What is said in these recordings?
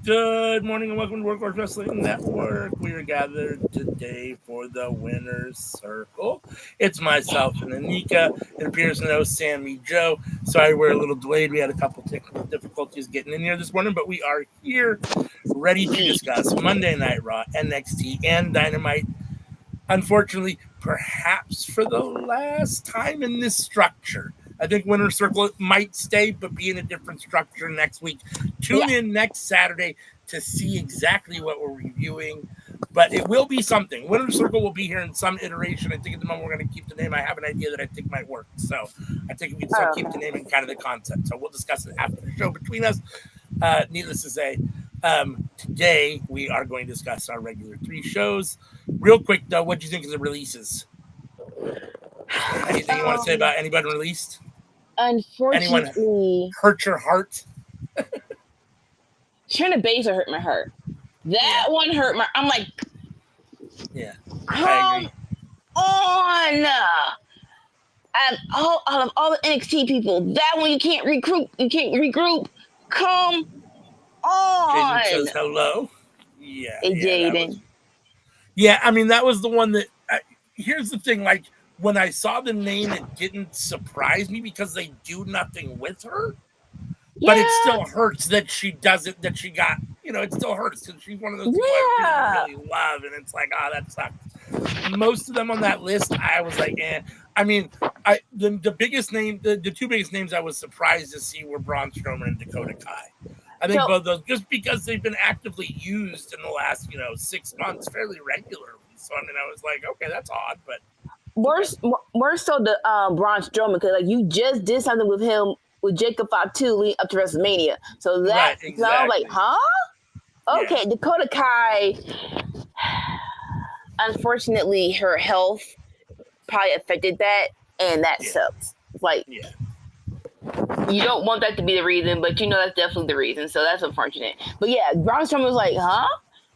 Good morning and welcome to Workhorse Wrestling Network. We are gathered today for the Winner's Circle. It's myself and Anika. It appears no Sammy Joe. Sorry, we're a little delayed. We had a couple technical difficulties getting in here this morning, but we are here ready to discuss Monday Night Raw, NXT, and Dynamite. Unfortunately, perhaps for the last time in this structure. I think Winner's Circle might stay, but be in a different structure next week. Tune in next Saturday to see exactly what we're reviewing, but it will be something. Winner's Circle will be here in some iteration. I think at the moment we're going to keep the name. I have an idea that I think might work, so I think we can still keep the name and kind of the concept. So we'll discuss it after the show between us. Needless to say, today we are going to discuss our regular 3 shows. Real quick, though, what do you think of the releases? Anything you want to say about anybody released? Unfortunately, anyone hurt your heart? Trina Baszler hurt my heart. That one hurt my. I'm like, come on! And all of the NXT people, that one you can't recruit. You can't regroup. Come on! Jaden says hello. Yeah, hey, Jaden. Yeah, I mean that was the one that. Here's the thing, like. When I saw the name, it didn't surprise me because they do nothing with her. Yeah. But it still hurts that she doesn't, that she got, it still hurts because she's one of those people I really, really love. And it's like, oh, that sucks. Most of them on that list, I was like, eh. I mean, the biggest name, the 2 biggest names I was surprised to see were Braun Strowman and Dakota Kai. I think both those, just because they've been actively used in the last, 6 months fairly regularly. So, I mean, I was like, okay, that's odd, but. More so the Braun Strowman, because like you just did something with him with Jacob Fatu leading up to WrestleMania. So that so I was like, huh? Okay, yeah. Dakota Kai. Unfortunately, her health probably affected that, and that sucks. Like, you don't want that to be the reason, but that's definitely the reason. So that's unfortunate. But yeah, Braun Strowman was like, huh?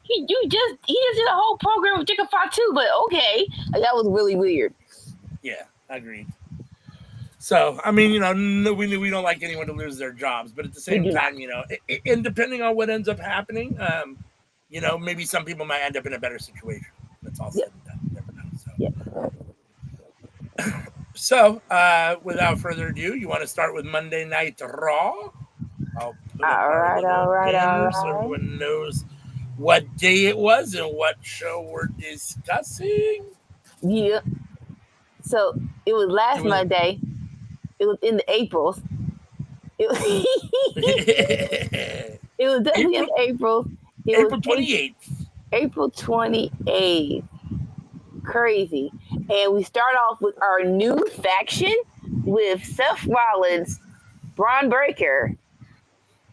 He just did a whole program with Jacob Fatu, but okay. Like, that was really weird. Yeah, agreed. So, I mean, we don't like anyone to lose their jobs, but at the same time, and depending on what ends up happening, maybe some people might end up in a better situation. That's all said and done. You never know. So, without further ado, you want to start with Monday Night Raw? All right. So everyone knows what day it was and what show we're discussing. Yeah. So it was last Monday. It was in the Aprils. It was definitely in April. April 28th. April 28th. Crazy. And we start off with our new faction with Seth Rollins, Braun Breaker,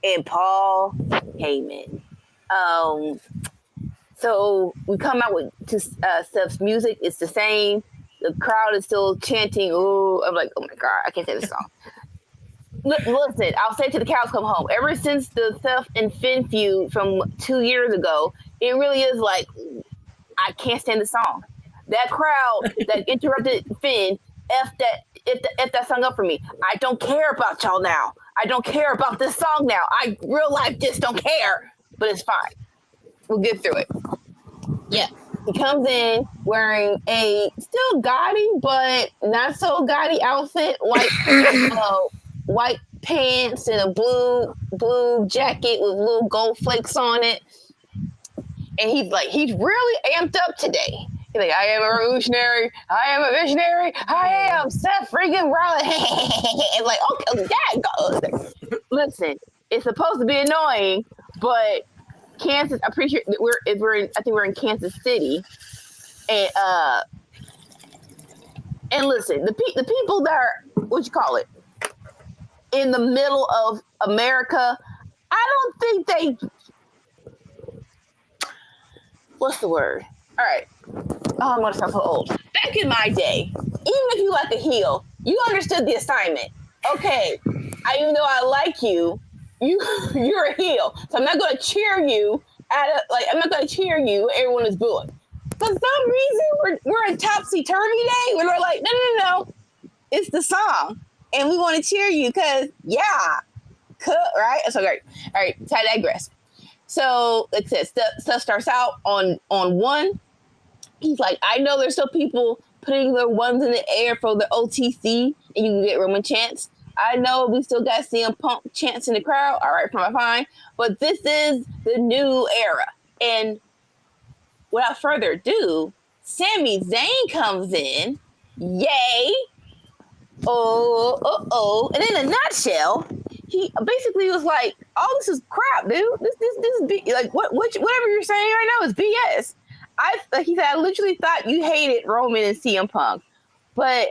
and Paul Heyman. So we come out with Steph's music. It's the same. The crowd is still chanting. Oh, I'm like, oh my God, I can't say this song. Listen, I'll say it till the cows come home. Ever since the Steph and Finn feud from 2 years ago, it really is like, I can't stand the song. That crowd that interrupted Finn, F that song up for me. I don't care about y'all now. I don't care about this song now. I real life just don't care, but it's fine. We'll get through it. Yeah. He comes in wearing a still gaudy, but not so gaudy outfit. White pants and a blue jacket with little gold flakes on it. And he's really amped up today. He's like, I am a revolutionary. I am a visionary. I am Seth freaking Rollins. It's like, okay, that goes. Listen, it's supposed to be annoying, but Kansas, I'm pretty sure we're in Kansas City, and listen, the people that are in the middle of America, I don't think they. What's the word? All right. Oh, I'm gonna sound so old. Back in my day, even if you like a heel, you understood the assignment. Okay, even though I like you. You're a heel, so I'm not going to cheer you I'm not going to cheer you. Everyone is booing. For some reason, we're in topsy-turvy day. We're like, no. It's the song, and we want to cheer you because, right? So great. All right, so I digress. So it says stuff starts out on one. He's like, I know there's still people putting their ones in the air for the OTC, and you can get Roman chants. I know we still got CM Punk chants in the crowd. All right, fine. But this is the new era. And without further ado, Sami Zayn comes in. Yay! And in a nutshell, he basically was like, "Oh, this is crap, dude. This is like whatever you're saying right now is BS." He said, "I literally thought you hated Roman and CM Punk, but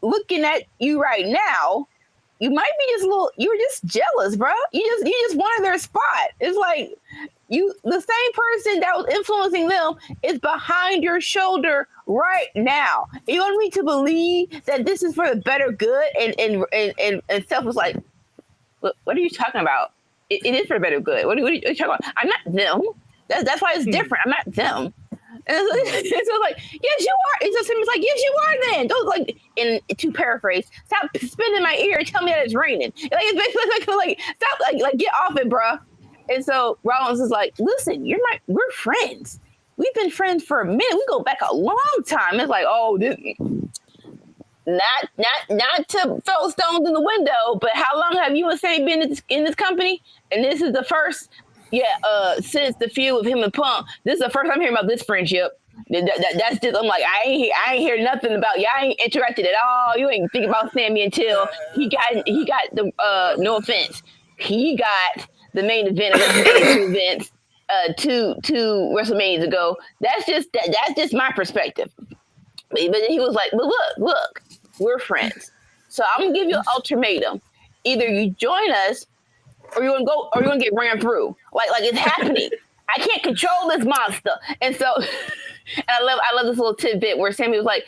looking at you right now, you might be just a little. You're just jealous, bro. You just wanted their spot. It's like the same person that was influencing them is behind your shoulder right now. You want me to believe that this is for the better good?" And Seth was like, "What are you talking about? It is for the better good. What are you talking about? I'm not them. That's why it's different. I'm not them." And so like, yes, you are. It's just him. It's like, yes, you are. Then don't like. And to paraphrase, stop spinning my ear and tell me that it's raining. Like it's basically like stop like get off it, bruh. And so Rollins is like, listen, we're friends. We've been friends for a minute. We go back a long time. It's like, oh, this not to throw stones in the window, but how long have you and Sami been in this company? And this is the first, since the feud with him and Punk. This is the first I'm hearing about this friendship. That's just, I'm like, I ain't hear nothing about y'all. Ain't interacted at all. You ain't think about Sami until he got the no offense, he got the main event of WrestleMania 2 events, two WrestleManias ago. That's just my perspective. But he was like, but look, we're friends. So I'm gonna give you an ultimatum. Either you join us or you're gonna get ran through. Like it's happening. I can't control this monster. And so and I love this little tidbit where Sami was like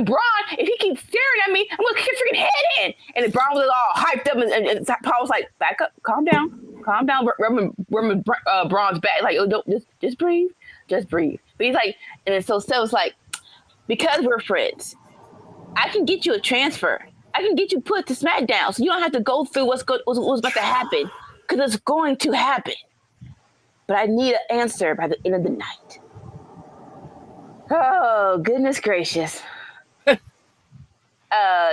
Braun, if he keeps staring at me, I'm gonna kick his freaking head in. And Braun was all hyped up and Paul was like, back up, calm down. Rubbing Braun's back, like, oh, don't just breathe. But he's like, and then so Seth was like, because we're friends, I can get you a transfer. I can get you put to SmackDown, so you don't have to go through what's about to happen, because it's going to happen. But I need an answer by the end of the night. Oh, goodness gracious.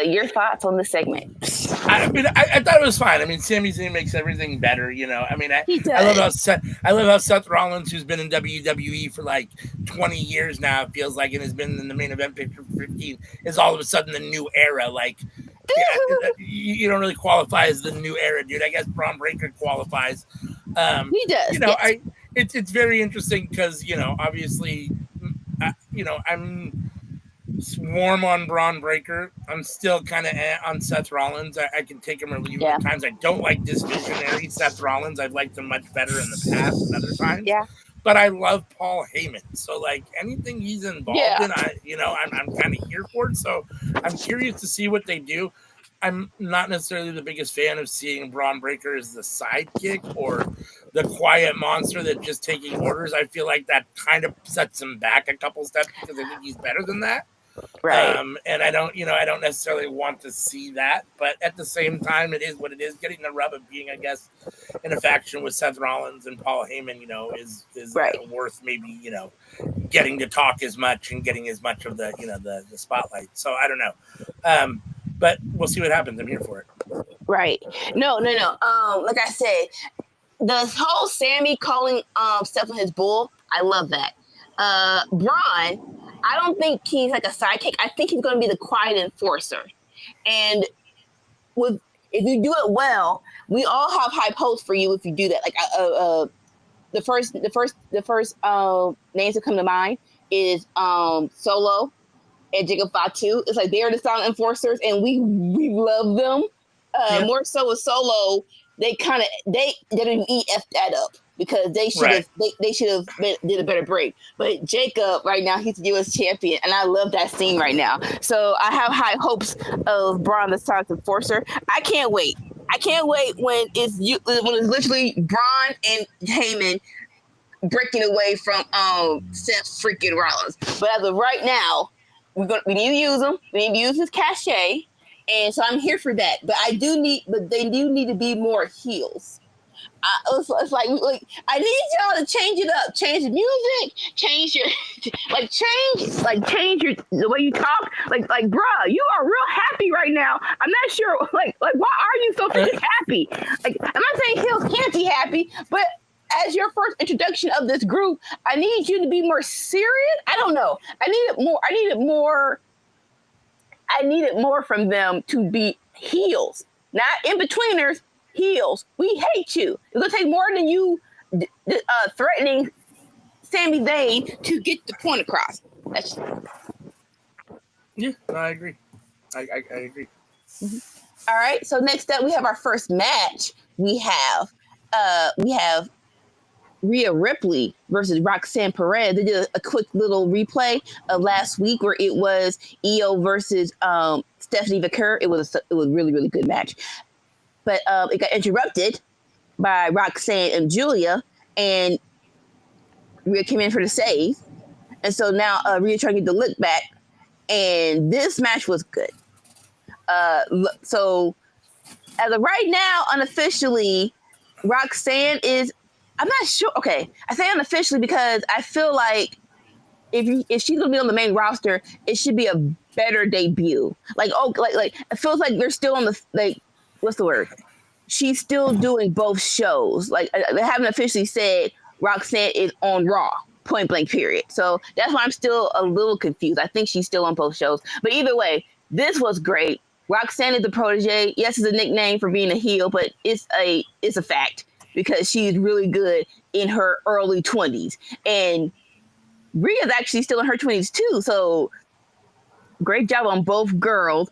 Your thoughts on this segment? I mean, I thought it was fine. I mean, Sami Zayn makes everything better, you know. I mean, I love how Seth Rollins, who's been in WWE for like 20 years now, it feels like, and has been in the main event picture for 15, is all of a sudden the new era. Like, you don't really qualify as the new era, dude. I guess Braun Breaker qualifies. He does. You know, yes. It's very interesting because, you know, obviously, I'm swarm on Braun Breaker. I'm still kind of on Seth Rollins. I can take him or leave him at times. I don't like this visionary Seth Rollins. I've liked him much better in the past and other times. Yeah. But I love Paul Heyman. So like anything he's involved in, I'm kind of here for it. So I'm curious to see what they do. I'm not necessarily the biggest fan of seeing Braun Breaker as the sidekick or the quiet monster that's just taking orders. I feel like that kind of sets him back a couple steps because I think he's better than that. Right. And I don't necessarily want to see that, but at the same time, it is what it is. Getting the rub of being, I guess, in a faction with Seth Rollins and Paul Heyman, you know, is right. Worth maybe, you know, getting to talk as much and getting as much of the, you know, the spotlight. So I don't know. But we'll see what happens. I'm here for it. Right. No. Like I said, the whole Sami calling Steph on his bull, I love that. Braun, I don't think he's like a sidekick. I think he's going to be the quiet enforcer. And if you do it well, we all have high hopes for you if you do that. Like the first names that come to mind is Solo and Jacob Fatu. It's like they're the silent enforcers, and we love them. More so with Solo, they WWE F'd that up because they should have did a better break. But Jacob right now, he's the U.S. champion, and I love that scene right now. So I have high hopes of Braun the Silent Enforcer. I can't wait when it's literally Braun and Heyman breaking away from Seth freaking Rollins. But as of right now, we need to use him. We need to use his cachet. And so I'm here for that. But they do need to be more heels. It's like I need y'all to change it up, change the music, change your change your the way you talk. Like, bruh, you are real happy right now. I'm not sure, like why are you so freaking happy? Like, I'm not saying heels can't be happy, but as your first introduction of this group, I need you to be more serious. I don't know. I needed more from them to be heels, not in betweeners. Heels. We hate you. It's gonna take more than you threatening Sami Zayn to get the point across. Yeah, I agree. I agree. Mm-hmm. All right. So next up, we have our first match. We have Rhea Ripley versus Roxanne Perez. They did a quick little replay of last week where it was Io versus Stephanie Vaquer. It was a really, really good match. But it got interrupted by Roxanne and Julia, and Rhea came in for the save. And so now Rhea trying to get the look back, and this match was good. So as of right now, unofficially, Roxanne is, I'm not sure. Okay, I say unofficially because I feel like if she's gonna be on the main roster, it should be a better debut. Like it feels like they're still on the what's the word? She's still doing both shows. Like they haven't officially said Roxanne is on Raw, point blank period. So that's why I'm still a little confused. I think she's still on both shows. But either way, this was great. Roxanne is the protege. Yes, it's a nickname for being a heel, but it's a fact because she's really good in her early 20s. And Rhea's actually still in her 20s too. So great job on both girls.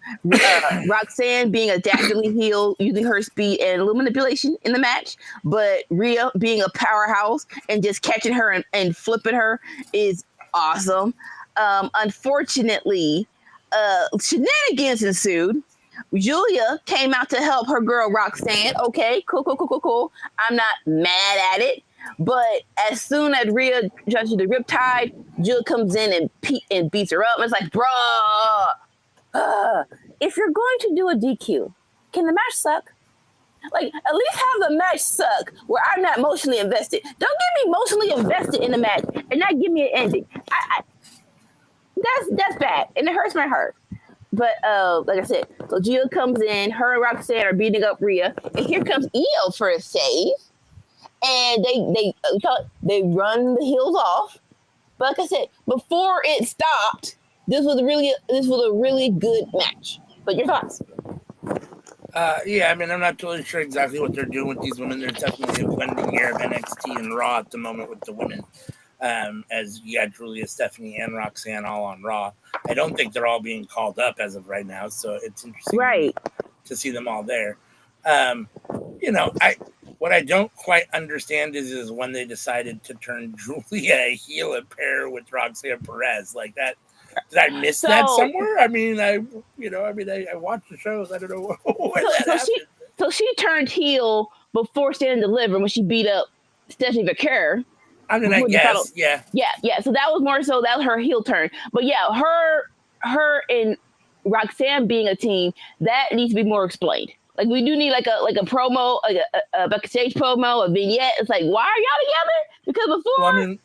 Roxanne being a dastardly heel, using her speed and a little manipulation in the match, but Rhea being a powerhouse and just catching her and flipping her is awesome. Unfortunately, shenanigans ensued. Julia came out to help her girl Roxanne. Okay, cool. I'm not mad at it. But as soon as Rhea judges the riptide, Jill comes in and beats her up. And it's like, bruh, if you're going to do a DQ, can the match suck? Like, at least have the match suck where I'm not emotionally invested. Don't get me emotionally invested in the match and not give me an ending. That's bad, and it hurts my heart. But like I said, so Jill comes in, her and Roxanne are beating up Rhea, and here comes Io for a save. And they run the heels off. But like I said, before it stopped, this was a really good match. But your thoughts? Yeah, I mean, I'm not totally sure exactly what they're doing with these women. There's definitely a blending here of NXT and Raw at the moment with the women. As you got Julia, Stephanie, and Roxanne all on Raw. I don't think they're all being called up as of right now, so it's interesting to see them all there. What I don't quite understand is when they decided to turn Julia a heel and pair with Roxanne Perez like that. Did I miss that somewhere? I mean, I watched the shows. I don't know where that happened. So she turned heel before Stand and Deliver when she beat up Stephanie Vaquer. I mean, I guess, yeah. So that was more so that was her heel turn. But yeah, her and Roxanne being a team that needs to be more explained. Like we do need like a promo, like a backstage promo, a vignette. It's like, why are y'all together? Because before, well, I mean,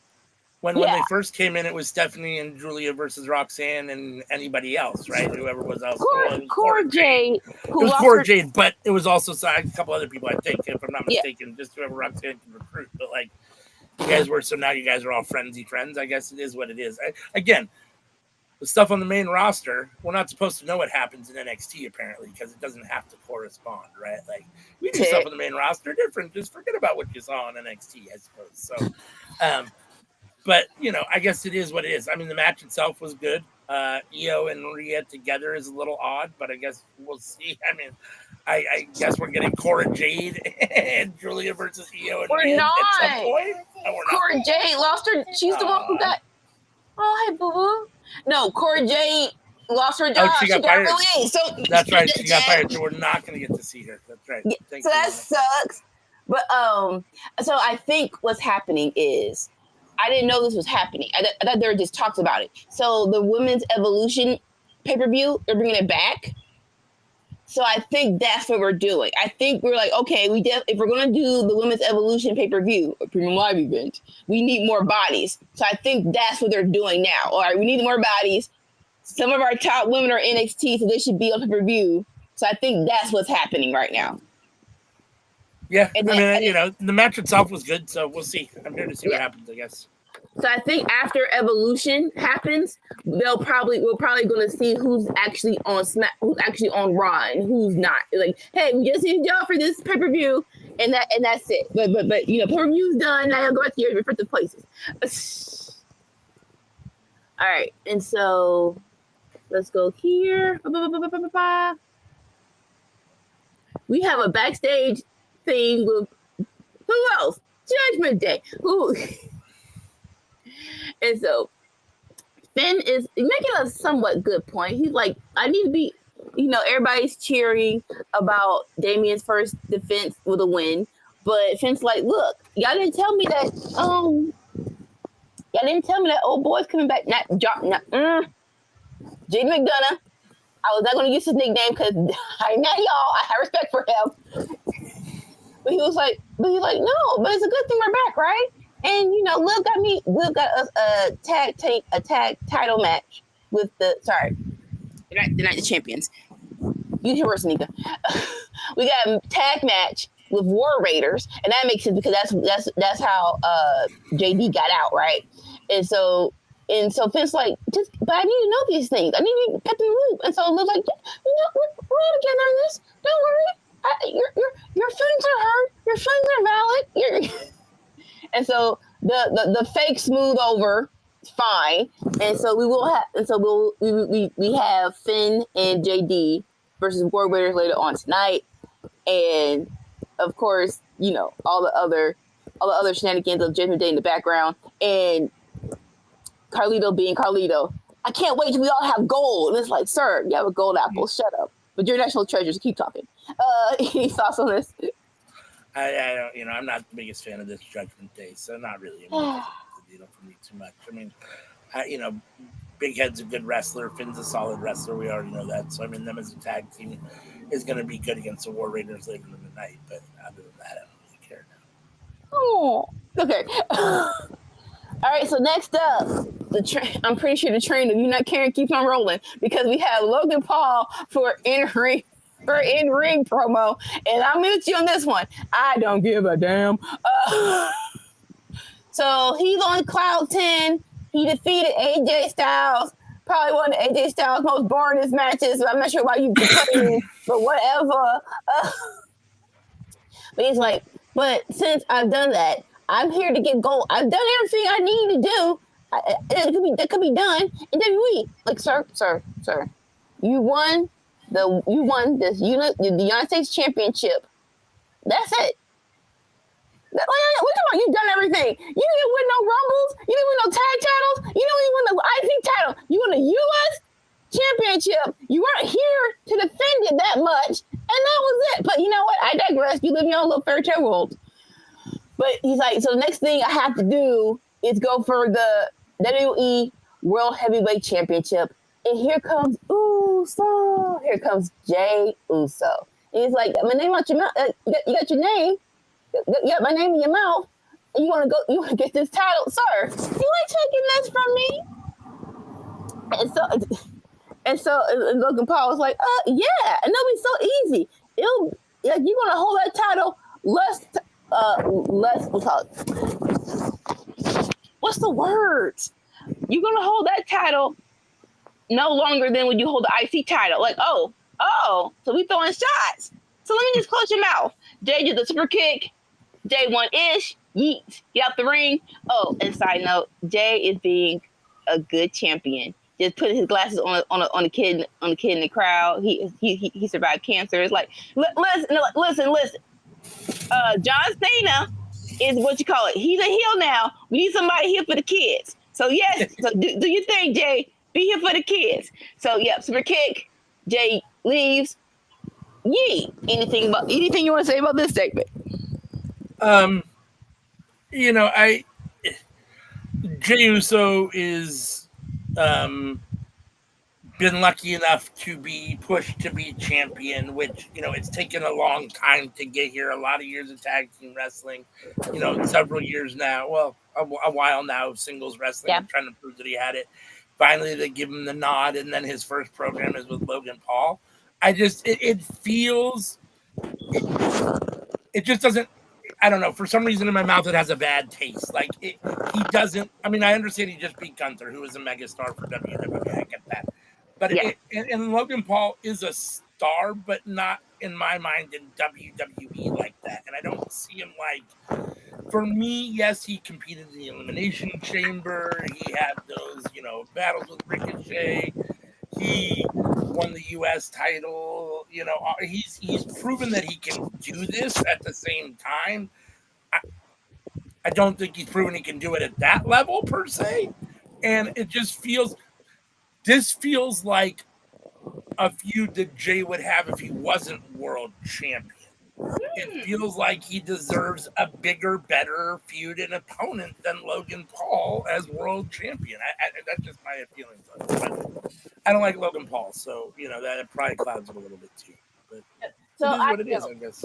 when they first came in, it was Stephanie and Julia versus Roxanne and anybody else, right? Whoever was else. Cora Jade. It was Cora Jade, but it was also a couple other people, I think, if I'm not mistaken, just whoever Roxanne can recruit. But like, you guys were, so now you guys are all friends. I guess it is what it is. Again, the stuff on the main roster, we're not supposed to know what happens in NXT apparently because it doesn't have to correspond, right? Like we do stuff on the main roster different. Just forget about what you saw on NXT, I suppose. So, but I guess it is what it is. I mean, the match itself was good. Io and Rhea together is a little odd, but I guess we'll see. I mean, I guess we're getting Cora Jade and Julia versus Io and Rhea at some point. No, Cora Jade lost her. She's the one who got. Oh, hey, boo boo. No, Cora Jade lost her job. She got fired. Released. So that's right. She got fired. So we're not going to get to see her. That's right. Yeah, so that sucks. But so I think what's happening is I didn't know this was happening. I thought they were just talks about it. So the Women's Evolution pay-per-view, they're bringing it back. So I think that's what we're doing. I think we're like, okay, if we're gonna do the Women's Evolution pay-per-view, a premium live event, we need more bodies. So I think that's what they're doing now. All right, we need more bodies. Some of our top women are NXT, so they should be on pay-per-view. So I think that's what's happening right now. Yeah, the match itself was good, so we'll see. I'm here to see what happens, I guess. So I think after Evolution happens, we're probably going to see who's actually on Raw and who's not. Like, hey, we just need y'all for this pay-per-view, and that's it. But pay-per-view's done. Now go back to your respective places. All right, and so let's go here. We have a backstage thing with who else? Judgment Day. Who? And so Finn is making a somewhat good point. He's like, I need to be, everybody's cheering about Damien's first defense with a win. But Finn's like, look, y'all didn't tell me that old boy's coming back. Jaden McDonough. I was not going to use his nickname because I'm not y'all. I have respect for him. But he's like, no, but it's a good thing we're back, right? And Liv got us a tag title match with the Night of Champions. You hear worse, Nika. We got a tag match with War Raiders, and that makes sense because that's how JD got out, right? And so Finn's like, but I need to know these things. I need to be kept in the loop. And so Liv's like, we're all together on this. Don't worry. Your feelings are heard. Your feelings are valid. And so the fake smooth over fine. And so we have Finn and JD versus War Raiders later on tonight. And of course, all the other shenanigans of Judgment Day in the background, and Carlito being Carlito. I can't wait till we all have gold. And it's like, sir, you have a gold apple. Shut up. But you're national treasures. Keep talking. Any thoughts on this? I don't, I'm not the biggest fan of this Judgment Day, so not really. For me too much. I mean, Big Head's a good wrestler. Finn's a solid wrestler. We already know that. So them as a tag team is going to be good against the War Raiders later in the night. But other than that, I don't really care now. Oh, okay. All right. So next up, I'm pretty sure the train of You Not Caring keeps on rolling because we have Logan Paul for in-ring promo, and I'm with you on this one. I don't give a damn. So he's on cloud 10. He defeated AJ Styles, probably one of AJ Styles' most boringest matches. So I'm not sure why you complaining, but whatever. But he's like, but since I've done that, I'm here to get gold. I've done everything I need to do. That could be done in WWE. Like, sir, you won the United States Championship. That's it. What about you've done everything? You didn't win no Rumbles. You didn't win no tag titles. You didn't even win the IC title. You won the U.S. Championship. You weren't here to defend it that much, and that was it. But you know what? I digress. You live in your own little fairy tale world. But he's like, so the next thing I have to do is go for the WWE World Heavyweight Championship. And here comes Uso. Here comes Jey Uso. And he's like, my name out your mouth. You got your name. You got my name in your mouth. And you want to get this title, sir? You ain't taking this from me. And so Logan Paul was like, yeah, and it'll be so easy. You're gonna hold that title less. What's the words? You're gonna hold that title no longer than when you hold the IC title. Like, so we throwing shots. So let me just close your mouth. Jay did the super kick. Jay won-ish. Yeet. Get out the ring. Oh, and side note, Jay is being a good champion. Just putting his glasses on a kid in the crowd. He survived cancer. It's like, listen. John Cena is what you call it. He's a heel now. We need somebody here for the kids. So yes, so do your thing, Jay. Be here for the kids. So super kick. Jay leaves. Yee. Anything you want to say about this segment? Jey Uso is been lucky enough to be pushed to be champion, which, it's taken a long time to get here. A lot of years of tag team wrestling, several years now. Well, a while now of singles wrestling Yeah. and trying to prove that he had it. Finally, they give him the nod, and then his first program is with Logan Paul. It feels, it just doesn't. I don't know. For some reason, in my mouth, it has a bad taste. Like he doesn't. I mean, I understand he just beat Gunther, who is a megastar for WWE. I get that, but Yeah. and Logan Paul is a star, but not in my mind in WWE like that. And I don't see him like. For me, yes, he competed in the Elimination Chamber. He had those, battles with Ricochet. He won the U.S. title. He's proven that he can do this. At the same time, I don't think he's proven he can do it at that level per se. And it just feels. This feels like a feud that Jay would have if he wasn't world champion. It feels like he deserves a bigger, better feud and opponent than Logan Paul as world champion. That's just my feelings on it. But I don't like Logan Paul, so that probably clouds it a little bit too. But So it is what it is, I guess.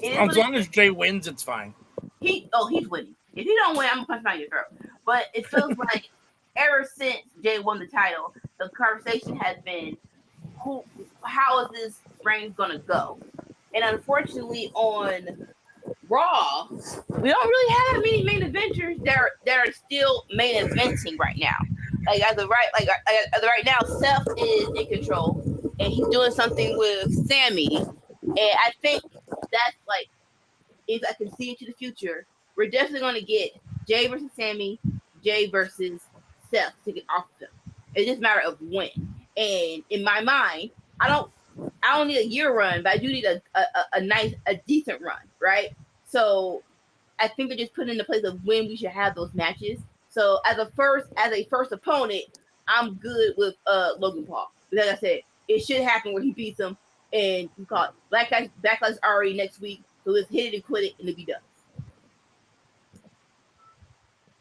As long as Jay wins, it's fine. He's winning. If he don't win, I'm gonna punch him out your throat. But it feels like ever since Jay won the title, the conversation has been, how is this reign gonna go? And unfortunately, on Raw, we don't really have many main eventers that are still main eventing right now. Like as of right now, Seth is in control, and he's doing something with Sammy. And I think that's like, if I can see into the future, we're definitely going to get Jay versus Sammy, Jay versus Seth to get off of them. It's just a matter of when. And in my mind, I don't need a year run, but I do need a decent run, right? So I think they're just putting into place of when we should have those matches. So as a first opponent, I'm good with Logan Paul. Like I said, it should happen where he beats him, and we call it Backlash already next week. So let's hit it and quit it, and it'll be done.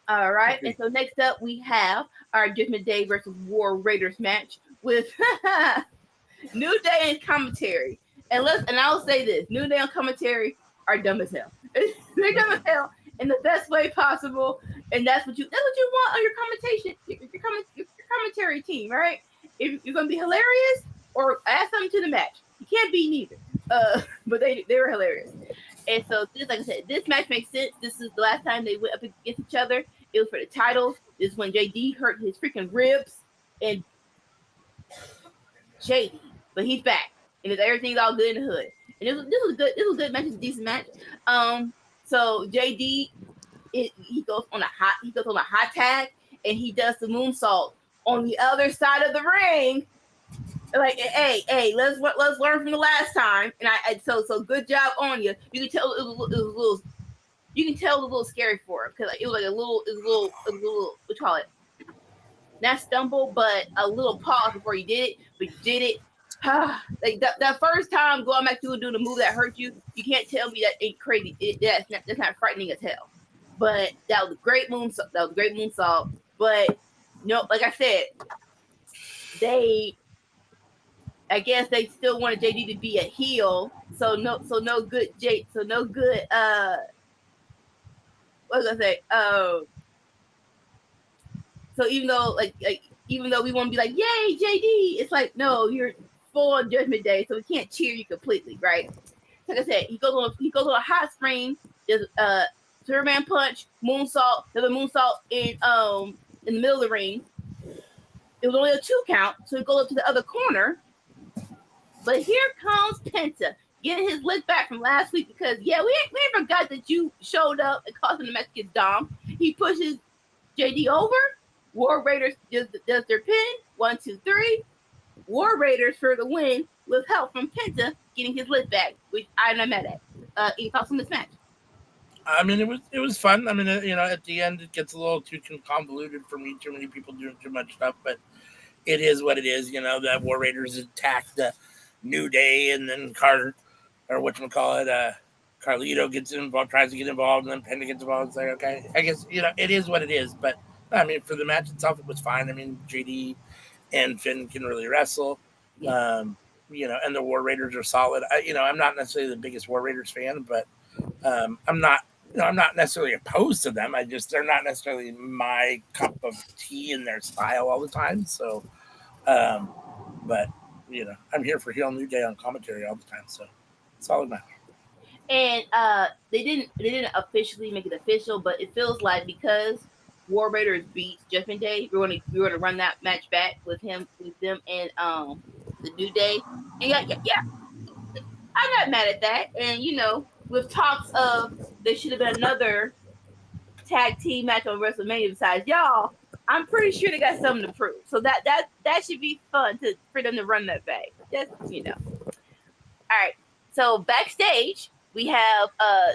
All right. Okay. And so next up, we have our Judgment Day versus War Raiders match with New Day and commentary. And I'll say this: New Day on commentary are dumb as hell. They're dumb as hell in the best way possible, and that's what you want on your commentation, your commentary team, right? If you're gonna be hilarious or add something to the match, you can't be neither. But they were hilarious. And so this, like I said, this match makes sense. This is the last time they went up against each other. It was for the titles. This is when JD hurt his freaking ribs, and JD, but he's back, and everything's all good in the hood. And this was good. This was a good match. It's a decent match. So JD, he goes on a hot tag, and he does the moonsault on the other side of the ring. Like, hey, let's learn from the last time. And so good job on you. You can tell it was a little. You can tell it was a little scary for him because it was a little. What you call it? Not stumble, but a little pause before you did it. But you did it. Like that first time going back to doing the move that hurt you, you can't tell me that ain't crazy. That's not frightening as hell. But that was a great moonsault. But like I said, I guess they still wanted JD to be a heel. So no good. What was I say? So even though we want to be like, yay, JD, it's like, no, you're full on Judgment Day, so we can't cheer you completely, right? Like I said, he goes on a hot spring, there's Superman punch, moonsault, there's a moonsault in the middle of the ring. It was only a 2 count, so he goes up to the other corner. But here comes Penta getting his lick back from last week because we ain't forgot that you showed up and caused him the Mexican Dom. He pushes JD over. War Raiders does their pin. 1, 2, 3. War Raiders for the win with help from Penta getting his lick back, which I'm not mad at. Any thoughts on this match? I mean, it was fun. I mean, at the end it gets a little too convoluted for me. Too many people doing too much stuff, but it is what it is. The War Raiders attack the New Day, and then Carlito gets involved, tries to get involved, and then Penta gets involved. It's like, okay, I guess it is what it is. But I mean, for the match itself, it was fine. I mean, JD and Finn can really wrestle. Yeah. And the War Raiders are solid. I'm not necessarily the biggest War Raiders fan, but I'm not necessarily opposed to them. They're not necessarily my cup of tea in their style all the time. So, but I'm here for Heel New Day on commentary all the time. So, solid match. And they didn't officially make it official, but it feels like because War Raiders beat Judgment Day, we're gonna run that match back with them and the New Day. And yeah, I'm not mad at that. And with talks of there should have been another tag team match on WrestleMania besides y'all, I'm pretty sure they got something to prove. So that should be fun for them to run that back. Just All right. So backstage, we have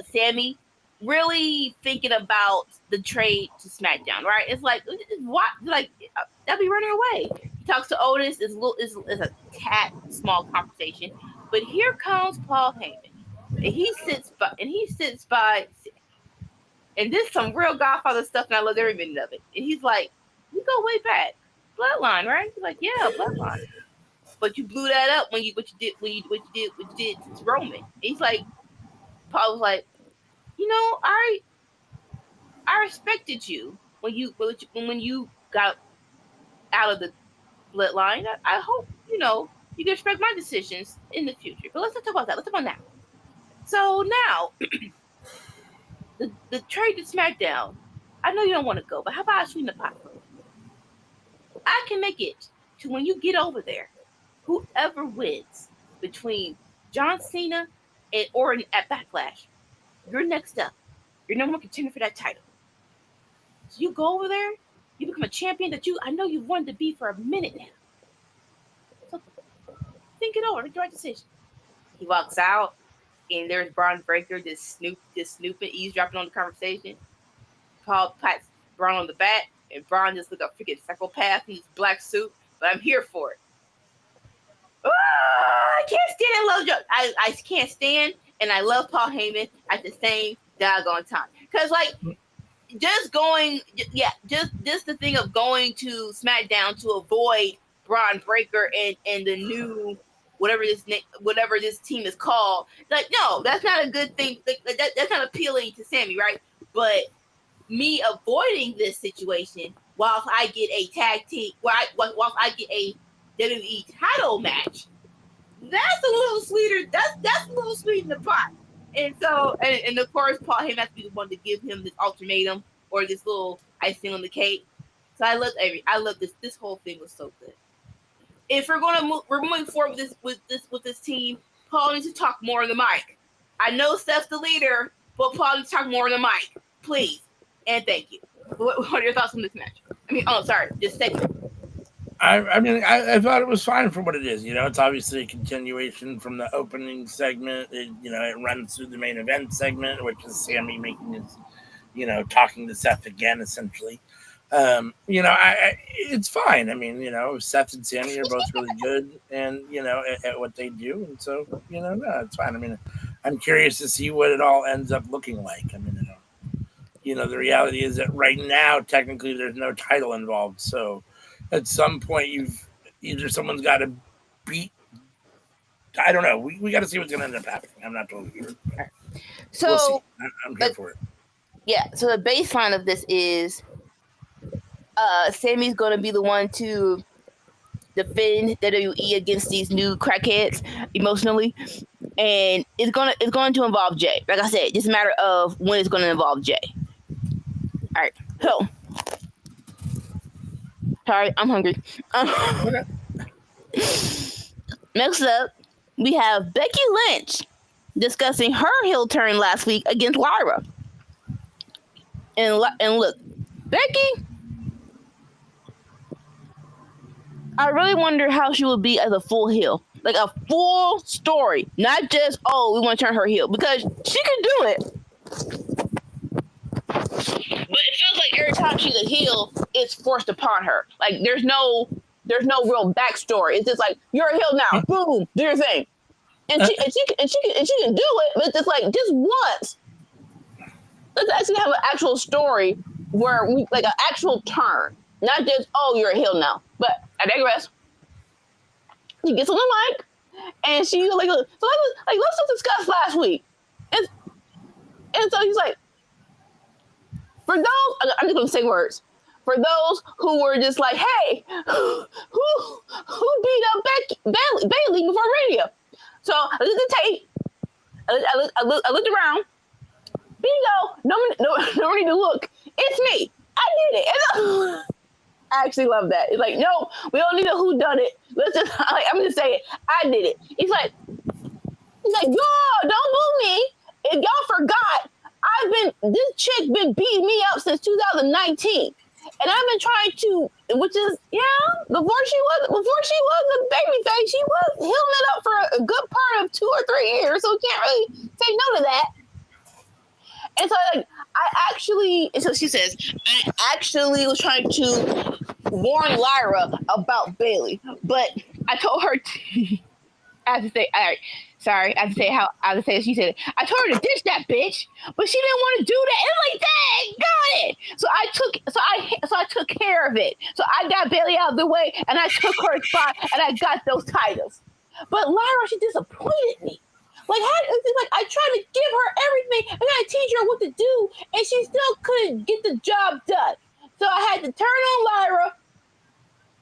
Sammy really thinking about the trade to SmackDown, right? It's like what they'll be running away. He talks to Otis. It's a tad small conversation, but here comes Paul Heyman, and he sits by, and this is some real Godfather stuff, and I love every minute of it. And he's like, "We go way back, bloodline, right?" He's like, "Yeah, bloodline." But you blew that up when you did to Roman. And he's like, Paul was like, I respected you when you got out of the bloodline. I hope you can respect my decisions in the future. But let's not talk about that. Let's talk about now. So now, the trade to SmackDown. I know you don't want to go, but how about I swing the pot? I can make it to when you get over there. Whoever wins between John Cena and Orton at Backlash, you're next up. You're number one contender for that title. So you go over there, you become a champion that I know you've wanted to be for a minute now. So think it over, make the right decision. He walks out, and there's Braun Breaker just snooping, eavesdropping on the conversation. Paul pats Braun on the back, and Braun just look a freaking psychopath in his black suit, but I'm here for it. I can't stand and love Joe. I can't stand and I love Paul Heyman at the same doggone time. Because just the thing of going to SmackDown to avoid Braun Breaker and the new whatever this team is called. No, that's not a good thing. That's not appealing to Sammy, right? But me avoiding this situation whilst I get a tag team, whilst I get a WWE title match, that's a little sweeter. That's a little sweet in the pot. And so, and of course, Paul Heyman has to be the one to give him this ultimatum or this little icing on the cake. So I love this. This whole thing was so good. If we're moving forward with this team, Paul needs to talk more on the mic. I know Steph's the leader, but Paul needs to talk more on the mic, please, and thank you. What are your thoughts on this match? This segment. I thought it was fine for what it is. It's obviously a continuation from the opening segment. It runs through the main event segment, which is Sammy making his, talking to Seth again, essentially. It's fine. Seth and Sammy are both really good and, at what they do. And so, no, it's fine. I'm curious to see what it all ends up looking like. The reality is that right now, technically, there's no title involved. So, at some point, someone's got to beat. I don't know. We got to see what's going to end up happening. I'm not totally sure. So we'll see. I'm here for it. Yeah. So the baseline of this is, Sammy's going to be the one to defend WWE against these new crackheads emotionally, and it's going to involve Jay. Like I said, just a matter of when it's going to involve Jay. All right. So. Sorry, I'm hungry. Next up, we have Becky Lynch discussing her heel turn last week against Lyra. And look, Becky, I really wonder how she would be as a full heel. Like a full story, not just, we want to turn her heel, because she can do it. But it feels like every time she's a heel, it's forced upon her. Like there's no real backstory. It's just like, you're a heel now. Boom, do your thing. And she can do it, but it's just like, just once. Let's actually have an actual story where we like an actual turn, not just you're a heel now, but digress. She gets on the mic, and she like, let's just discuss last week. And so he's like, for those, I'm just gonna say words. For those who were just like, hey, who beat up Bailey before radio? So I looked at the tape. I looked around. Bingo! No need to look. It's me. I did it. And I actually love that. It's like, no, we don't need a who done it. Let's just. I'm gonna say it. I did it. He's like, yo, don't boo me. If y'all forgot, this chick been beating me up since 2019. And I've been trying to, which is, before she was a baby face, she was healing it up for a good part of 2 or 3 years. So we can't really say no to that. And so so she says, I actually was trying to warn Lyra about Bailey, but I told her I have to say, all right, sorry, I have to say she said, I told her to ditch that bitch, but she didn't want to do that. And I'm like, dang, got it. So I took care of it. So I got Bailey out of the way, and I took her spot, and I got those titles. But Lyra, she disappointed me. Like, I tried to give her everything. I gotta teach her what to do, and she still couldn't get the job done. So I had to turn on Lyra,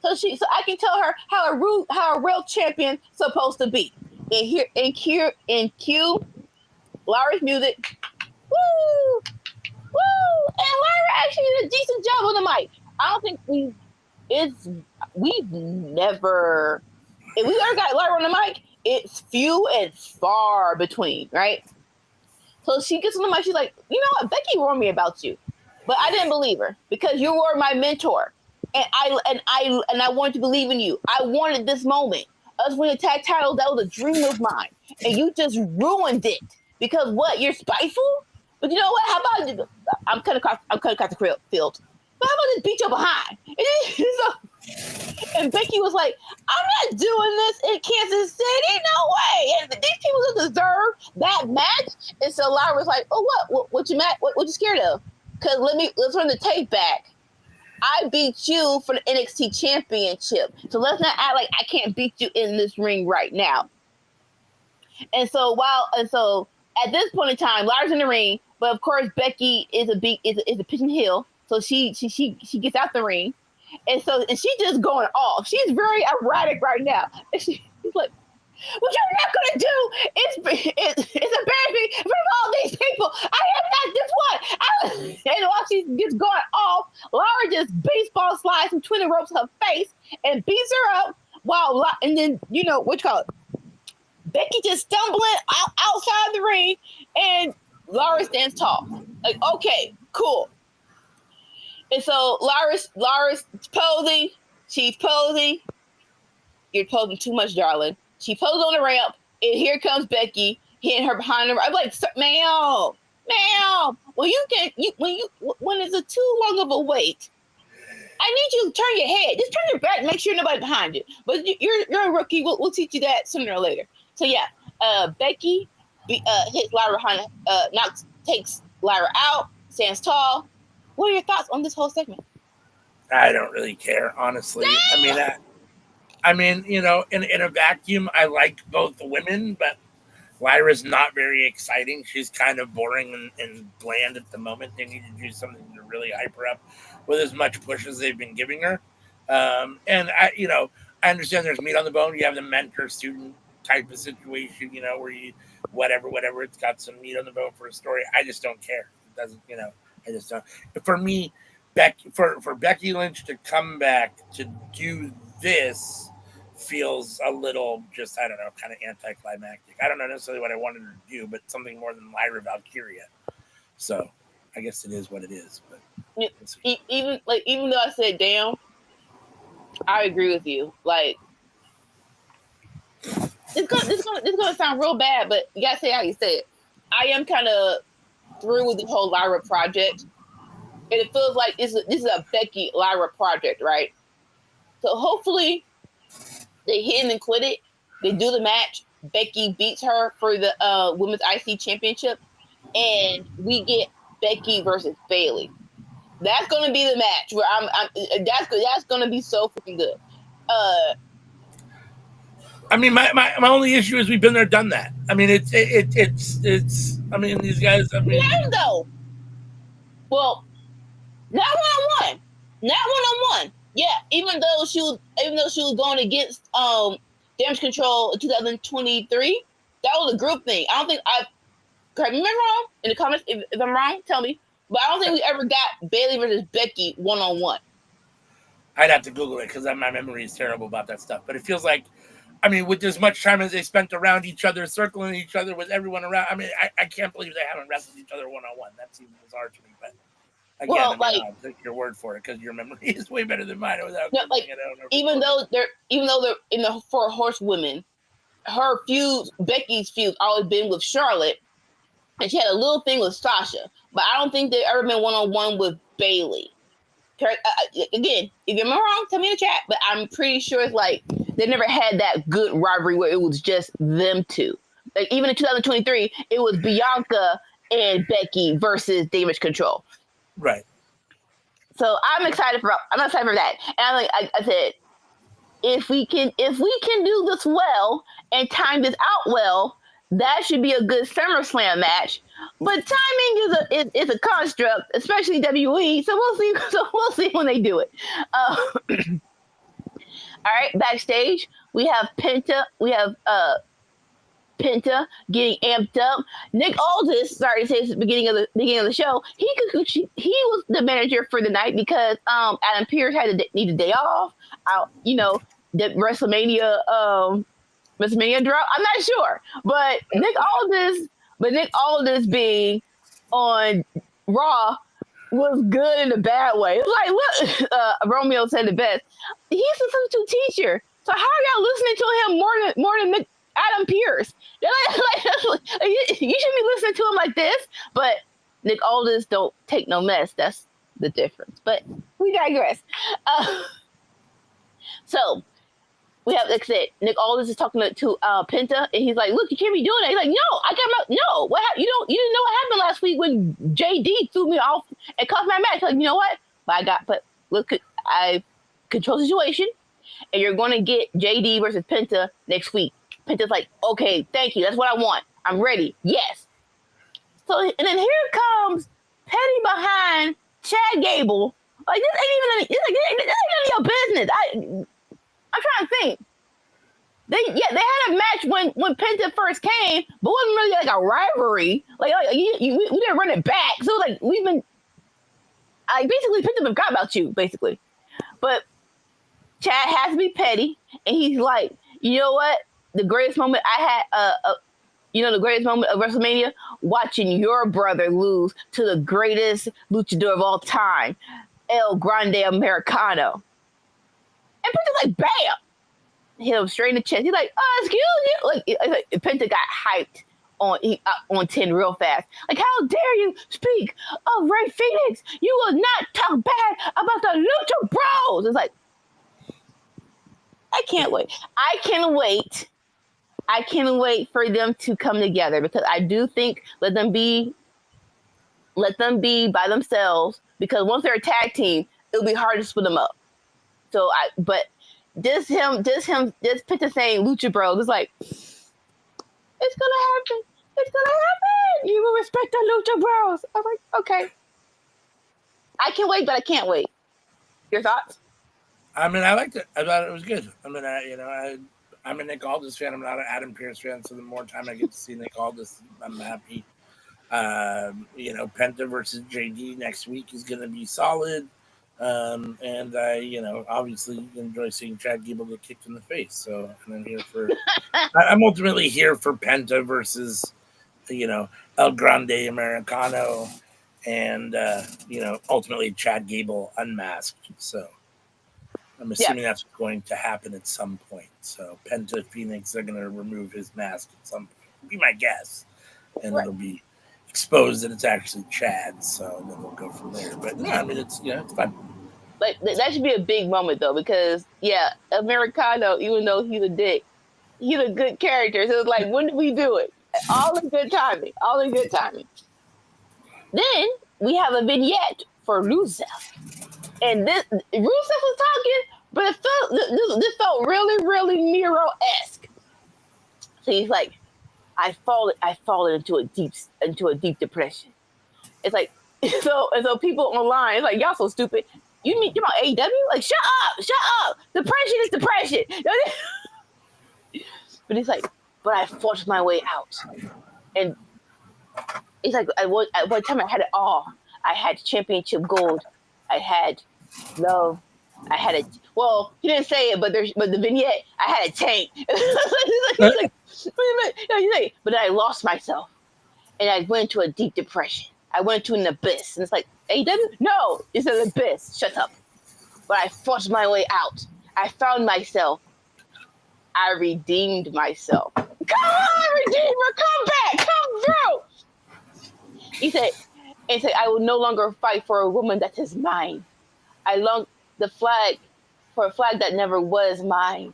so I can tell her how a real champion supposed to be. And cue Lyra's music. Woo! Woo! And Lyra actually did a decent job on the mic. I don't think we've never, if we ever got Lyra on the mic, it's few and far between, right? So she gets on the mic, she's like, you know what, Becky warned me about you, but I didn't believe her because you were my mentor. And I wanted to believe in you. I wanted this moment. Us winning tag titles, that was a dream of mine. And you just ruined it. Because what? You're spiteful? But you know what? How about I'm cutting across the field. But how about just beat your behind? And Becky was like, I'm not doing this in Kansas City. No way. And these people don't deserve that match. And so Lyra was like, oh, what you mad? What you scared of? Because let's run the tape back. I beat you for the NXT championship. So let's not act like I can't beat you in this ring right now. And so at this point in time, Lyra's in the ring, but of course Becky is a pigeon heel. So she gets out the ring. And she's just going off. She's very erratic right now. And she's like, what you're not gonna do is embarrass me in front of all these people. I am not this one. And while she gets going off, Laura just baseball slides some twin ropes her face and beats her up. And then what you call it? Becky just stumbling outside the ring, and Laura stands tall. Like, okay, cool. And so Laura's posing. She's posing. You're posing too much, darling. She posed on the ramp, and here comes Becky hitting her behind her. I'm like, ma'am, when it's too long of a wait, I need you to turn your head. Just turn your back, make sure nobody's behind you. But you're a rookie. We'll teach you that sooner or later. So yeah, Becky hits Lyra behind, takes Lyra out, stands tall. What are your thoughts on this whole segment? I don't really care, honestly. Damn! I mean, in a vacuum, I like both the women, but Lyra's not very exciting. She's kind of boring and bland at the moment. They need to do something to really hype her up with as much push as they've been giving her. And I understand there's meat on the bone. You have the mentor-student type of situation, where you, whatever, it's got some meat on the bone for a story. I just don't care. It doesn't, I just don't. For me, for Becky Lynch to come back to do this feels a little just, I don't know, kind of anticlimactic. I don't know necessarily what I wanted her to do, but something more than Lyra Valkyria. So I guess it is what it is. But even though I said damn, I agree with you. Like, it's gonna sound real bad, but you gotta say how you say it. I am kind of through with the whole Lyra project, and it feels like this is a Becky Lyra project, right? So hopefully they hit and quit it. They do the match. Becky beats her for the Women's IC Championship, and we get Becky versus Bailey. That's gonna be the match where that's gonna be so freaking good. I mean, my only issue is we've been there, done that. I mean, it's. I mean, these guys. I mean, though. Well, not one on one. Not one on one. Yeah, even though she was going against Damage Control in 2023, that was a group thing. I don't think correct me if I'm wrong in the comments. If I'm wrong, tell me. But I don't think we ever got Bayley versus Becky 1-on-1. I'd have to Google it because my memory is terrible about that stuff. But it feels like, I mean, with as much time as they spent around each other, circling each other with everyone around, I mean, I can't believe they haven't wrestled each other 1-on-1. That seems bizarre to me. But again, Well, I'll take your word for it because your memory is way better than mine. Without even though they're in the 4 Horsewomen, her feuds, Becky's feuds, always been with Charlotte, and she had a little thing with Sasha. But I don't think they've ever been 1-on-1 with Bayley. Again, if you're wrong, tell me in the chat. But I'm pretty sure it's like they never had that good rivalry where it was just them two. Like even in 2023, it was Bianca and Becky versus Damage Control. Right. So I'm excited for that. And like I said, if we can do this well and time this out well, that should be a good SummerSlam match. But timing is a construct, especially WWE. So we'll see. So we'll see when they do it. All right, backstage we have Penta. We have Penta getting amped up. Nick Aldis, sorry to say, it's the beginning of the show. He was the manager for the night because Adam Pearce had to need a day off. The WrestleMania drop. I'm not sure, but Nick Aldis being on Raw was good in a bad way. It's like what Romeo said the best. He's a substitute teacher, so how are y'all listening to him more than Nick Adam Pearce? You should be listening to him like this, but Nick Aldis don't take no mess. That's the difference. But we digress. So we have, like I said, Nick Aldis is talking to Penta, and he's like, "Look, you can't be doing that." He's like, "No, what? You didn't know what happened last week when JD threw me off and cost my match." Like, you know what? But look, I control the situation, and you're going to get JD versus Penta next week. Penta's like, "Okay, thank you. That's what I want. I'm ready. Yes." So, and then here comes Petty behind Chad Gable. Like, this ain't none of your business. I'm trying to think. They had a match when Penta first came, but it wasn't really like a rivalry. Like we didn't run it back. So like we've been basically Penta forgot about you, basically. But Chad has to be petty, and he's like, you know what? The greatest moment I had, the greatest moment of WrestleMania, watching your brother lose to the greatest luchador of all time, El Grande Americano. And Penta's like, bam! Hit him straight in the chest. He's like, excuse you. Like Penta got hyped on 10 real fast. Like, how dare you speak of Ray Phoenix? You will not talk bad about the Lucha Bros. It's like, I can't wait. I can't wait for them to come together because I do think let them be by themselves, because once they're a tag team, it'll be hard to split them up. So this Penta saying Lucha Bros is like, it's gonna happen. You will respect the Lucha Bros. I was like, okay. I can wait, but I can't wait. Your thoughts? I mean, I liked it. I thought it was good. I mean, I'm a Nick Aldis fan. I'm not an Adam Pearce fan. So the more time I get to see Nick Aldis, I'm happy. Penta versus JD next week is going to be solid. And I, obviously enjoy seeing Chad Gable get kicked in the face. So I'm here for, I'm ultimately here for Penta versus, El Grande Americano and, ultimately Chad Gable unmasked. So I'm assuming that's going to happen at some point. So Penta Phoenix, they're going to remove his mask at some point, be my guess. And it'll be exposed that it's actually Chad, so then we'll go from there. But yeah, I mean, it's fun. Like that should be a big moment though, because Americano, even though he's a dick, he's a good character. So it's like, when did we do it? All in good timing. Then we have a vignette for Rusev, and this Rusev was talking But this felt really, really Miro-esque. So he's like, I fall into a deep depression. It's like so people online, it's like, y'all so stupid. You mean you're on AEW? Like, shut up. Depression is depression. But he's like, but I forced my way out. And it's like at one time I had it all. I had championship gold. I had love. I had a he didn't say it, but the vignette, I had a tank. He's like, but then I lost myself and I went into a deep depression. I went to an abyss. And it's like, AEW? No, it's an abyss. Shut up. But I forced my way out. I found myself. I redeemed myself. Come on, Redeemer, come back, come through. He said, I will no longer fight for a woman that is mine. I long for a flag that never was mine.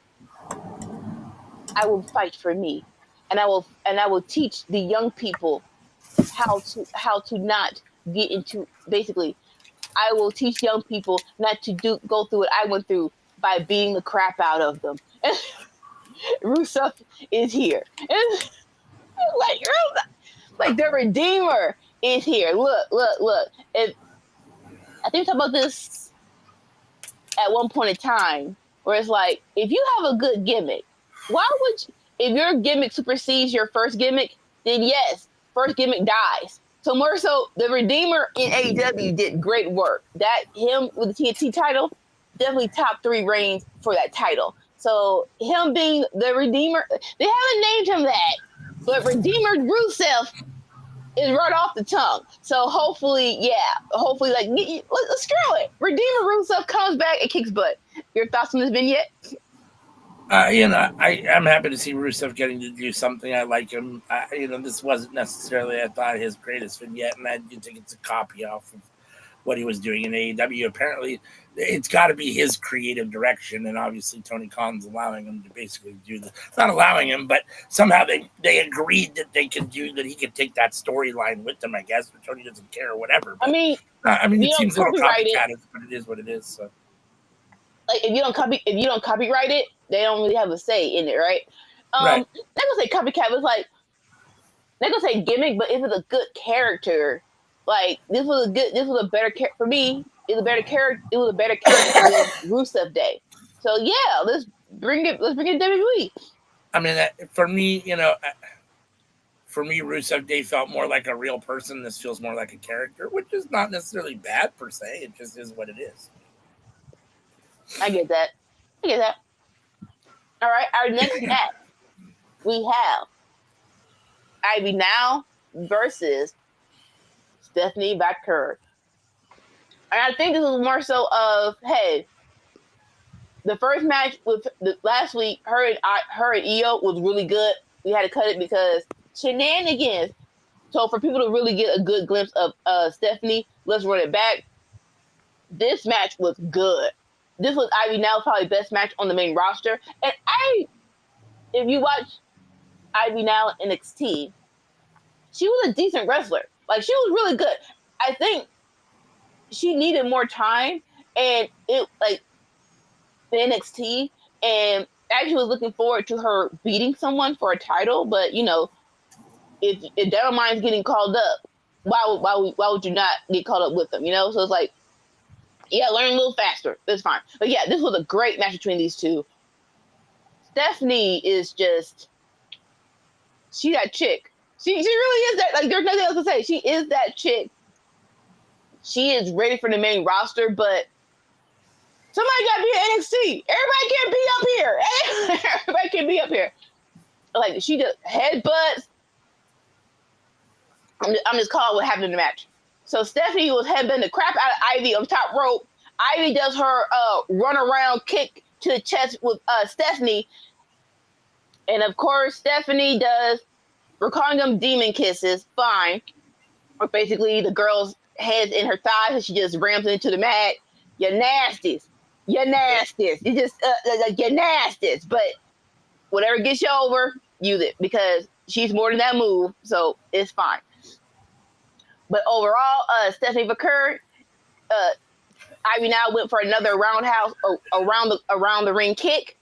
I will fight for me. And I will teach the young people how to not get into, basically, I will teach young people not to go through what I went through by beating the crap out of them. Rusev is here. And like the Redeemer is here. Look. And I think we talked about this at one point in time, where it's like, if you have a good gimmick, why would you, if your gimmick supersedes your first gimmick, then yes, first gimmick dies. So more so, the Redeemer in AEW did great work. That him with the TNT title, definitely top 3 reigns for that title. So him being the Redeemer, they haven't named him that, but Redeemer Rusev is right off the tongue. So hopefully, like, let's screw it. Redeemer Rusev comes back and kicks butt. Your thoughts on this vignette? I'm happy to see Rusev getting to do something. I like him. This wasn't necessarily, I thought, his greatest vignette, and I do think it's a copy off of what he was doing in AEW. Apparently, it's got to be his creative direction, and obviously Tony Khan's allowing him to basically do not allowing him, but somehow they agreed that he could take that storyline with them, I guess, but Tony doesn't care or whatever. But, it seems a little copycat, but it is what it is, so. Like, if you don't copyright it, they don't really have a say in it, right? Right. They're gonna say copycat, was like, they're gonna say gimmick, but if it's a good character, like this was a better character for me. It was a better character than Rusev Day. So yeah, let's bring it WWE. I mean, for me, Rusev Day felt more like a real person. This feels more like a character, which is not necessarily bad per se. It just is what it is. I get that. All right, our next match, we have Ivy Now versus Stephanie Vaquer. And I think this is more so of, hey, the first match with last week, her and Io was really good. We had to cut it because shenanigans. So for people to really get a good glimpse of Stephanie, let's run it back. This match was good. This was Ivy Now's probably best match on the main roster. And if you watch Ivy Now in NXT, she was a decent wrestler. Like, she was really good. I think she needed more time, and it, like, the NXT, and actually was looking forward to her beating someone for a title. But, if Dynamite's getting called up, why would you not get called up with them? So it's like, yeah, learn a little faster. That's fine. But yeah, this was a great match between these two. Stephanie is just, she that chick. She really is that. Like, there's nothing else to say. She is that chick. She is ready for the main roster, but somebody got to be in NXT. Everybody can't be up here. Everybody can be up here. Like, she just headbutts. I'm just calling what happened in the match. So Stephanie was headbutting the crap out of Ivy on top rope. Ivy does her run around kick to the chest with Stephanie. And of course, Stephanie does, we're calling them demon kisses, fine. Or basically the girl's head's in her thighs and she just rams into the mat. You're nasties. You just, you're nasties. But whatever gets you over, use it. Because she's more than that move, so it's fine. But overall, Stephanie Vaquer, Ivy now went for another roundhouse around the ring kick,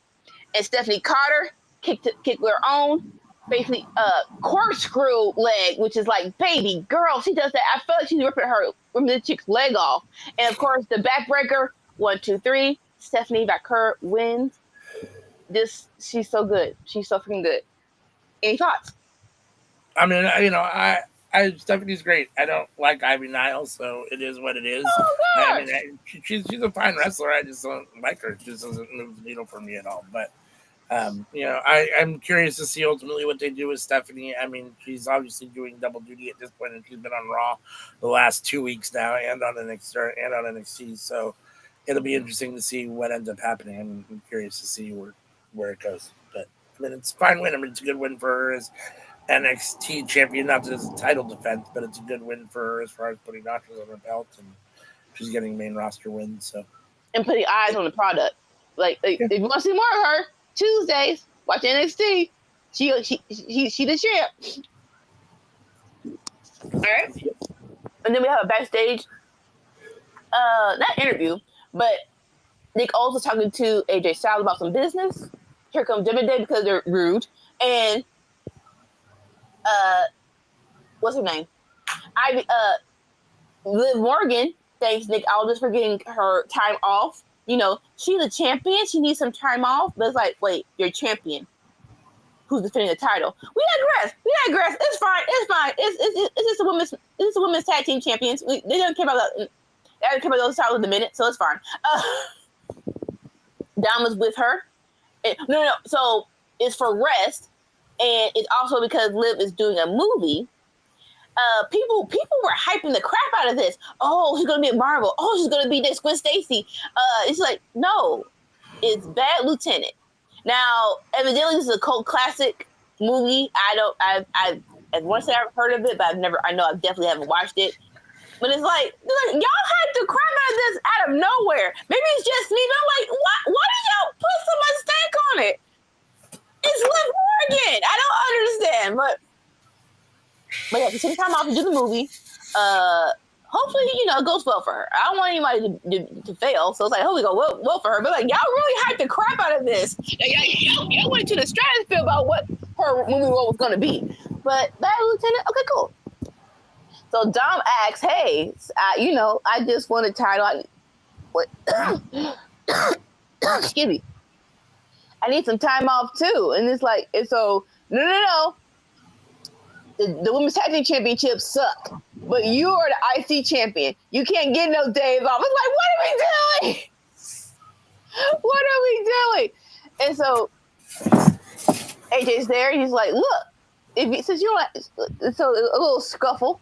and Stephanie Carter kicked her own, basically corkscrew leg, which is like, baby girl, she does that. I feel like she's ripping the chick's leg off. And of course, the backbreaker, 1, 2, 3. Stephanie Carter wins. She's so good. She's so freaking good. Any thoughts? I mean, Stephanie's great. I don't like Ivy Niles, so it is what it is. Oh, I mean, she's a fine wrestler. I just don't like her. It just doesn't move the needle for me at all. But I'm curious to see ultimately what they do with Stephanie. I mean, she's obviously doing double duty at this point, and she's been on Raw the last 2 weeks now, and on NXT. So it'll be interesting to see what ends up happening. I'm curious to see where it goes. But I mean, it's a fine win. I mean, it's a good win for her as NXT champion. Not that it's a title defense, but it's a good win for her as far as putting notches on her belt, and she's getting main roster wins. So and putting eyes on the product. Like if you want to see more of her, Tuesdays, watch NXT. She the champ. All right. And then we have a backstage, not interview, but Nick also talking to AJ Styles about some business. Here comes Judgment Day because they're rude. And what's her name? Liv Morgan thanks Nick Aldis for getting her time off. You know, she's a champion. She needs some time off. But it's like, wait, you're a champion. Who's defending the title? We digress. It's fine. It's just a women's tag team champions. They don't care about that. They don't care about those titles in a minute, so it's fine. Dom was with her. No. So it's for rest, and it's also because Liv is doing a movie. People were hyping the crap out of this. Oh, she's gonna be at Marvel. Oh, she's gonna be next Gwen Stacy. It's like, no, it's Bad Lieutenant. Now, evidently, this is a cult classic movie. I want to say I've heard of it, but I definitely haven't watched it. But it's like y'all hyped the crap out of this out of nowhere. Maybe it's just me, but I'm like, why did y'all put so much stake on it? It's Liv Morgan. I don't understand, but yeah, she took time off to do the movie. Hopefully, it goes well for her. I don't want anybody to fail, so it's like, hopefully, it goes well for her. But like, y'all really hyped the crap out of this. Y'all went to the stratosphere about what her movie role was going to be. But Bad Lieutenant, okay, cool. So Dom asks, "Hey, I just won a title. What? Excuse me. I need some time off too." And it's like, no. The women's tag team championships suck, but you are the IC champion. You can't get no days off. It's like, what are we doing? And so AJ's there. He's like, look, since you don't, so a little scuffle.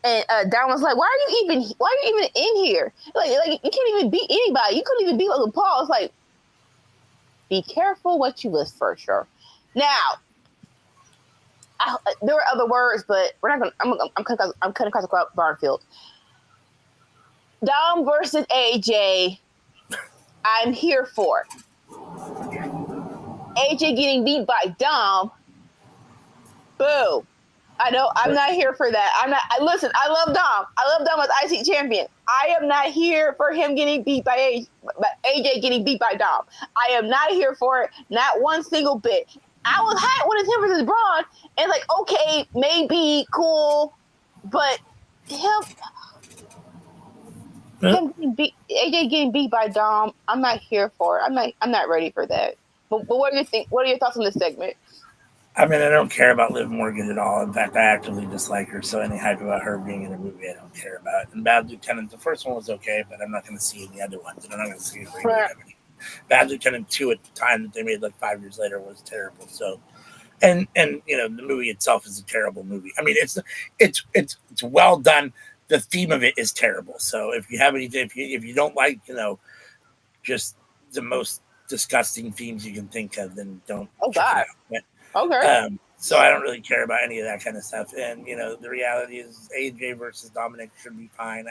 And Dom was like, why are you even in here? Like you can't even beat anybody. You couldn't even beat Logan Paul. It's like, be careful what you list for, sure. Now, there were other words, but we're not gonna. I'm cutting across the Barnfield. Dom versus AJ. I'm here for AJ getting beat by Dom. Boo! I know I'm not here for that. Listen, I love Dom. I love Dom as IC champion. I am not here for him getting beat by AJ getting beat by Dom. I am not here for it. Not one single bit. I was hyped when it's him versus Braun, and like, okay, maybe cool, but AJ getting beat by Dom, I'm not here for it. I'm not ready for that. But what do you think? What are your thoughts on this segment? I mean, I don't care about Liv Morgan at all. In fact, I actively dislike her. So any hype about her being in a movie, I don't care about. And Bad Lieutenant, the first one was okay, but I'm not going to see any other ones, and I'm not going to see any. Bad Lieutenant 2 at the time that they made like 5 years later was terrible. So, and the movie itself is a terrible movie. I mean, it's well done. The theme of it is terrible. So if you have anything, if you don't like, just the most disgusting themes you can think of, then don't. Oh God. Okay. So I don't really care about any of that kind of stuff. And the reality is AJ versus Dominic should be fine.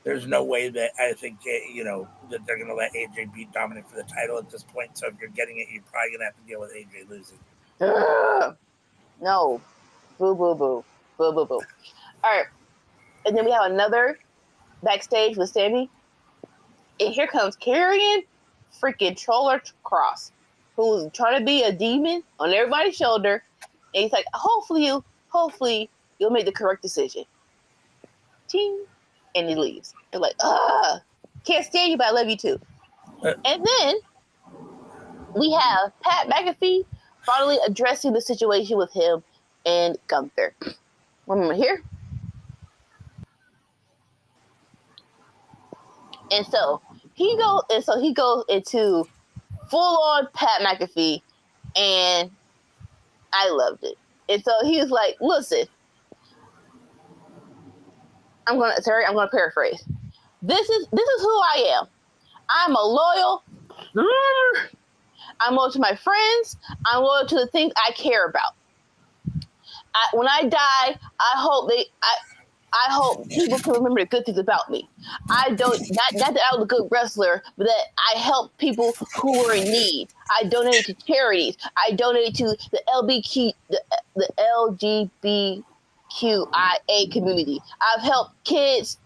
There's no way that I think, that they're going to let AJ beat Dominic for the title at this point. So if you're getting it, you're probably going to have to deal with AJ losing. No. Boo, boo, boo. Boo, boo, boo. All right. And then we have another backstage with Sammy. And here comes Karrion freaking Troller Cross, who's trying to be a demon on everybody's shoulder. And he's like, hopefully you'll make the correct decision. Ting. And he leaves. They're like, can't stand you, but I love you too. And then we have Pat McAfee finally addressing the situation with him and Gunther. One moment here. And so he goes into full on Pat McAfee, and I loved it. And so he was like, listen, I'm gonna paraphrase. This is who I am. I'm loyal to my friends. I'm loyal to the things I care about. When I die, I hope people can remember the good things about me. Not that I was a good wrestler, but that I helped people who were in need. I donated to charities. I donated to the LGBTQIA community. I've helped kids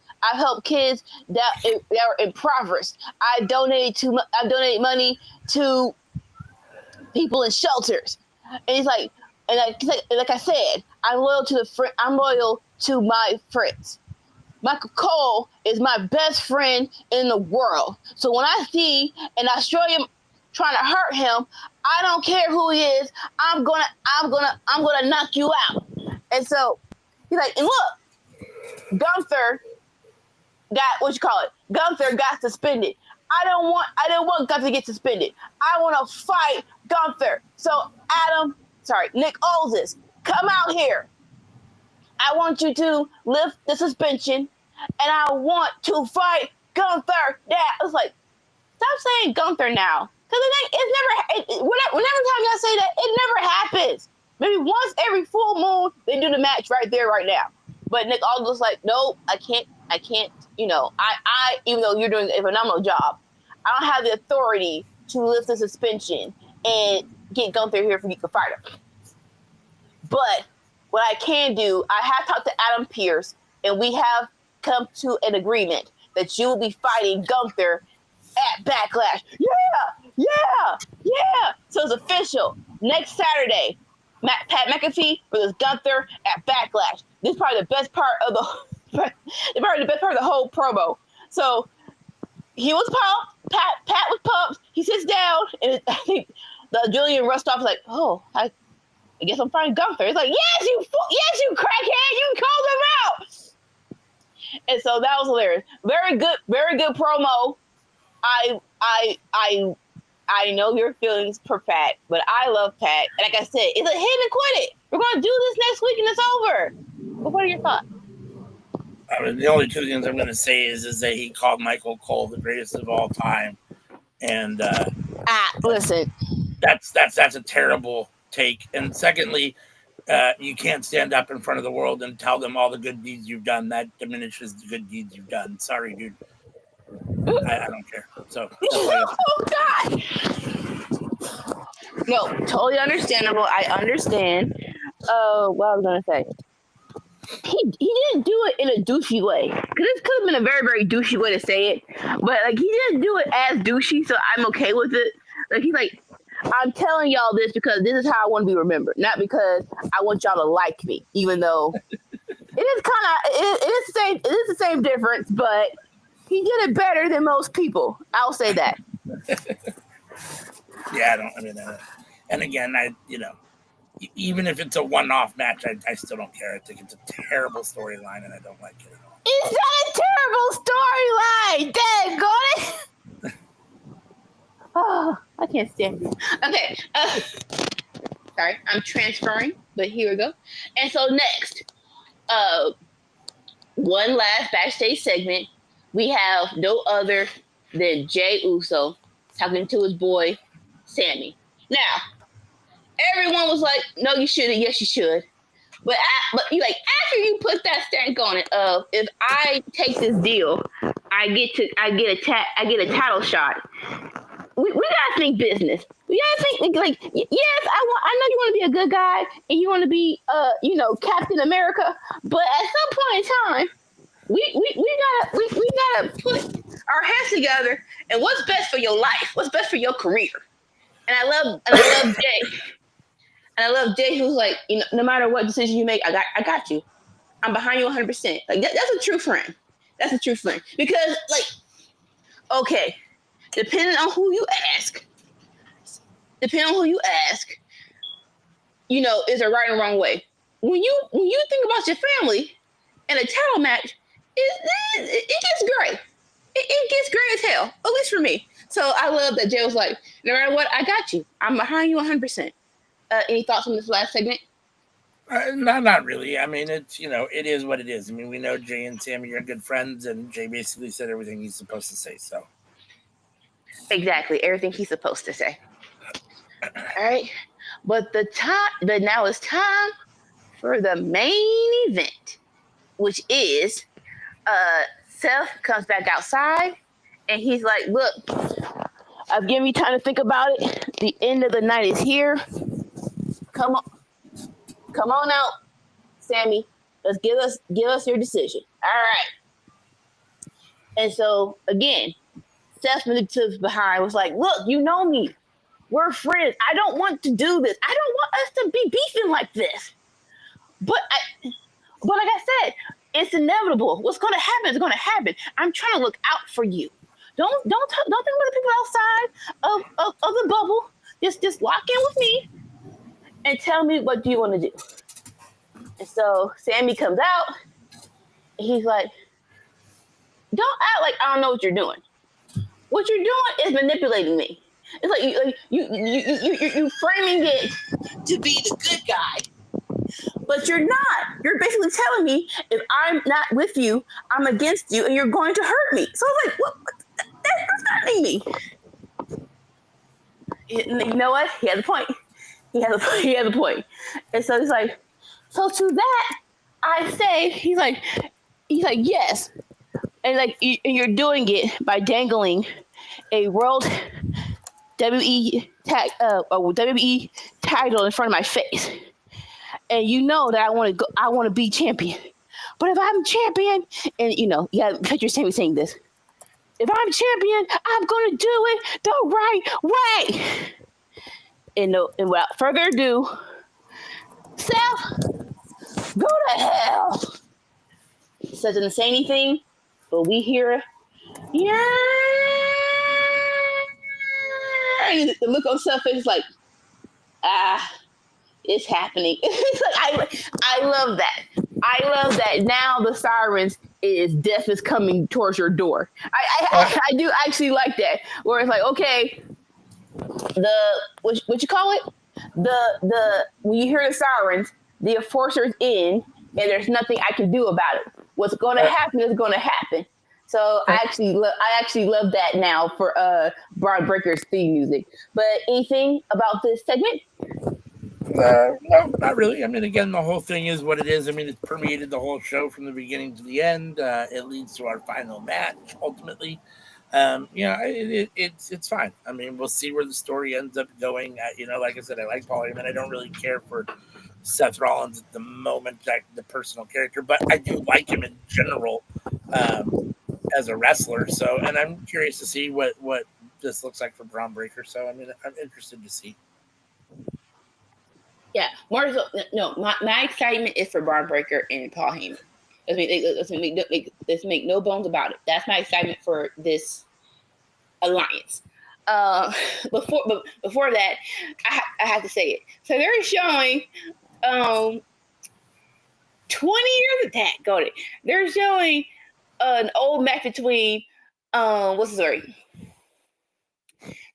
that are impoverished. I donated money to people in shelters. And he's like, like I said, I'm loyal to my friends. Michael Cole is my best friend in the world. So when I see and I show him trying to hurt him, I don't care who he is. I'm gonna knock you out. And so he's like, and look, Gunther got suspended. I didn't want Gunther to get suspended. I want to fight Gunther. So Nick Aldis, come out here. I want you to lift the suspension, and I want to fight Gunther. Yeah, I was like, stop saying Gunther now, because whenever time y'all say that, it never happens. Maybe once every full moon they do the match right there, right now. But Nick Aldis was like, nope, I can't. You know, I even though you're doing a phenomenal job, I don't have the authority to lift the suspension and get Gunther here for you to fight him. But what I can do, I have talked to Adam Pearce, and we have come to an agreement that you will be fighting Gunther at Backlash. Yeah. So it's official. Next Saturday, Pat McAfee versus Gunther at Backlash. This is probably the best part of the whole promo. So he was pumped. Pat was pumped. He sits down, and I think the Julian Rustoff is like, "Oh, I guess I'm fighting Gunther." It's like, yes, you crackhead, you called him out. And so that was hilarious. Very good promo. I know your feelings for Pat, but I love Pat. And like I said, it's a hit and quit it. We're gonna do this next week and it's over. But what are your thoughts? I mean, the only two things I'm going to say is that he called Michael Cole the greatest of all time, and listen, that's a terrible take. And secondly, you can't stand up in front of the world and tell them all the good deeds you've done. That diminishes the good deeds you've done. Sorry, dude. I don't care. So, oh God. No, totally understandable. I understand. What I was gonna say. He didn't do it in a douchey way. Because this could have been a very, very douchey way to say it. But like he didn't do it as douchey, so I'm okay with it. Like he's like, I'm telling y'all this because this is how I want to be remembered, not because I want y'all to like me, even though it is the same difference, but he did it better than most people. I'll say that. Yeah, and again, even if it's a one-off match, I still don't care. I think it's a terrible storyline, and I don't like it at all. It's not a terrible storyline! Dang, got it? Oh, I can't stand you. Okay. Sorry, I'm transferring, but here we go. And so next, one last backstage segment. We have no other than Jey Uso talking to his boy, Sammy. Now, everyone was like, no, you shouldn't. Yes, you should. But you like, after you put that stank on it of, if I take this deal, I get a title shot. We gotta think business. We gotta think like, yes, I know you want to be a good guy and you want to be Captain America, but at some point in time, we gotta put our heads together and what's best for your life, what's best for your career. And I love Jay. And I love Jay, who's like, you know, no matter what decision you make, I got you. I'm behind you 100%. Like that's a true friend. That's a true friend. Because like, okay, depending on who you ask, you know, is a right and wrong way. When you think about your family in a title match, it gets gray. It gets gray as hell, at least for me. So I love that Jay was like, no matter what, I got you. I'm behind you 100%. Any thoughts on this last segment? Not really. I mean, it's, you know, it is what it is. I mean, we know Jay and Sammy are good friends, and Jay basically said everything he's supposed to say. So exactly everything he's supposed to say. All right, but now it's time for the main event, which is Seth comes back outside, and he's like, "Look, I've given you time to think about it. The end of the night is here. Come on out, Sammy. Let's give us your decision." All right. And so again, Seth manipulative behind was like, "Look, you know me. We're friends. I don't want to do this. I don't want us to be beefing like this. But like I said, it's inevitable. What's going to happen is going to happen. I'm trying to look out for you. Don't think about the people outside of the bubble. Just lock in with me and tell me what do you want to do." And so Sammy comes out. And he's like, "Don't act like I don't know what you're doing. What you're doing is manipulating me. It's like you framing it to be the good guy, but you're not. You're basically telling me if I'm not with you, I'm against you, and you're going to hurt me." So I'm like, what? That's threatening me. You know what? He has a point. He has a point. And so he's like, so to that, I say, he's like, yes. And like, and you're doing it by dangling a world WWE title in front of my face, and you know that I want to be champion. But if I'm champion, and you know, yeah, picture Sammy saying this. If I'm champion, I'm gonna do it the right way. And without further ado, Seth, go to hell. Seth doesn't say anything, but we hear, yeah. And the look on Seth's face is like, it's happening. It's like, I love that. I love that now the sirens is death is coming towards your door. I do actually like that. Where it's like, okay, what you call it? The when you hear the sirens, the enforcer's in, and there's nothing I can do about it. What's going to happen is going to happen. So I actually love that now for Braun Breaker's theme music. But anything about this segment? No, not really. I mean, again, the whole thing is what it is. I mean, it's permeated the whole show from the beginning to the end. It leads to our final match, ultimately. It's fine. I mean, we'll see where the story ends up going. Like I said, I like Paul Heyman. I don't really care for Seth Rollins at the moment, like the personal character, but I do like him in general as a wrestler. So, and I'm curious to see what this looks like for Braun Breaker. So, I mean, I'm interested to see. Yeah, more so. No, my excitement is for Braun Breaker and Paul Heyman. Let's make no bones about it. That's my excitement for this alliance. Before that, I have to say it. So they're showing 20 years of that. Got it. They're showing an old match between what's his name?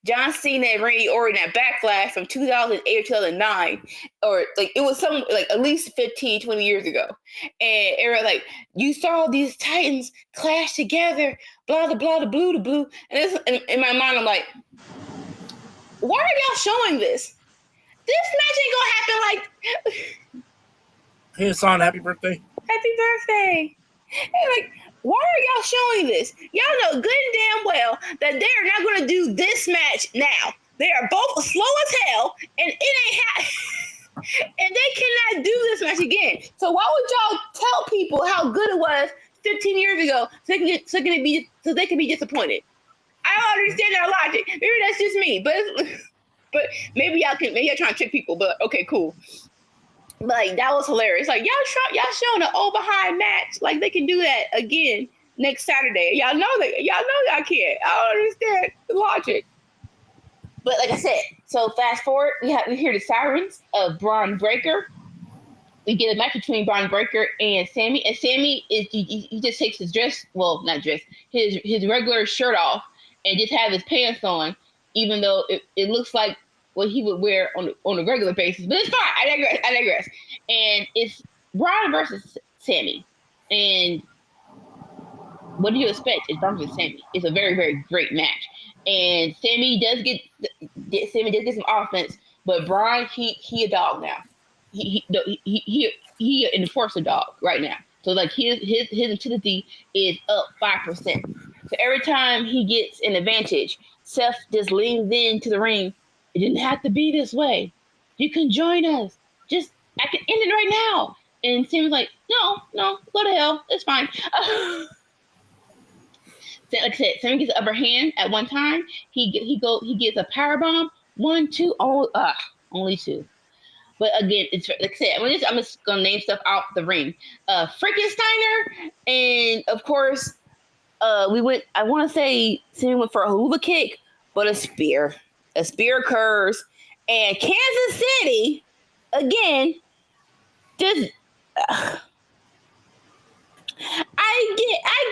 John Cena and Randy Orton at Backlash from 2008 or 2009, or like it was some like at least 15, 20 years ago. And it was like, you saw these Titans clash together, blah, blah, blah, the blue. And in my mind, I'm like, why are y'all showing this? This match ain't gonna happen like. Hey, Hassan, happy birthday. Happy birthday. And like, why are y'all showing this? Y'all know good and damn well that they're not going to do this match now. They are both slow as hell, and it ain't and they cannot do this match again. So why would y'all tell people how good it was 15 years ago so they can be disappointed. I don't understand that logic. Maybe that's just me, but maybe y'all trying to trick people. But okay, cool. Like that was hilarious. Like y'all showing an old behind match. Like they can do that again next Saturday. Y'all know y'all can't. I don't understand the logic. But like I said, so fast forward, we hear the sirens of Braun Breaker. We get a match between Braun Breaker and Sammy. And Sammy he just takes his dress, well, not dress, his regular shirt off and just have his pants on, even though it looks like what he would wear on a regular basis. But it's fine. I digress. And it's Braun versus Sammy. And what do you expect? It's Braun versus Sammy. It's a very, very great match. And Sammy does get some offense, but Braun, he a dog now. He an enforcer dog right now. So like his intensity is up 5%. So every time he gets an advantage, Seth just leans into the ring. It didn't have to be this way. You can join us. I can end it right now. And Sammy's like, no, go to hell. It's fine. Like I said, Sammy gets the upper hand at one time. He gets a powerbomb. 1, 2, only 2. But again, it's like I said, I'm just gonna name stuff out the ring. Frankensteiner, and of course, we went. I want to say Sammy went for a hula kick, but a spear. A spear occurs, and Kansas City again. Just I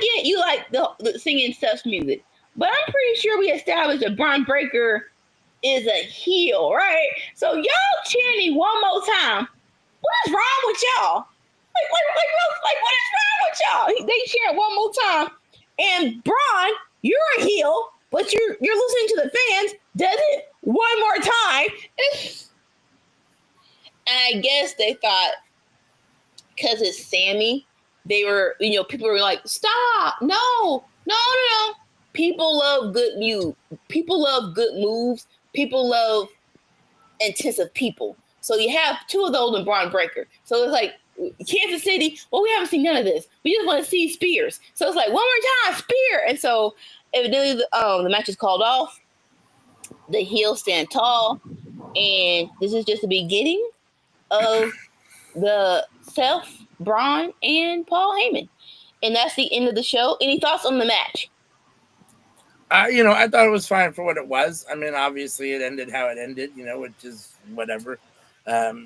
get you like the singing stuff's music, but I'm pretty sure we established that Braun Breaker is a heel, right? So y'all chanting one more time. What is wrong with y'all? Like what is wrong with y'all? They chant one more time, and Braun, you're a heel, but you're listening to the fans. Does it one more time? And I guess they thought because it's Sammy, they were, people were like, stop, no. People love good moves. People love good moves. People love intensive people. So you have 2 of those in Braun Breaker. So it's like Kansas City, well, we haven't seen none of this. We just want to see spears. So it's like, one more time, spear. And so evidently the match is called off. The heels stand tall. And this is just the beginning of the Seth, Braun, and Paul Heyman. And that's the end of the show. Any thoughts on the match? I thought it was fine for what it was. I mean, obviously it ended how it ended, which is whatever.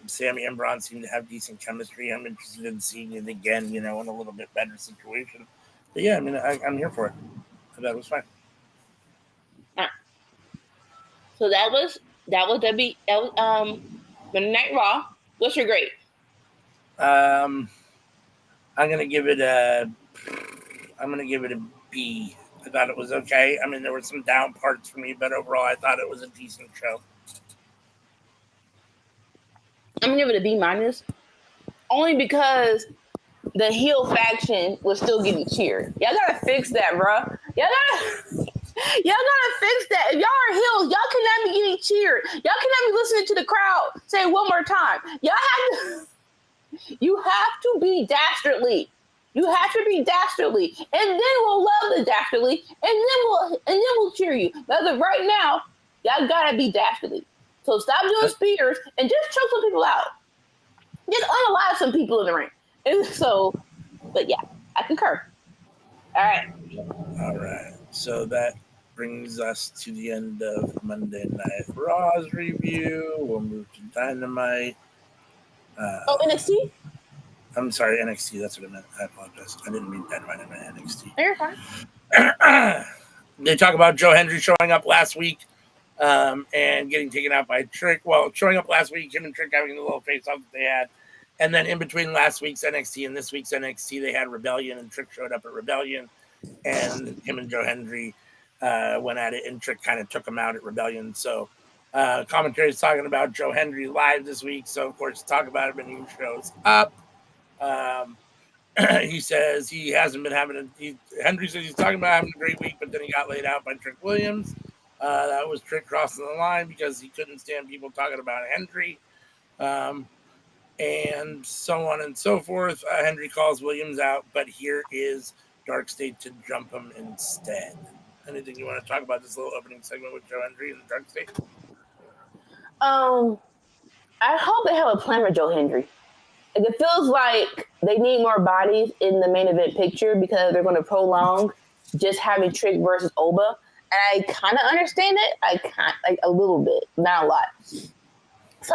Sammy and Braun seem to have decent chemistry. I'm interested in seeing it again, in a little bit better situation. But yeah, I mean, I'm here for it. I thought it was fine. Right. So that was Monday Night Raw. What's your grade? I'm gonna give it a B. I thought it was okay. I mean, there were some down parts for me, but overall, I thought it was a decent show. I'm gonna give it a B-, only because the heel faction was still getting cheered. Y'all gotta fix that, bro. Y'all gotta fix that. If y'all are heels, y'all cannot be getting cheered. Y'all cannot be listening to the crowd say one more time. You have to be dastardly. You have to be dastardly, and then we'll love the dastardly, and then we'll cheer you. But right now, y'all gotta be dastardly. So stop doing spears and just choke some people out. Just unalive some people in the ring. And so, but yeah, I concur. All right. So that brings us to the end of Monday Night Raw's review. We'll move to Dynamite. NXT? I'm sorry, NXT. That's what I meant. I apologize. I didn't mean Dynamite. I meant NXT. You're fine. They talk about Joe Hendry showing up last week and getting taken out by Trick. Well, showing up last week, him and Trick having a little face-off that they had. And then in between last week's NXT and this week's NXT, they had Rebellion, and Trick showed up at Rebellion. And him and Joe Hendry went at it, and Trick kind of took him out at Rebellion. So commentary is talking about Joe Hendry live this week. So, of course, talk about it when he shows up. He says he hasn't been Hendry says he's talking about having a great week, but then he got laid out by Trick Williams. That was Trick crossing the line because he couldn't stand people talking about Hendry. and so on and so forth. Hendry calls Williams out, but here is Dark State to jump him instead. Anything you want to talk about this little opening segment with Joe Hendry and the Dark State? I hope they have a plan for Joe Hendry. Like, it feels like they need more bodies in the main event picture because they're going to prolong just having Trick versus Oba. And I kind of understand it. I kind like a little bit, not a lot. So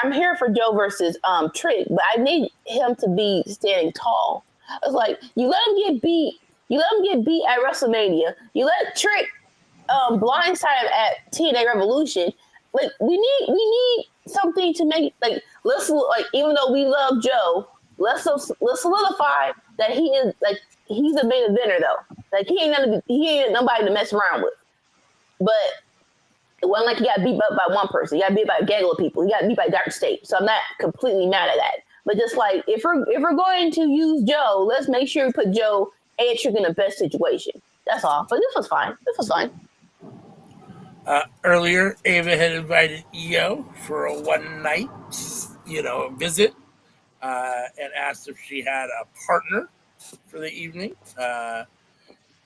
I'm here for Joe versus Trick, but I need him to be standing tall. It's like you let him get beat. You let him get beat at WrestleMania. You let Trick blindside him at TNA Revolution. Like we need something to make like let's like even though we love Joe, let's solidify that he's a main eventer though. Like he ain't nobody to mess around with. But it wasn't like he got beat up by one person. He got beat by a gaggle of people. He got beat by Dark State. So I'm not completely mad at that. But just like if we're going to use Joe, let's make sure we put Joe and Trick in the best situation. That's all. But this was fine. Earlier, Ava had invited Io for a one night, visit, and asked if she had a partner for the evening.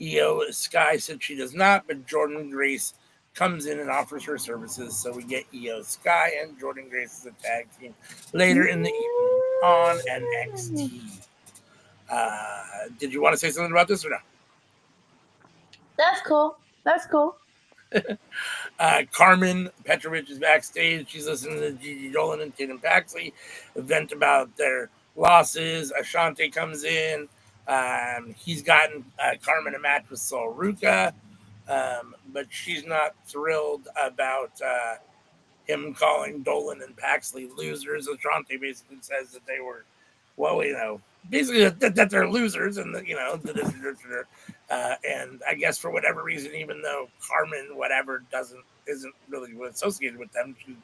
Io Sky said she does not, but Jordan Grace comes in and offers her services. So we get Io Sky and Jordan Grace as a tag team later in the evening on NXT. Did you want to say something about this or no? That's cool. Carmen Petrovich is backstage. She's listening to Gigi Dolan and Tatum Paxley vent about their losses. Ashante comes in. He's gotten Carmen a match with Sol Ruca, but she's not thrilled about him calling Dolan and Paxley losers. Ashante basically says that they were, basically that they're losers, and and I guess for whatever reason, even though Carmen isn't really associated with them, she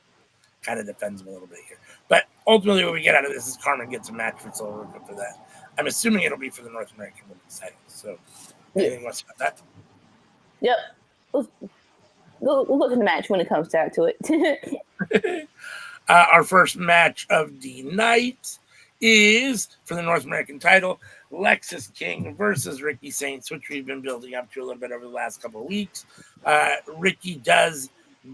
kind of defends them a little bit here. But ultimately, what we get out of this is Carmen gets a match for Sol Ruca for that. I'm assuming it'll be for the North American Women's title. So, anything else about that? Yep. We'll look at the match when it comes down to it. Our first match of the night is for the North American title, Lexis King versus Ricky Saints, which we've been building up to a little bit over the last couple of weeks. Ricky does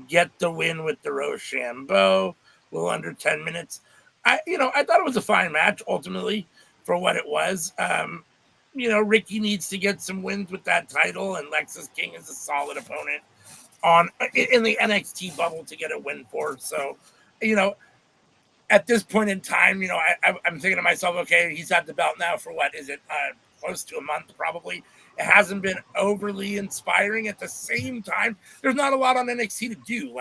get the win with the Rochambeau, a little under 10 minutes. I thought it was a fine match ultimately for what it was. Ricky needs to get some wins with that title, and Lexis King is a solid opponent in the NXT bubble to get a win for. So, at this point in time, I'm thinking to myself, okay, he's had the belt now for what is it? Close to a month, probably. It hasn't been overly inspiring. At the same time, there's not a lot on NXT to do.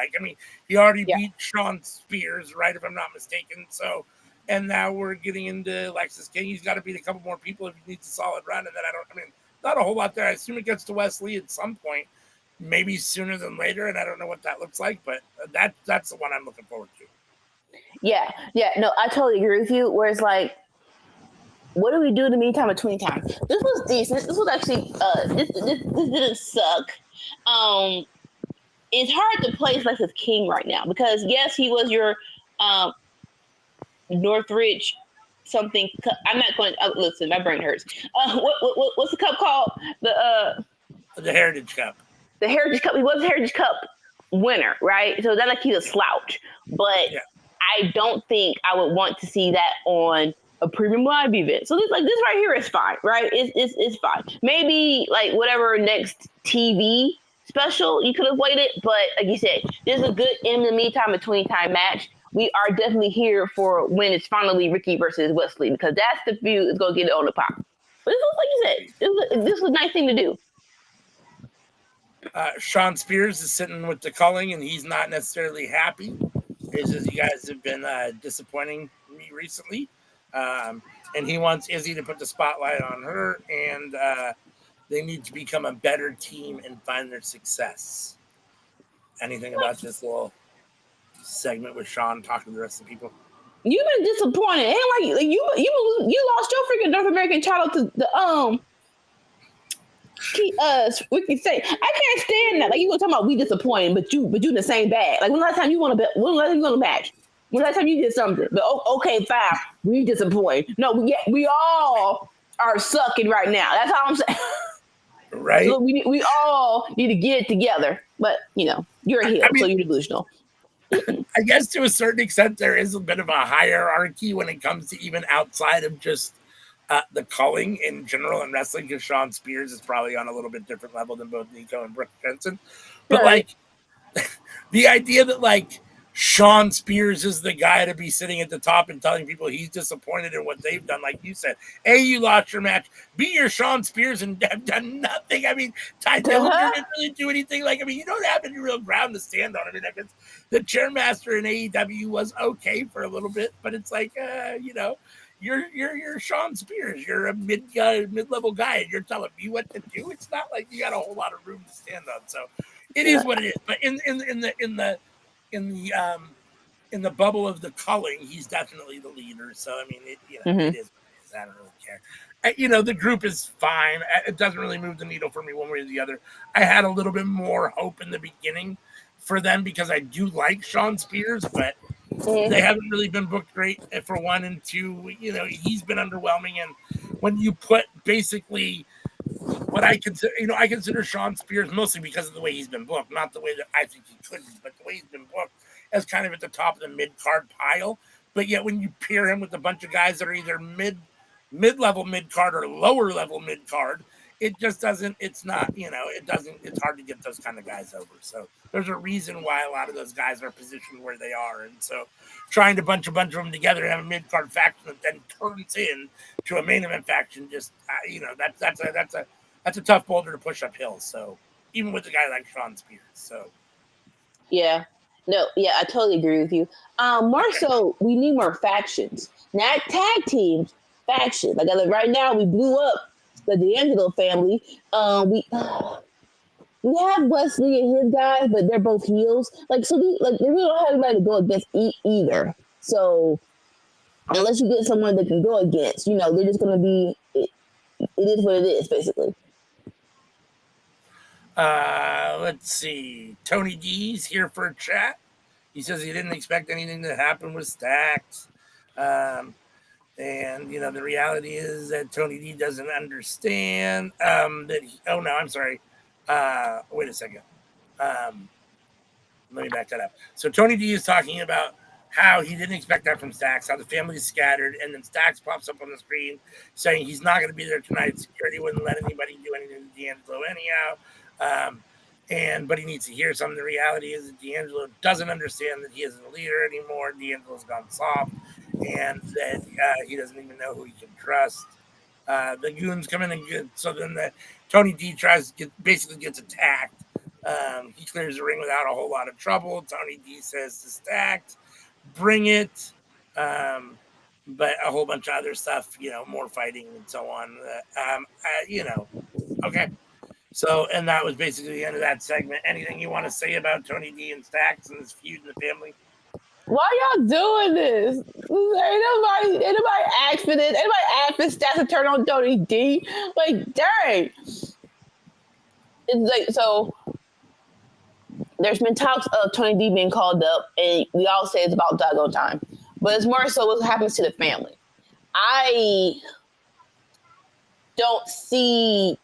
He already beat Sean Spears, right, if I'm not mistaken. So, and now we're getting into Lexis King. He's got to beat a couple more people if he needs a solid run. And then not a whole lot there. I assume it gets to Wesley at some point, maybe sooner than later. And I don't know what that looks like, but that's the one I'm looking forward to. Yeah. No, I totally agree with you. Where it's like, what do we do in the meantime between time? This was decent. This was actually this didn't suck. It's hard to place Lexis King right now because yes, he was your Northridge something. I'm not going to listen. My brain hurts. What's the cup called? The Heritage Cup. The Heritage Cup. He was the Heritage Cup winner, right? So that's like he's a slouch, but. Yeah. I don't think I would want to see that on a premium live event. So this right here is fine, right? It's fine. Maybe like whatever next TV special you could have waited, but like you said, this is a good in the meantime between time match. We are definitely here for when it's finally Ricky versus Wesley because that's the feud that's gonna get it on the pop. But this was like you said, this was a nice thing to do. Sean Spears is sitting with the culling, and he's not necessarily happy. He says, you guys have been disappointing me recently. And he wants Izzy to put the spotlight on her, and they need to become a better team and find their success. Anything about this little segment with Sean talking to the rest of the people? You've been disappointed. Ain't like you lost your freaking North American title to the we can say I can't stand that. Like you were talking about we disappointed, but you in the same bag. Like when last time you won a match? Well, last time you did something, but okay, fine. We disappointed. No, we all are sucking right now. That's all I'm saying. Right? So we all need to get it together. But you're a I heel, so mean, you're delusional. I guess to a certain extent, there is a bit of a hierarchy when it comes to even outside of just the culling in general in wrestling, because Sean Spears is probably on a little bit different level than both Nico and Brooke Jensen. But Right. like the idea that like Sean Spears is the guy to be sitting at the top and telling people he's disappointed in what they've done, like you said, A, you lost your match, B, you're Sean Spears and have done nothing. I mean, Ty Dillinger didn't really do anything. Like, I mean, you don't have any real ground to stand on. I mean, I guess the chairmaster in AEW was okay for a little bit, but it's like, you're Sean Spears. You're a mid-level guy, and you're telling me what to do. It's not like you got a whole lot of room to stand on. So it is what it is. But in the bubble of the culling, he's definitely the leader. So I mean, it is what it is. I don't really care. The group is fine. It doesn't really move the needle for me one way or the other. I had a little bit more hope in the beginning for them because I do like Sean Spears, but they haven't really been booked great for one, and two, he's been underwhelming. And when you put basically what I consider Sean Spears mostly because of the way he's been booked, not the way that I think he could be, but the way he's been booked as kind of at the top of the mid-card pile. But yet when you pair him with a bunch of guys that are either mid-level mid-card or lower-level mid-card, it just doesn't, it's not, it's hard to get those kind of guys over. So there's a reason why a lot of those guys are positioned where they are. And so trying to bunch a bunch of them together and have a mid-card faction that then turns in to a main event faction, just, that's a tough boulder to push uphill. So even with a guy like Sean Spears. So yeah. No, yeah, I totally agree with you. More so, we need more factions, not tag teams. Factions. Like right now, we blew up the D'Angelo family. We have Wesley and his guys, but they're both heels. Like so, they really don't have anybody to go against either. So unless you get someone that can go against, they're just gonna be. It is what it is, basically. let's see. Tony D's here for a chat. He says he didn't expect anything to happen with Stacks. And the reality is that Tony D doesn't understand that. I'm sorry. Wait a second. Let me back that up. So Tony D is talking about how he didn't expect that from Stacks, how the family's scattered, and then Stacks pops up on the screen saying he's not going to be there tonight. Security wouldn't let anybody do anything to D'Angelo anyhow. But he needs to hear something. The reality is that D'Angelo doesn't understand that he isn't a leader anymore. D'Angelo's gone soft, and that he doesn't even know who he can trust. The goons come in and so then Tony D basically gets attacked. He clears the ring without a whole lot of trouble. Tony D says to Stacks, bring it. But a whole bunch of other stuff, more fighting and so on. Okay. So, and that was basically the end of that segment. Anything you want to say about Tony D and Stacks and this feud in the family? Why y'all doing this? Ain't nobody asked for this. Anybody asked for Stacks to turn on Tony D? Like, dang. It's like, so there's been talks of Tony D being called up, and we all say it's about doggone time. But it's more so what happens to the family. I don't see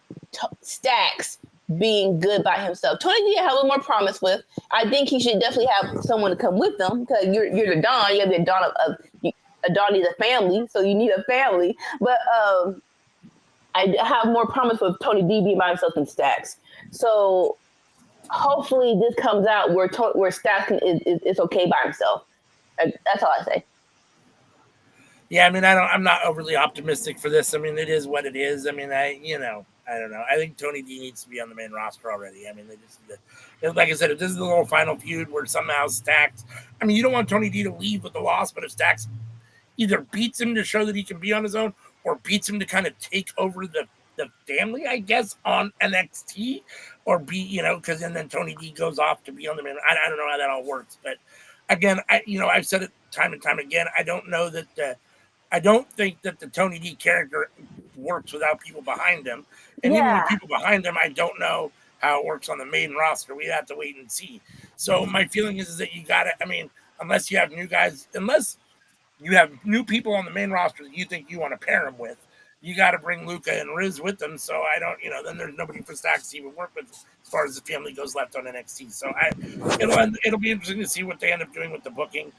Stacks being good by himself. Tony D I have a little more promise with. I think he should definitely have someone to come with them because you're the Don. You have the Don of a Don needs a family, so you need a family. But I have more promise with Tony D being by himself than Stacks. So hopefully this comes out where Stacks is okay by himself. That's all I say. Yeah, I mean, I'm not overly optimistic for this. I mean, it is what it is. I mean, I don't know. I think Tony D needs to be on the main roster already. I mean, like I said, if this is the little final feud where somehow Stacks, I mean, you don't want Tony D to leave with the loss, but if Stacks either beats him to show that he can be on his own or beats him to kind of take over the family, I guess, on NXT or because then Tony D goes off to be on the main. I don't know how that all works, but again, I've said it time and time again. I don't think that the Tony D character works without people behind him. And even with people behind him, I don't know how it works on the main roster. We have to wait and see. So my feeling is that you got to, I mean, unless you have new guys, unless you have new people on the main roster that you think you want to pair them with, you got to bring Luca and Riz with them. So I don't, then there's nobody for Stacks to even work with as far as the family goes left on NXT. So it'll be interesting to see what they end up doing with the booking.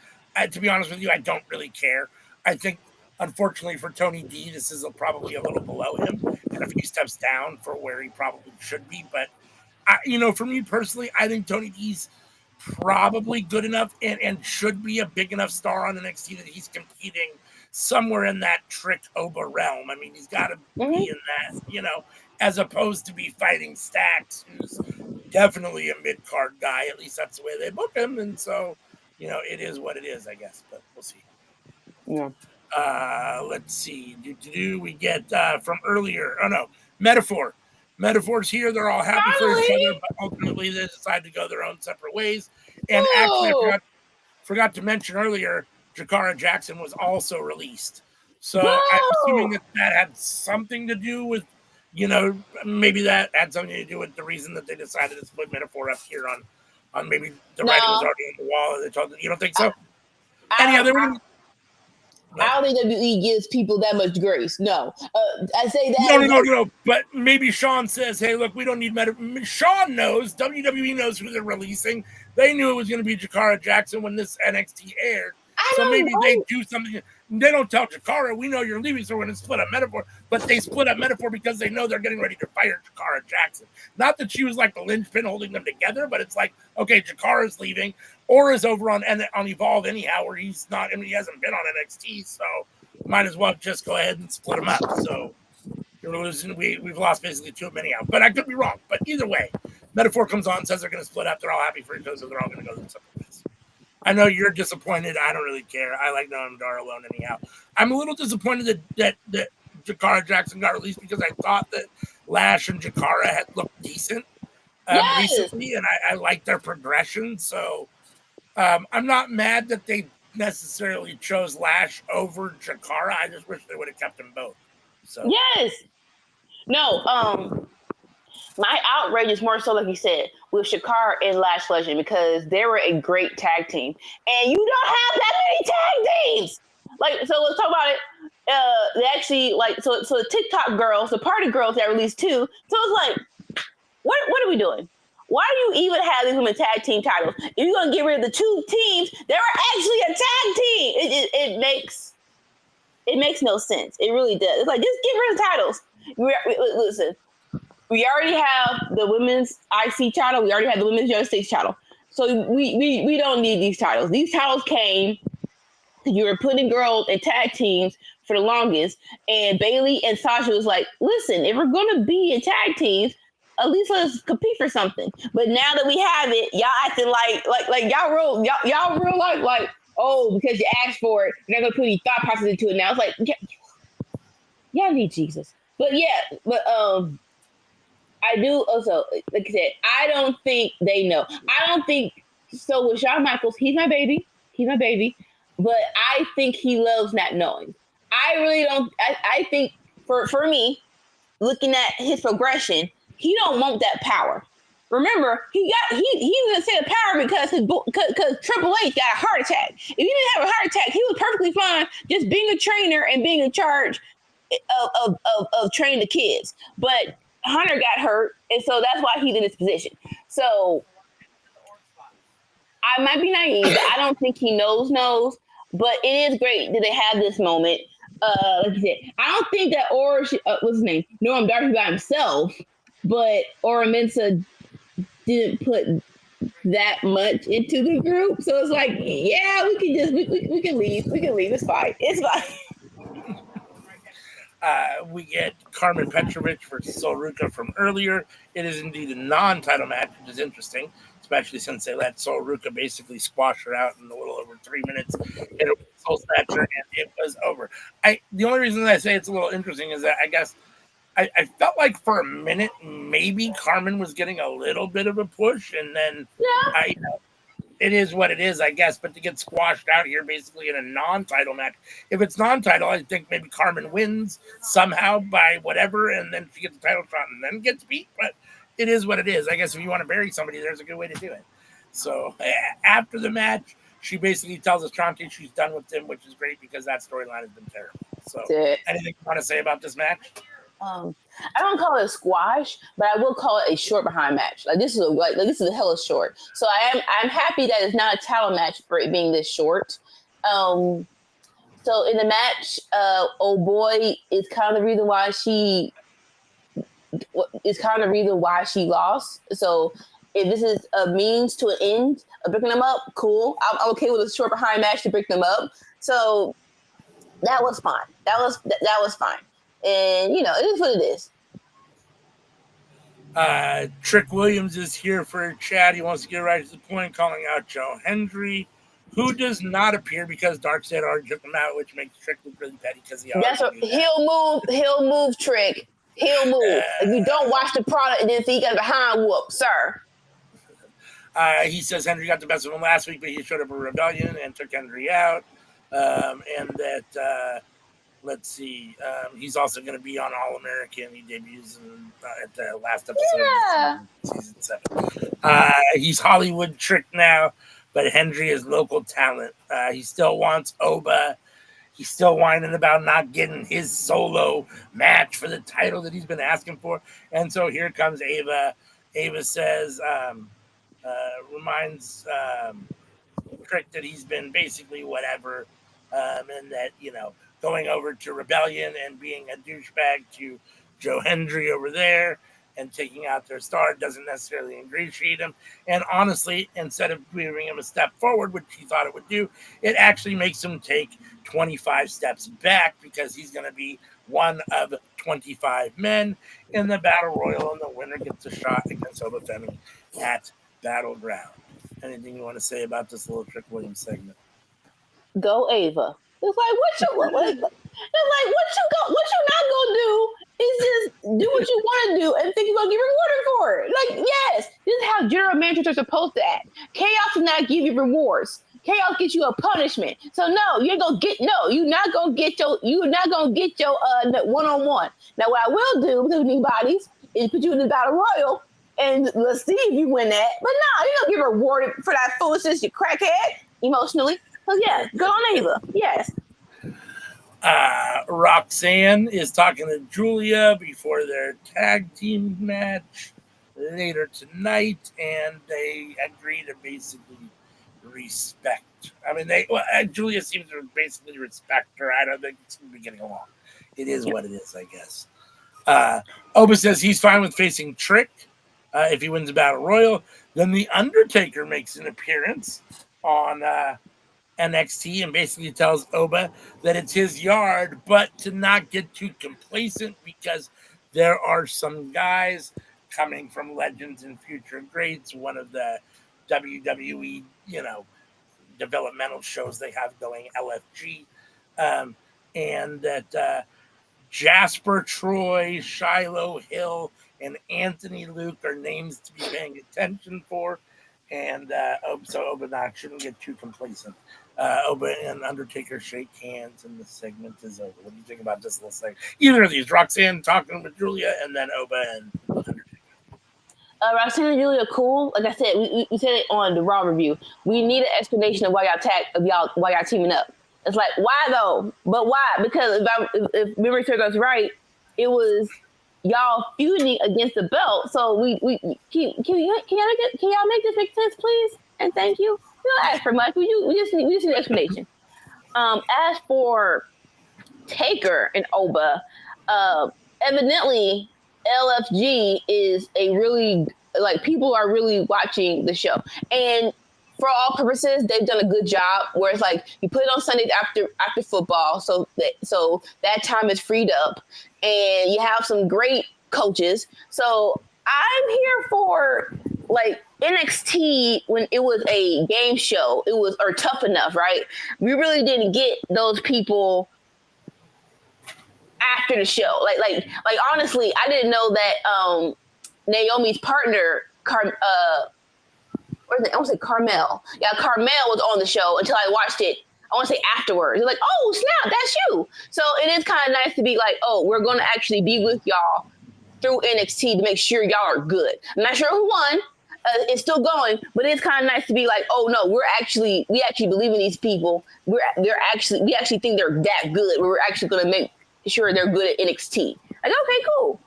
To be honest with you, I don't really care. I think, unfortunately for Tony D, this is probably a little below him and a few steps down for where he probably should be. But for me personally, I think Tony D's probably good enough and should be a big enough star on NXT that he's competing somewhere in that Trick Oba realm. I mean, he's got to be in that, as opposed to be fighting Stacks, who's definitely a mid-card guy. At least that's the way they book him. And so, it is what it is, I guess, but we'll see. Yeah. Let's see. We get from earlier. Oh, no. Metaphor. Metaphor's here. They're all happy for each other, but ultimately they decide to go their own separate ways. And actually, I forgot to mention earlier, Jakara Jackson was also released. So I'm assuming that had something to do with, maybe that had something to do with the reason that they decided to split Metaphor up here on maybe the writing was already on the wall. They told them, you don't think so? I don't think WWE gives people that much grace. No. I say that. No. But maybe Sean says, hey, look, we don't need Sean knows. WWE knows who they're releasing. They knew it was going to be Jakara Jackson when this NXT aired. So maybe they do something. They don't tell Jakara, we know you're leaving, so we're going to split up Metaphor. But they split up Metaphor because they know they're getting ready to fire Jakara Jackson. Not that she was like the linchpin holding them together, but it's like, okay, Jakara's leaving. Aura's over on Evolve anyhow, where he's not, he hasn't been on NXT, so might as well just go ahead and split them up. So you're losing. We've lost basically two of them anyhow. But I could be wrong. But either way, Metaphor comes on, says they're going to split up. They're all happy for each other, so they're all going to go to separate ways. I know you're disappointed. I don't really care. I like Noam Dar alone anyhow. I'm a little disappointed that Jakara Jackson got released because I thought that Lash and Jakara had looked decent recently, and I like their progression. So I'm not mad that they necessarily chose Lash over Jakara. I just wish they would have kept them both. So yes. No, my outrage is more so, like you said, with Shakara and Lash Legend, because they were a great tag team. And you don't have that many tag teams. So let's talk about it. They actually, so the TikTok girls, the party girls that released too. So it's like, what are we doing? Why do you even have these women tag team titles? If you're going to get rid of the two teams, they were actually a tag team. It makes no sense. It really does. It's like, just get rid of the titles. Listen. We already have the women's IC title. We already have the women's United States title. So we don't need these titles. These titles came, you were putting girls in tag teams for the longest. And Bayley and Sasha was like, listen, if we're going to be in tag teams, at least let's compete for something. But now that we have it, y'all acting like y'all real life, like, oh, because you asked for it, you're not going to put any thought process into it now. It's like, y'all need Jesus. But I do also, like I said, I don't think they know. I don't think so. With Shawn Michaels, he's my baby, but I think he loves not knowing. I really don't. I think for me, looking at his progression, he don't want that power. Remember, he didn't say the power because Triple H got a heart attack. If he didn't have a heart attack, he was perfectly fine just being a trainer and being in charge of training the kids. But Hunter got hurt, and so that's why he's in this position. So I might be naive. I don't think he knows, but it is great that they have this moment. Like you said, I don't think that Aura, what's his name? Noam Dar by himself, but Aura Mensa didn't put that much into the group. So it's like, yeah, we can leave. We can leave. It's fine. We get Carmen Petrovich versus Sol Ruca from earlier. It is indeed a non-title match, which is interesting, especially since they let Sol Ruca basically squash her out in a little over 3 minutes. Hit her with a soul snatcher, and it was over. The only reason that I say it's a little interesting is that I guess I felt like for a minute maybe Carmen was getting a little bit of a push, and then it is what it is, I guess. But to get squashed out here basically in a non-title match, if it's non-title, I think maybe Carmen wins somehow by whatever, and then she gets the title shot and then gets beat. But it is what it is. I guess if you want to bury somebody, there's a good way to do it. So after the match, she basically tells Ashanti she's done with him, which is great because that storyline has been terrible. So, anything you want to say about this match? I don't call it a squash, but I will call it a short behind match. Like this is a hella short. So I'm happy that it's not a title match for it being this short. So in the match, old boy is kind of the reason why she lost. So if this is a means to an end of breaking them up, cool. I'm okay with a short behind match to break them up. So that was fine. That was fine. And, it is what it is. Trick Williams is here for a chat. He wants to get right to the point, calling out Joe Hendry, who does not appear because Darkseid already took him out, which makes Trick look really petty because he'll move, Trick. He'll move. If you don't watch the product and then see he got a behind whoop, sir. He says Hendry got the best of him last week, but he showed up a rebellion and took Hendry out. And that... let's see. He's also going to be on All American. He debuts at the last episode of season 7. He's Hollywood Trick now, but Hendry is local talent. He still wants Oba. He's still whining about not getting his solo match for the title that he's been asking for. And so here comes Ava. Ava says, reminds Trick that he's been basically whatever, and that, going over to Rebellion and being a douchebag to Joe Hendry over there and taking out their star doesn't necessarily ingratiate him. And honestly, instead of moving him a step forward, which he thought it would do, it actually makes him take 25 steps back because he's going to be one of 25 men in the Battle Royal, and the winner gets a shot against Oba Femi at Battleground. Anything you want to say about this little Trick Williams segment? Go Ava. It's like what you not gonna do is just do what you want to do and think you're gonna get rewarded for it. Like, yes, this is how general managers are supposed to act. Chaos does not give you rewards. Chaos gets you a punishment. So no, you're not gonna get your one-on-one. Now what I will do with new bodies is put you in the Battle Royal and let's see if you win that. But no, you don't get rewarded for that foolishness, you crackhead, emotionally. So yeah, go on Ava. Yes. Roxanne is talking to Julia before their tag team match later tonight, and they agree to basically respect. I mean, Julia seems to basically respect her. I don't think it's going to be getting along. It is what it is, I guess. Oba says he's fine with facing Trick if he wins the Battle Royal. Then the Undertaker makes an appearance on NXT and basically tells Oba that it's his yard, but to not get too complacent because there are some guys coming from Legends and Future Greats, one of the WWE, developmental shows they have going, LFG, and that Jasper Troy, Shiloh Hill, and Anthony Luke are names to be paying attention for, and so Oba shouldn't get too complacent. Oba and Undertaker shake hands, and the segment is over. What do you think about this little segment? Either of these, Roxanne talking with Julia, and then Oba and Undertaker. Roxanne and Julia are cool. Like I said, we said it on the Raw review. We need an explanation of why y'all teaming up. It's like, why though? But why? Because if memory serves us right, it was y'all feuding against the belt. So can y'all make this make sense, please? And thank you. We don't ask for much. We just need an explanation. As for Taker and Oba, evidently LFG is a really, people are really watching the show. And for all purposes, they've done a good job where it's like you put it on Sundays after football, so that time is freed up, and you have some great coaches. So I'm here for NXT when it was a game show. It was Tough Enough, right? We really didn't get those people after the show. Like honestly, I didn't know that Naomi's partner, I want to say Carmel. Yeah, Carmel was on the show until I watched it. I want to say afterwards. They're like, oh, snap, that's you. So it is kind of nice to be like, oh, we're going to actually be with y'all through NXT to make sure y'all are good. I'm not sure who won. it's still going, but it's kind of nice to be like, oh no, we actually believe in these people. We actually think they're that good. We're actually going to make sure they're good at NXT. Like, okay, cool.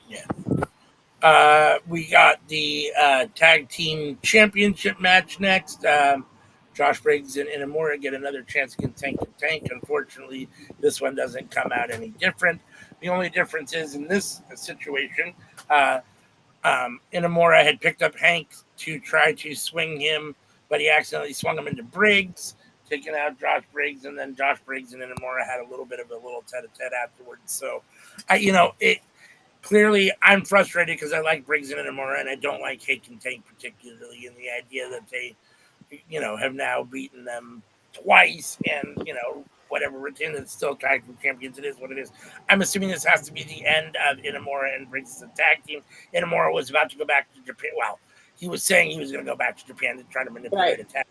Yeah. We got the tag team championship match next. Josh Briggs and Inamura get another chance against Tank and Tank. Unfortunately, this one doesn't come out any different. The only difference is in this situation, Inamura had picked up Hank to try to swing him, but he accidentally swung him into Briggs, taking out Josh Briggs, and then Josh Briggs and Inamura had a little bit of a little tete-a-tete afterwards. So, clearly I'm frustrated because I like Briggs and Inamura, and I don't like Hank and Tank particularly, and the idea that they have now beaten them twice and, whatever, retain it's still tag team champions. It is what it is. I'm assuming this has to be the end of Inamura and Briggs' tag team. Inamura was about to go back to Japan. Well, he was saying he was going to go back to Japan to try to manipulate a tag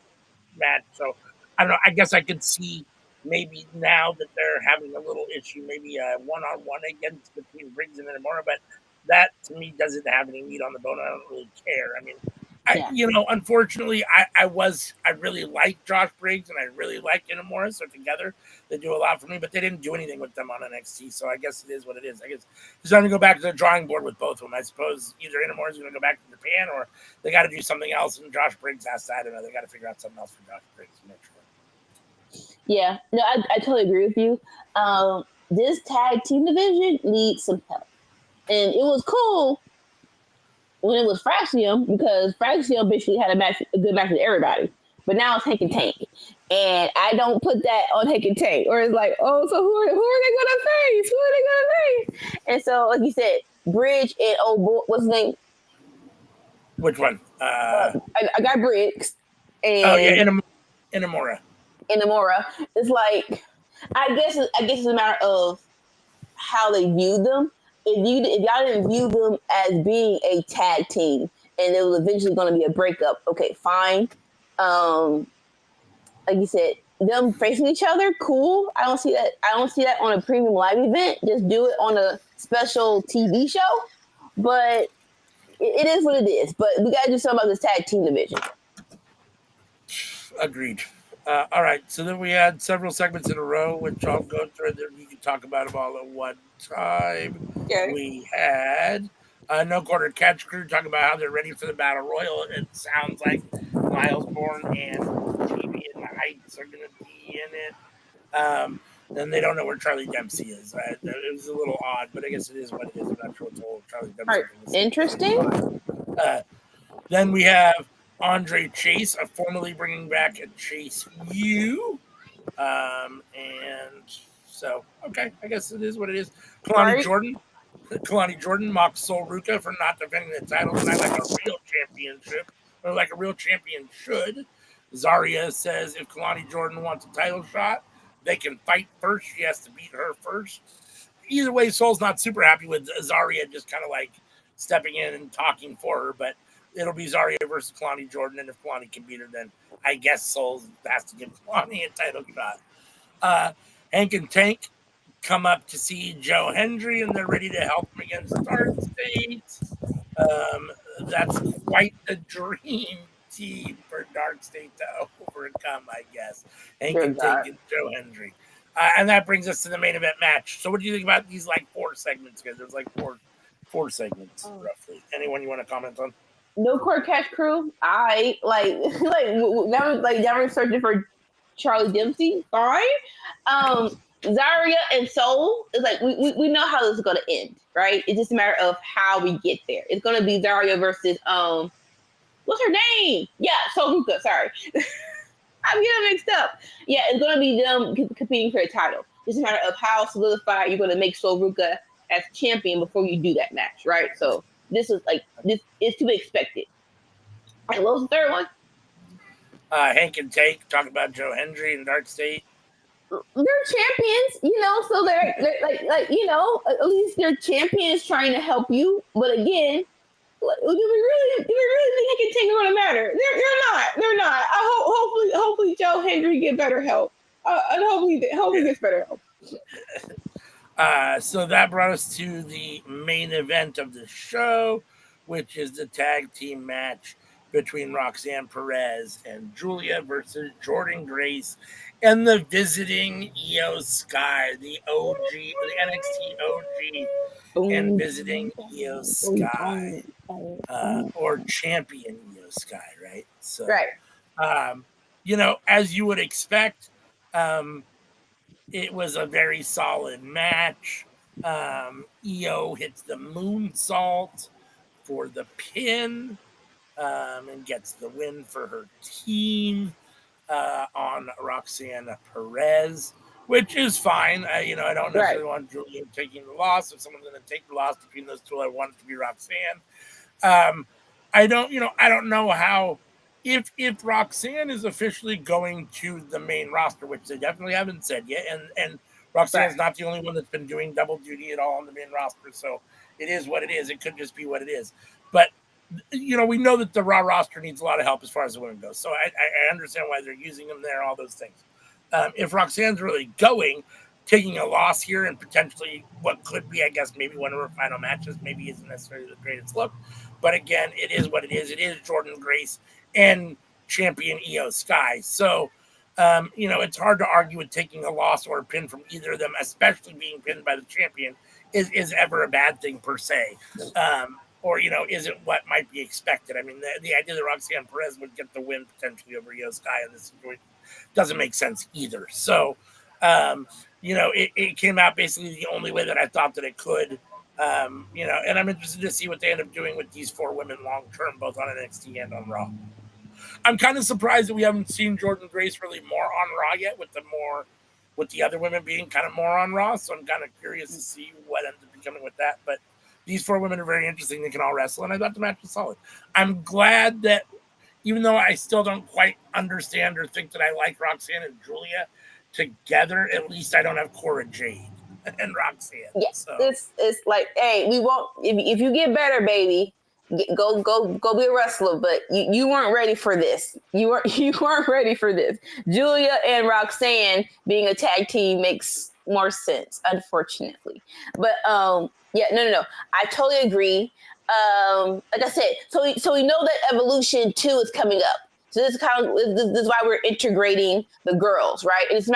match. So, I don't know. I guess I could see maybe now that they're having a little issue, maybe a one-on-one against between Briggs and Inamura, but that to me doesn't have any meat on the bone. I don't really care. I mean, unfortunately, I really like Josh Briggs and I really like Inamura, so together they do a lot for me, but they didn't do anything with them on NXT, so I guess it is what it is. I guess it's time to go back to the drawing board with both of them. I suppose either Inamura is going to go back to Japan or they got to do something else, and Josh Briggs has to, I don't know, they got to figure out something else for Josh Briggs to make sure. Yeah, no, I totally agree with you. This tag team division needs some help, and it was cool when it was Fraxium, because Fraxium basically had a good match with everybody. But now it's Hank and Tank. And I don't put that on Hank and Tank. Or it's like, oh, so who are they going to face? Who are they going to face? And so, like you said, Bridge and what's his name? Which one? I got Briggs. And Inamura. Inamura. It's like, I guess it's a matter of how they view them. If y'all didn't view them as being a tag team and it was eventually going to be a breakup, okay, fine. Like you said, them facing each other, cool. I don't see that on a premium live event. Just do it on a special TV show. But it is what it is. But we got to do something about this tag team division. Agreed. All right, so then we had several segments in a row, which I'll go through. You can talk about them all at one time. Okay. We had No Quarter Catch Crew talking about how they're ready for the Battle Royal. It sounds like Miles Bourne and TV and the Heights are going to be in it. And they don't know where Charlie Dempsey is. It was a little odd, but I guess it is what it is. I'm not sure what's old Charlie Dempsey. Right. Interesting. Then we have Andre Chase, formally bringing back a Chase U. And so, okay, I guess it is what it is. Kalani Jordan mocks Sol Ruka for not defending the title tonight like a real championship, or like a real champion should. Zarya says if Kalani Jordan wants a title shot, they can fight first. She has to beat her first. Either way, Sol's not super happy with Zarya just kind of like stepping in and talking for her, but it'll be Zarya versus Kalani Jordan, and if Kalani can beat her, then I guess Sol has to give Kalani a title shot. Hank and Tank come up to see Joe Hendry, and they're ready to help him against Dark State. That's quite a dream team for Dark State to overcome, I guess. Hank and Tank and Joe Hendry. And that brings us to the main event match. So what do you think about these like 4 segments? Because there's like four segments roughly. Anyone you want to comment on? No Court Catch Crew. I never searching for Charlie Dempsey. Fine. Zarya and Sol is like we know how this is gonna end, right? It's just a matter of how we get there. It's gonna be Zarya versus what's her name? Yeah, Sol Ruka. Sorry, I'm getting mixed up. Yeah, it's gonna be them competing for a title. It's a matter of how solidified you're gonna make Sol Ruka as champion before you do that match, right? So this is to be expected. And what was the third one? Hank and Tank talk about Joe Hendry and Dark State. They're champions, so they're like at least they're champions trying to help you. But again, do we really think Hank and Tank are going to matter? They're not. Hopefully Joe Hendry get better help. And hopefully gets better help. So that brought us to the main event of the show, which is the tag team match between Roxanne Perez and Julia versus Jordan Grace and the visiting Io Sky, the OG, the NXT OG, and visiting Io Sky, or champion Io Sky, right? So, Right. as you would expect, it was a very solid match. Io hits the moonsault for the pin, and gets the win for her team on Roxanne Perez, which is fine. I don't necessarily want Julia taking the loss. If someone's going to take the loss between those two, I want it to be Roxanne. I don't know how, if Roxanne is officially going to the main roster, which they definitely haven't said yet, and Roxanne's not the only one that's been doing double duty at all on the main roster, so it is what it is. It could just be what it is. But we know that the Raw roster needs a lot of help as far as the women go. So I understand why they're using them there, all those things. If Roxanne's really going, taking a loss here and potentially what could be, I guess, maybe one of her final matches, maybe isn't necessarily the greatest look. But again, it is what it is. It is Jordan Grace and champion Io Sky. So, it's hard to argue with taking a loss or a pin from either of them, especially being pinned by the champion, is ever a bad thing per se. Or, isn't what might be expected. I mean, the idea that Roxanne Perez would get the win potentially over Io Sky in this situation doesn't make sense either. So, it came out basically the only way that I thought that it could. And I'm interested to see what they end up doing with these 4 women long term, both on NXT and on Raw. I'm kind of surprised that we haven't seen Jordan Grace really more on Raw yet, with the other women being kind of more on Raw. So I'm kind of curious to see what ends up becoming with that. But these 4 women are very interesting. They can all wrestle, and I thought the match was solid. I'm glad that, even though I still don't quite understand or think that I like Roxanne and Julia together, at least I don't have Cora Jade and Roxanne. Yeah, so. It's like, hey, we won't. If you get better, baby, go be a wrestler. But you weren't ready for this. You weren't ready for this. Julia and Roxanne being a tag team makes more sense, unfortunately. But yeah, no. I totally agree. Like I said, so we know that Evolution 2 is coming up. So this is why we're integrating the girls, right? And it is a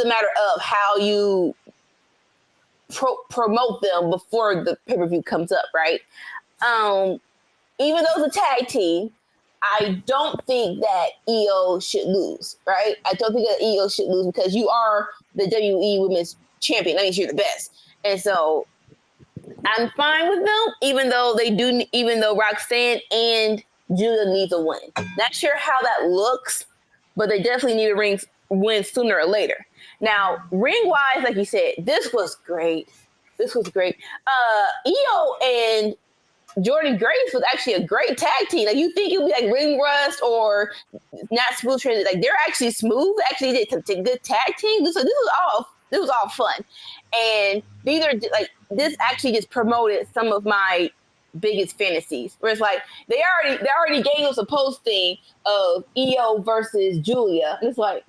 matter of how you promote them before the pay-per-view comes up, right? Even though it's a tag team, I don't think that Io should lose, right? I don't think that Io should lose because you are the WWE Women's Champion. That means you're the best. And so I'm fine with them, even though Roxanne and Julia needs a win. Not sure how that looks, but they definitely need a win sooner or later. Now, ring-wise, like you said, this was great. Io and Jordan Grace was actually a great tag team. Like, you think it would be like ring rust or not smooth transition. Like, they're actually smooth. Actually did some good tag teams. So this was all fun. And these are like, this actually just promoted some of my biggest fantasies. Where it's like they already gave us a posting of Io versus Julia. And it's like,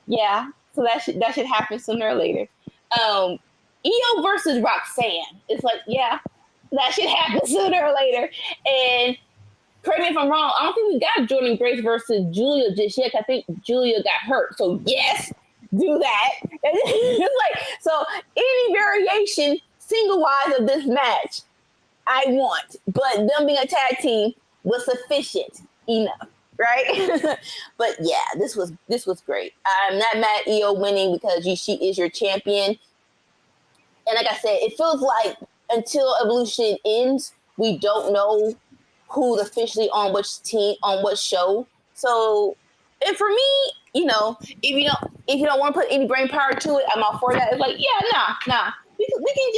yeah, so that should happen sooner or later. Io versus Roxanne. It's like, yeah, that should happen sooner or later. And correct me if I'm wrong, I don't think we got Jordan Grace versus Julia just yet. I think Julia got hurt. So yes, do that. It's like, so any variation single wise of this match, I want. But them being a tag team was sufficient enough. Right? But yeah, this was great. I'm not mad at Io winning because she is your champion. And like I said, it feels like until Evolution ends, we don't know who's officially on which team, on what show. So, and for me, if you don't want to put any brain power to it, I'm all for that. It's like, yeah, nah. We can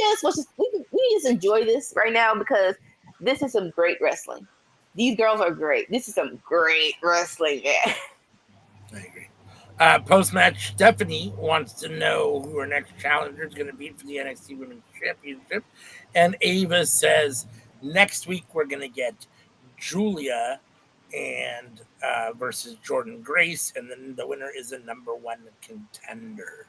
just enjoy this right now because this is some great wrestling. These girls are great. This is some great wrestling, man. I agree. Post-match, Stephanie wants to know who her next challenger is going to be for the NXT Women's Championship. And Ava says, next week we're going to get Julia and versus Jordan Grace, and then the winner is a number 1 contender.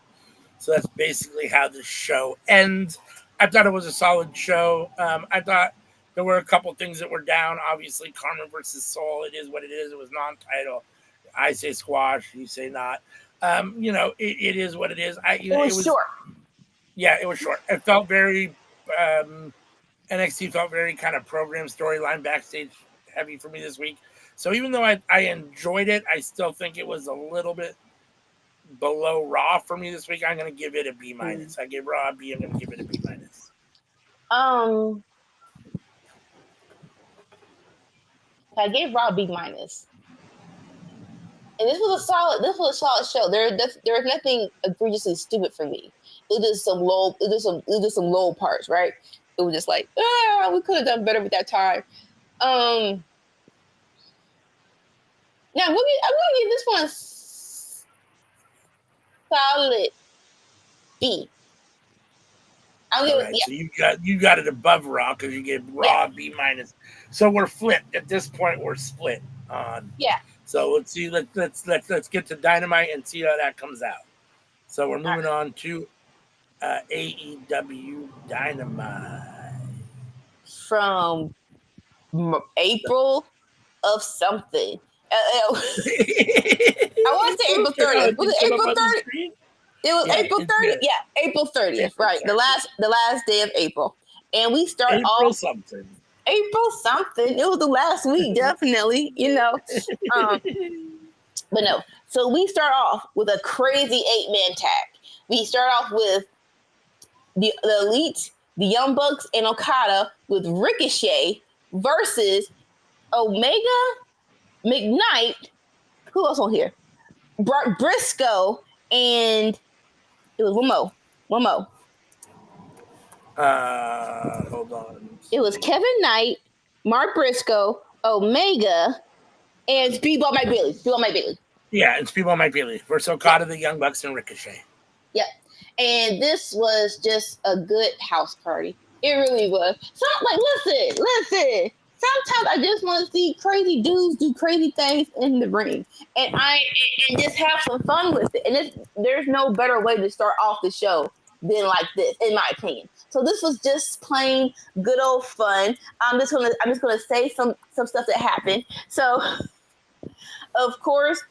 So that's basically how the show ends. I thought it was a solid show. I thought There were a couple things that were down. Obviously, Carmen versus Soul. It is what it is. It was non-title. I say squash. You say not. It is what it is. It was short. Yeah, it was short. It felt very NXT felt very kind of program storyline backstage heavy for me this week. So even though I enjoyed it, I still think it was a little bit below Raw for me this week. I'm going to give it a B minus. I gave Raw a B. I'm going to give it a B minus. I gave Raw a B minus. And this was a solid show. There was nothing egregiously stupid for me. It was just some low parts, right? It was just like, we could have done better with that time. Now I'm gonna give this one a solid B. So you got it above Raw because you gave Raw B minus. So we're flipped at this point. We're split on. Yeah. So let's see. Let's get to Dynamite and see how that comes out. So we're moving on to AEW Dynamite from April of something. I want to say April 30th. Was it April 30th? It was April 30th. Yeah, April 30th. Right, the last day of April, and we start April something. It was the last week, definitely. But no. So we start off with a crazy 8-man tag. We start off with the Elite, the Young Bucks, and Okada with Ricochet versus Omega, McKnight. Who else on here? Briscoe, and it was one more. Hold on. It was Kevin Knight, Mark Briscoe, Omega, and Speedball Mike Bailey. Yeah, and Speedball Mike Bailey versus Okada, the Young Bucks, and Ricochet. Yep. And this was just a good house party. It really was. So, listen. Sometimes I just want to see crazy dudes do crazy things in the ring, and just have some fun with it. And there's no better way to start off the show than like this, in my opinion. So this was just plain good old fun. I'm just gonna say some stuff that happened. So, of course,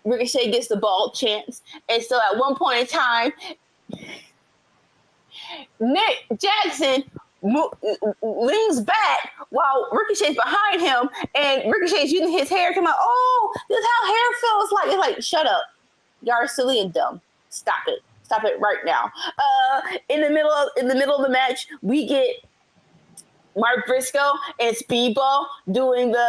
Ricochet gets the ball chance, and so at one point in time, Nick Jackson leans back while Ricochet's behind him, and Ricochet's using his hair to this is how hair feels like. It's like, shut up, y'all are silly and dumb. Stop it right now. In the middle of the match, we get Mark Briscoe and Speedball doing the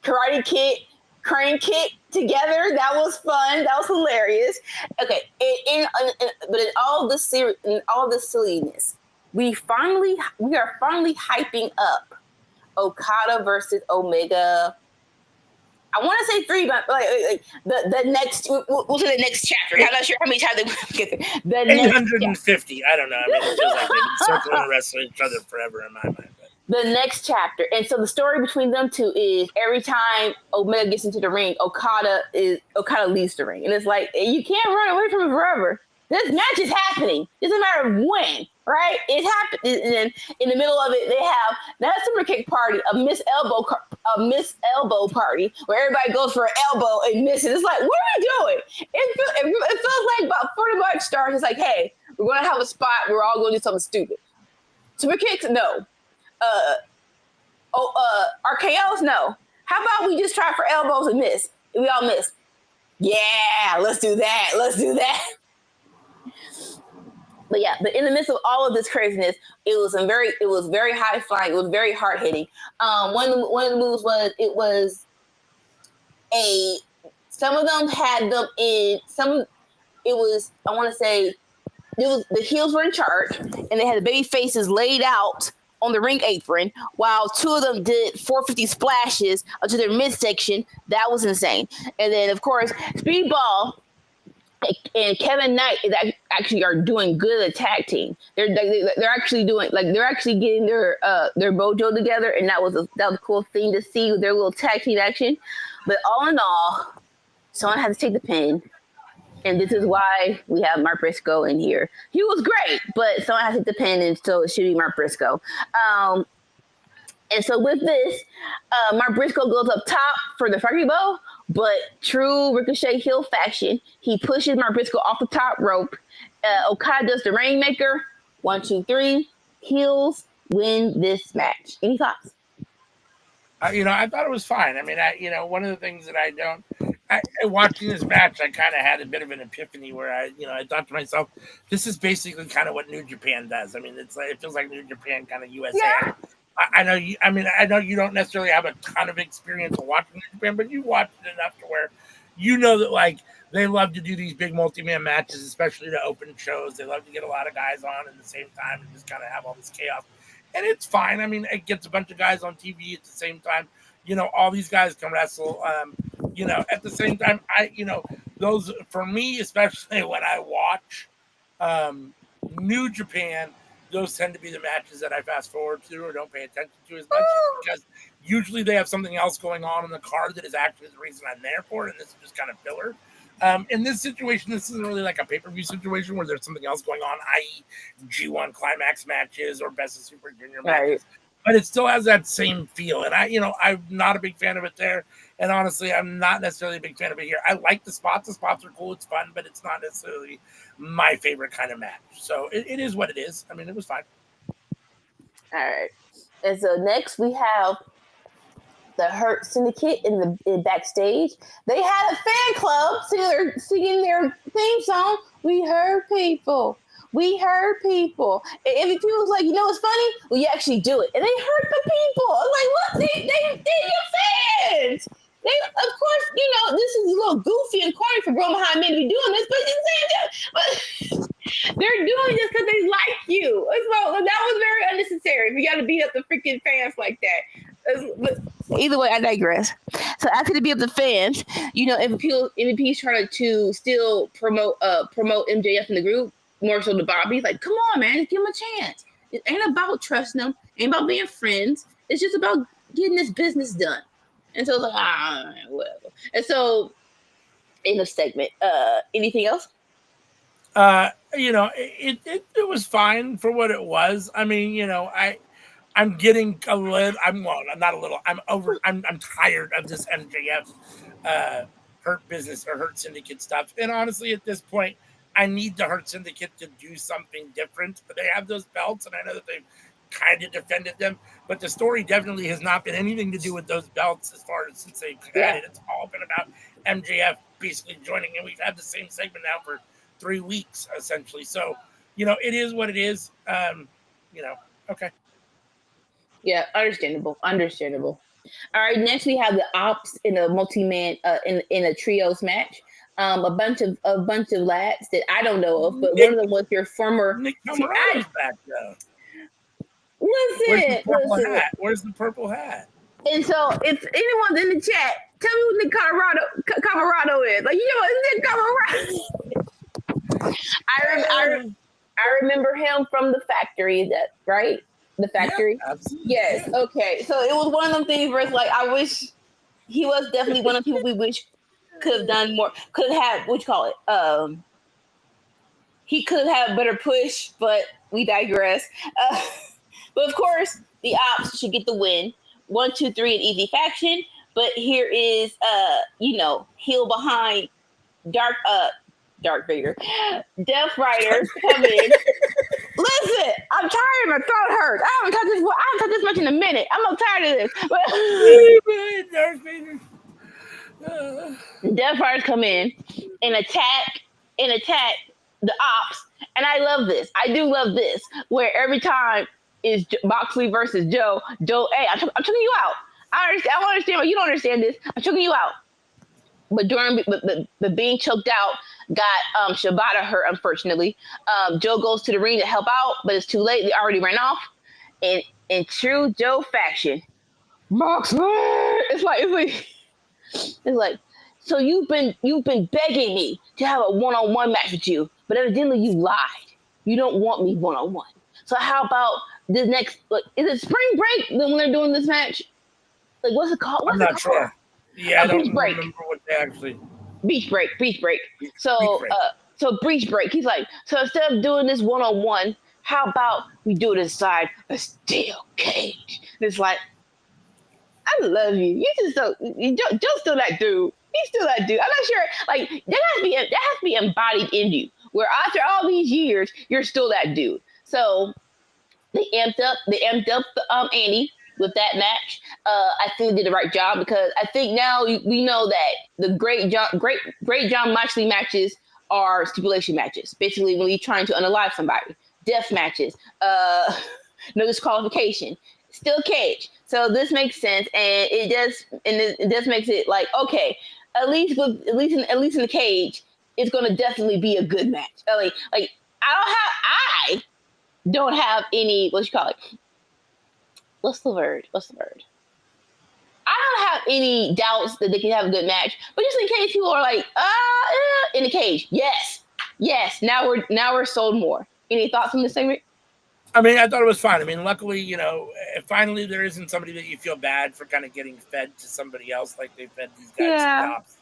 Karate Kid crane kick together. That was fun. That was hilarious. Okay, but in all this silliness, we are finally hyping up Okada versus Omega. I want to say 3, but like the next. We'll say the next chapter. I'm not sure how many times they get there. 850. I don't know. I mean, it feels like they've been circling and wrestling each other forever in my mind. The next chapter, and so the story between them two is every time Omega gets into the ring, Okada leaves the ring, and it's like you can't run away from it forever. This match is happening. It doesn't matter when, right? It's happening. And then in the middle of it, they have not a super kick party, a miss elbow party where everybody goes for an elbow and misses. It's like, what are we doing? It feels like about 40 bucks stars. It's like, hey, we're gonna have a spot. We're all gonna do something stupid. Super kicks, no. RKOs, no. How about we just try for elbows and miss? We all miss. Yeah, let's do that. But yeah, but in the midst of all of this craziness, it was very high flying. It was very hard hitting. One of the moves was some of them had them in some. It was, I want to say, it was the heels were in charge, and they had the baby faces laid out on the ring apron, while 2 of them did 450 splashes to their midsection. That was insane. And then, of course, Speedball and Kevin Knight actually are doing good at tag team. They're actually getting their mojo together, and that was a cool thing to see with their little tag team action. But all in all, someone had to take the pin, And this is why we have Mark Briscoe in here. He was great, but someone has to depend, and so it should be Mark Briscoe. Um, and so with this, Mark Briscoe goes up top for the Frankie Bow, but true Ricochet heel faction, he pushes Mark Briscoe off the top rope. Okada does the Rainmaker. 1, 2, 3. Heels win this match. Any thoughts? I thought it was fine. I mean, one of the things that watching this match, I kind of had a bit of an epiphany where I thought to myself, this is basically kind of what New Japan does. I mean, it's like, it feels like New Japan kind of USA. Yeah. I know you. I mean, I know you don't necessarily have a ton of experience of watching New Japan, but you watched it enough to where you know that like they love to do these big multi-man matches, especially to open shows. They love to get a lot of guys on at the same time and just kind of have all this chaos. And it's fine. I mean, it gets a bunch of guys on TV at the same time. All these guys can wrestle. At the same time, those for me, especially when I watch New Japan, those tend to be the matches that I fast forward to or don't pay attention to as much because usually they have something else going on in the card that is actually the reason I'm there for it, and this is just kind of filler. In this situation, this isn't really like a pay-per-view situation where there's something else going on, i.e. G1 climax matches or Best of Super Junior matches. But it still has that same feel. And I'm not a big fan of it there. And honestly, I'm not necessarily a big fan of it here. I like the spots. The spots are cool. It's fun, but it's not necessarily my favorite kind of match. So it is what it is. I mean, it was fine. All right. And so next we have the Hurt Syndicate in backstage. They had a fan club singing their theme song. We hurt people. We hurt people. And MVP was like, it's funny? Well, you actually do it. And they hurt the people. I'm like, what? They're your fans. Of course, this is a little goofy and corny for grown behind men to be doing this, but they're doing this because they like you. So that was very unnecessary. We got to beat up the freaking fans like that. But either way, I digress. So after they beat up the fans, MVP is trying to still promote MJF in the group, more so to Bobby. He's like, come on, man, give him a chance. It ain't about trusting them. It ain't about being friends. It's just about getting this business done. And so it's like, whatever. And so, in a segment, anything else? It was fine for what it was. I mean, I'm getting a little. Not a little. I'm tired of this MJF Hurt Business or Hurt Syndicate stuff. And honestly, at this point, I need the Hurt Syndicate to do something different. They have those belts, and I know that they've kind of defended them, but the story definitely has not been anything to do with those belts as far as since they've had it. It's all been about MJF basically joining, and we've had the same segment now for 3 weeks essentially. So, it is what it is. Okay. Yeah, understandable. All right, next we have the Ops in a multi-man in a trios match. A bunch of lads that I don't know of, but one of them was your former. Nick Camarado's back though. Listen. Where's the purple hat? And so, if anyone's in the chat, tell me who Nick Camarado is. Like, Nick Camarado. I remember him from the factory. That right? The factory. Yeah, absolutely. Yes. Yeah. Okay. So it was one of them things where it's like, I wish he was definitely one of the people we wish could have done more. Could have what you call it? He could have better push, but we digress. But of course, the Ops should get the win. 1, 2, 3 in easy faction. But here is heel behind Dark Vader. Death Rider coming. Listen, I'm tired. My throat hurts. I haven't touched this much in a minute. I'm tired of this. Darth Vader. Death Riders come in and attack the Ops. And I love this. I do love this. Where every time is Moxley versus Joe. Hey, I'm choking you out. I understand, but you don't understand this. I'm choking you out. But but being choked out got Shibata hurt, unfortunately. Joe goes to the ring to help out, but it's too late. They already ran off. And in true Joe fashion, Moxley. It's like, so you've been begging me to have a one-on-one match with you, but evidently you lied. You don't want me one-on-one. So how about this next? Like, is it spring break when they're doing this match? Like, what's it called? I'm not sure. Yeah, I don't remember what they actually. Beach break. Beach break. So breach break. He's like, so instead of doing this 1-on-1, how about we do it inside a steel cage? And it's like, I love you. Joe's still that dude. He's still that dude. I'm not sure. Like that has to be embodied in you. Where after all these years, you're still that dude. So they amped up the Andy with that match. I think they did the right job because I think now we know that the great John Moxley matches are stipulation matches. Basically, when you're trying to unalive somebody, death matches, no disqualification, still cage. So this makes sense, and it does makes it like okay, at least in the cage, it's going to definitely be a good match. Like I don't have any what you call it. What's the word? I don't have any doubts that they can have a good match, but just in case people are like, in the cage, yes. Now we're sold more. Any thoughts on this segment? I mean, I thought it was fine. I mean, luckily, finally there isn't somebody that you feel bad for kind of getting fed to somebody else like they fed these guys to the opposite,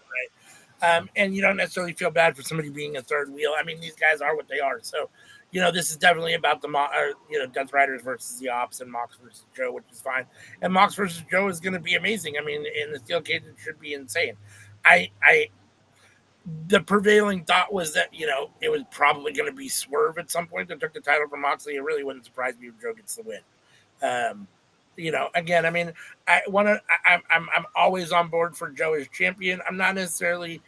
right? And you don't necessarily feel bad for somebody being a third wheel. I mean, these guys are what they are. So, this is definitely about the Death Riders versus the Ops and Mox versus Joe, which is fine. And Mox versus Joe is going to be amazing. I mean, in the steel cage, it should be insane. The prevailing thought was that, it was probably going to be Swerve at some point that took the title from Moxley. It really wouldn't surprise me if Joe gets the win. Again, I mean, I'm always on board for Joe as champion. I'm not necessarily.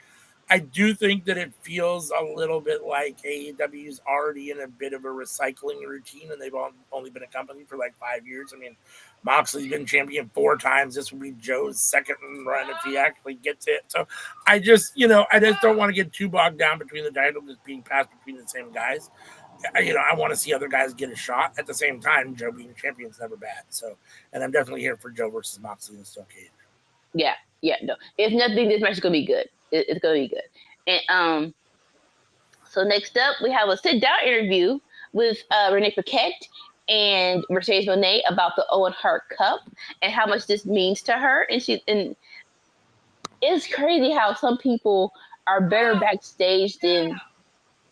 I do think that it feels a little bit like AEW's already in a bit of a recycling routine, and they've only been a company for like 5 years. I mean, Moxley's been champion 4 times. This will be Joe's second run if he actually gets it. So I just don't want to get too bogged down between the titles just being passed between the same guys. I want to see other guys get a shot. At the same time, Joe being champion is never bad. So, and I'm definitely here for Joe versus Moxley in the steel cage. Yeah, no. If nothing, this match is gonna be good. It's gonna be good. And so next up, we have a sit-down interview with Renee Paquette and Mercedes Moné about the Owen Hart Cup and how much this means to her. And it's crazy how some people are better backstage than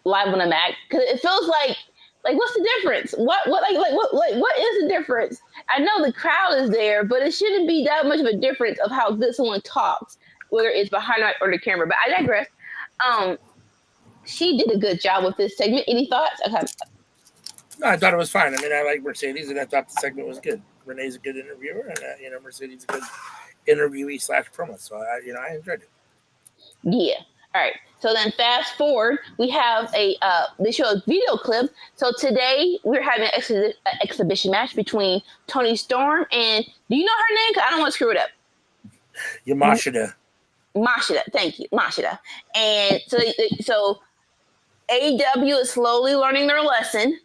live on a mat because it feels like what's the difference? What is the difference? I know the crowd is there, but it shouldn't be that much of a difference of how good someone talks, whether it's behind or the camera. But I digress. She did a good job with this segment. Any thoughts? Okay. No, I thought it was fine. I mean, I like Mercedes, and I thought the segment was good. Renee's a good interviewer, and Mercedes a good interviewee / promo. So I enjoyed it. Yeah. All right. So then fast forward, we have they show a video clip. So today we're having an exhibition match between Toni Storm and, do you know her name? Because I don't want to screw it up. Yamashita. Mashida. Thank you. Mashida. And so AEW is slowly learning their lesson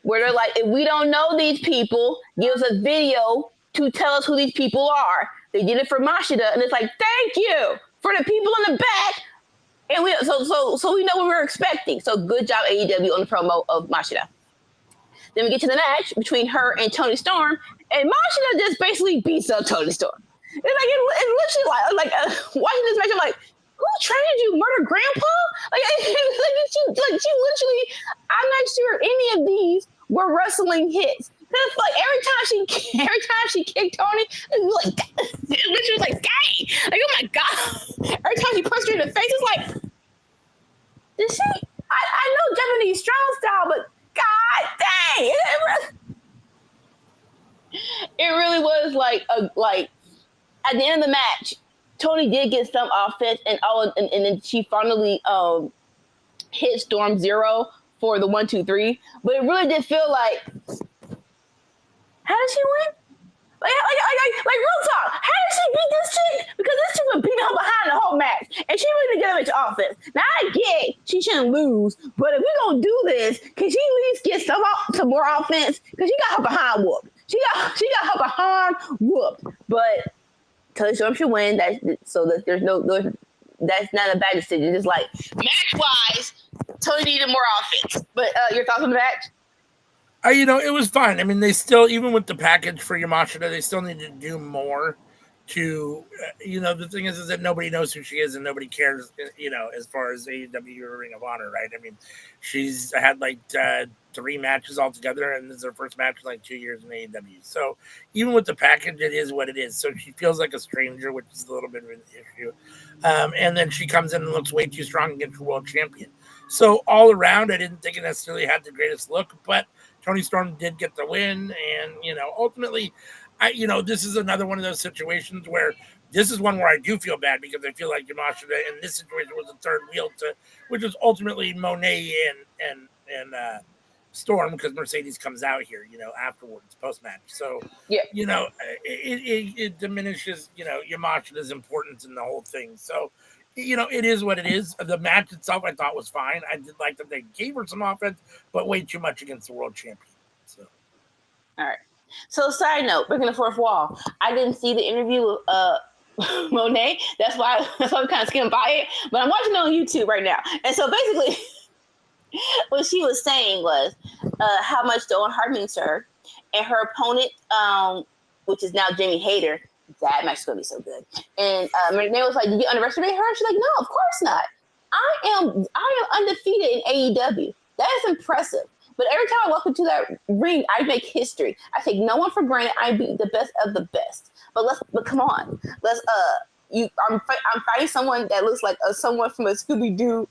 where they're like, if we don't know these people, give us a video to tell us who these people are. They did it for Mashida, and it's like, thank you for the people in the back. And so we know what we're expecting. So good job, AEW, on the promo of Mashida. Then we get to the match between her and Toni Storm, and Mashida just basically beats up Toni Storm. It's like it literally like watching this match, I'm like, who trained you, Murder Grandpa? She literally, I'm not sure any of these were wrestling hits. Cause like every time she kicked Toni, it was like she was like, dang, like oh my god. Every time she punched her in the face, it's like, did she? I know Japanese strong style, but god dang, it really was like at the end of the match, Toni did get some offense, and then she finally hit Storm Zero for the 1, 2, 3. But it really did feel like, how did she win? Like real talk. How did she beat this chick? Because this chick was beating her behind the whole match, and she really didn't get much offense. Now I get she shouldn't lose, but if we're gonna do this, can she at least get some more offense? Because she got her behind whooped. She got her behind whooped. But Toni Storm should win. So that there's that's not a bad decision. Just like match wise, Toni needed more offense. But your thoughts on the match? It was fine. I mean, they still, even with the package for Yamashita, they still need to do more to, the thing is that nobody knows who she is and nobody cares, as far as AEW or Ring of Honor, right? I mean, she's had like 3 matches altogether, and this is her first match in like 2 years in AEW. So even with the package, it is what it is. So she feels like a stranger, which is a little bit of an issue. And then she comes in and looks way too strong against the world champion. So all around, I didn't think it necessarily had the greatest look, but Toni Storm did get the win, and ultimately, this is another one of those situations where this is one where I do feel bad because I feel like Yamashita in this situation was the third wheel which was ultimately Monet and Storm, because Mercedes comes out here, afterwards, post match. So, yeah, it diminishes, Yamashita's importance in the whole thing. So, it is what it is. The match itself, I thought was fine. I did like that they gave her some offense, but way too much against the world champion. So, all right. So, side note, breaking the fourth wall. I didn't see the interview with Monet. That's why we kind of skimmed by it. But I'm watching it on YouTube right now. And so basically, what she was saying was how much the Owen Hart means to her. And her opponent, which is now Jamie Hayter, that match is going to be so good. And Monet was like, did you underestimate her? She's like, no, of course not. I am undefeated in AEW. That is impressive. But every time I walk into that ring, I make history. I take no one for granted. I be the best of the best. But come on. I'm fighting someone that looks like someone from a Scooby-Doo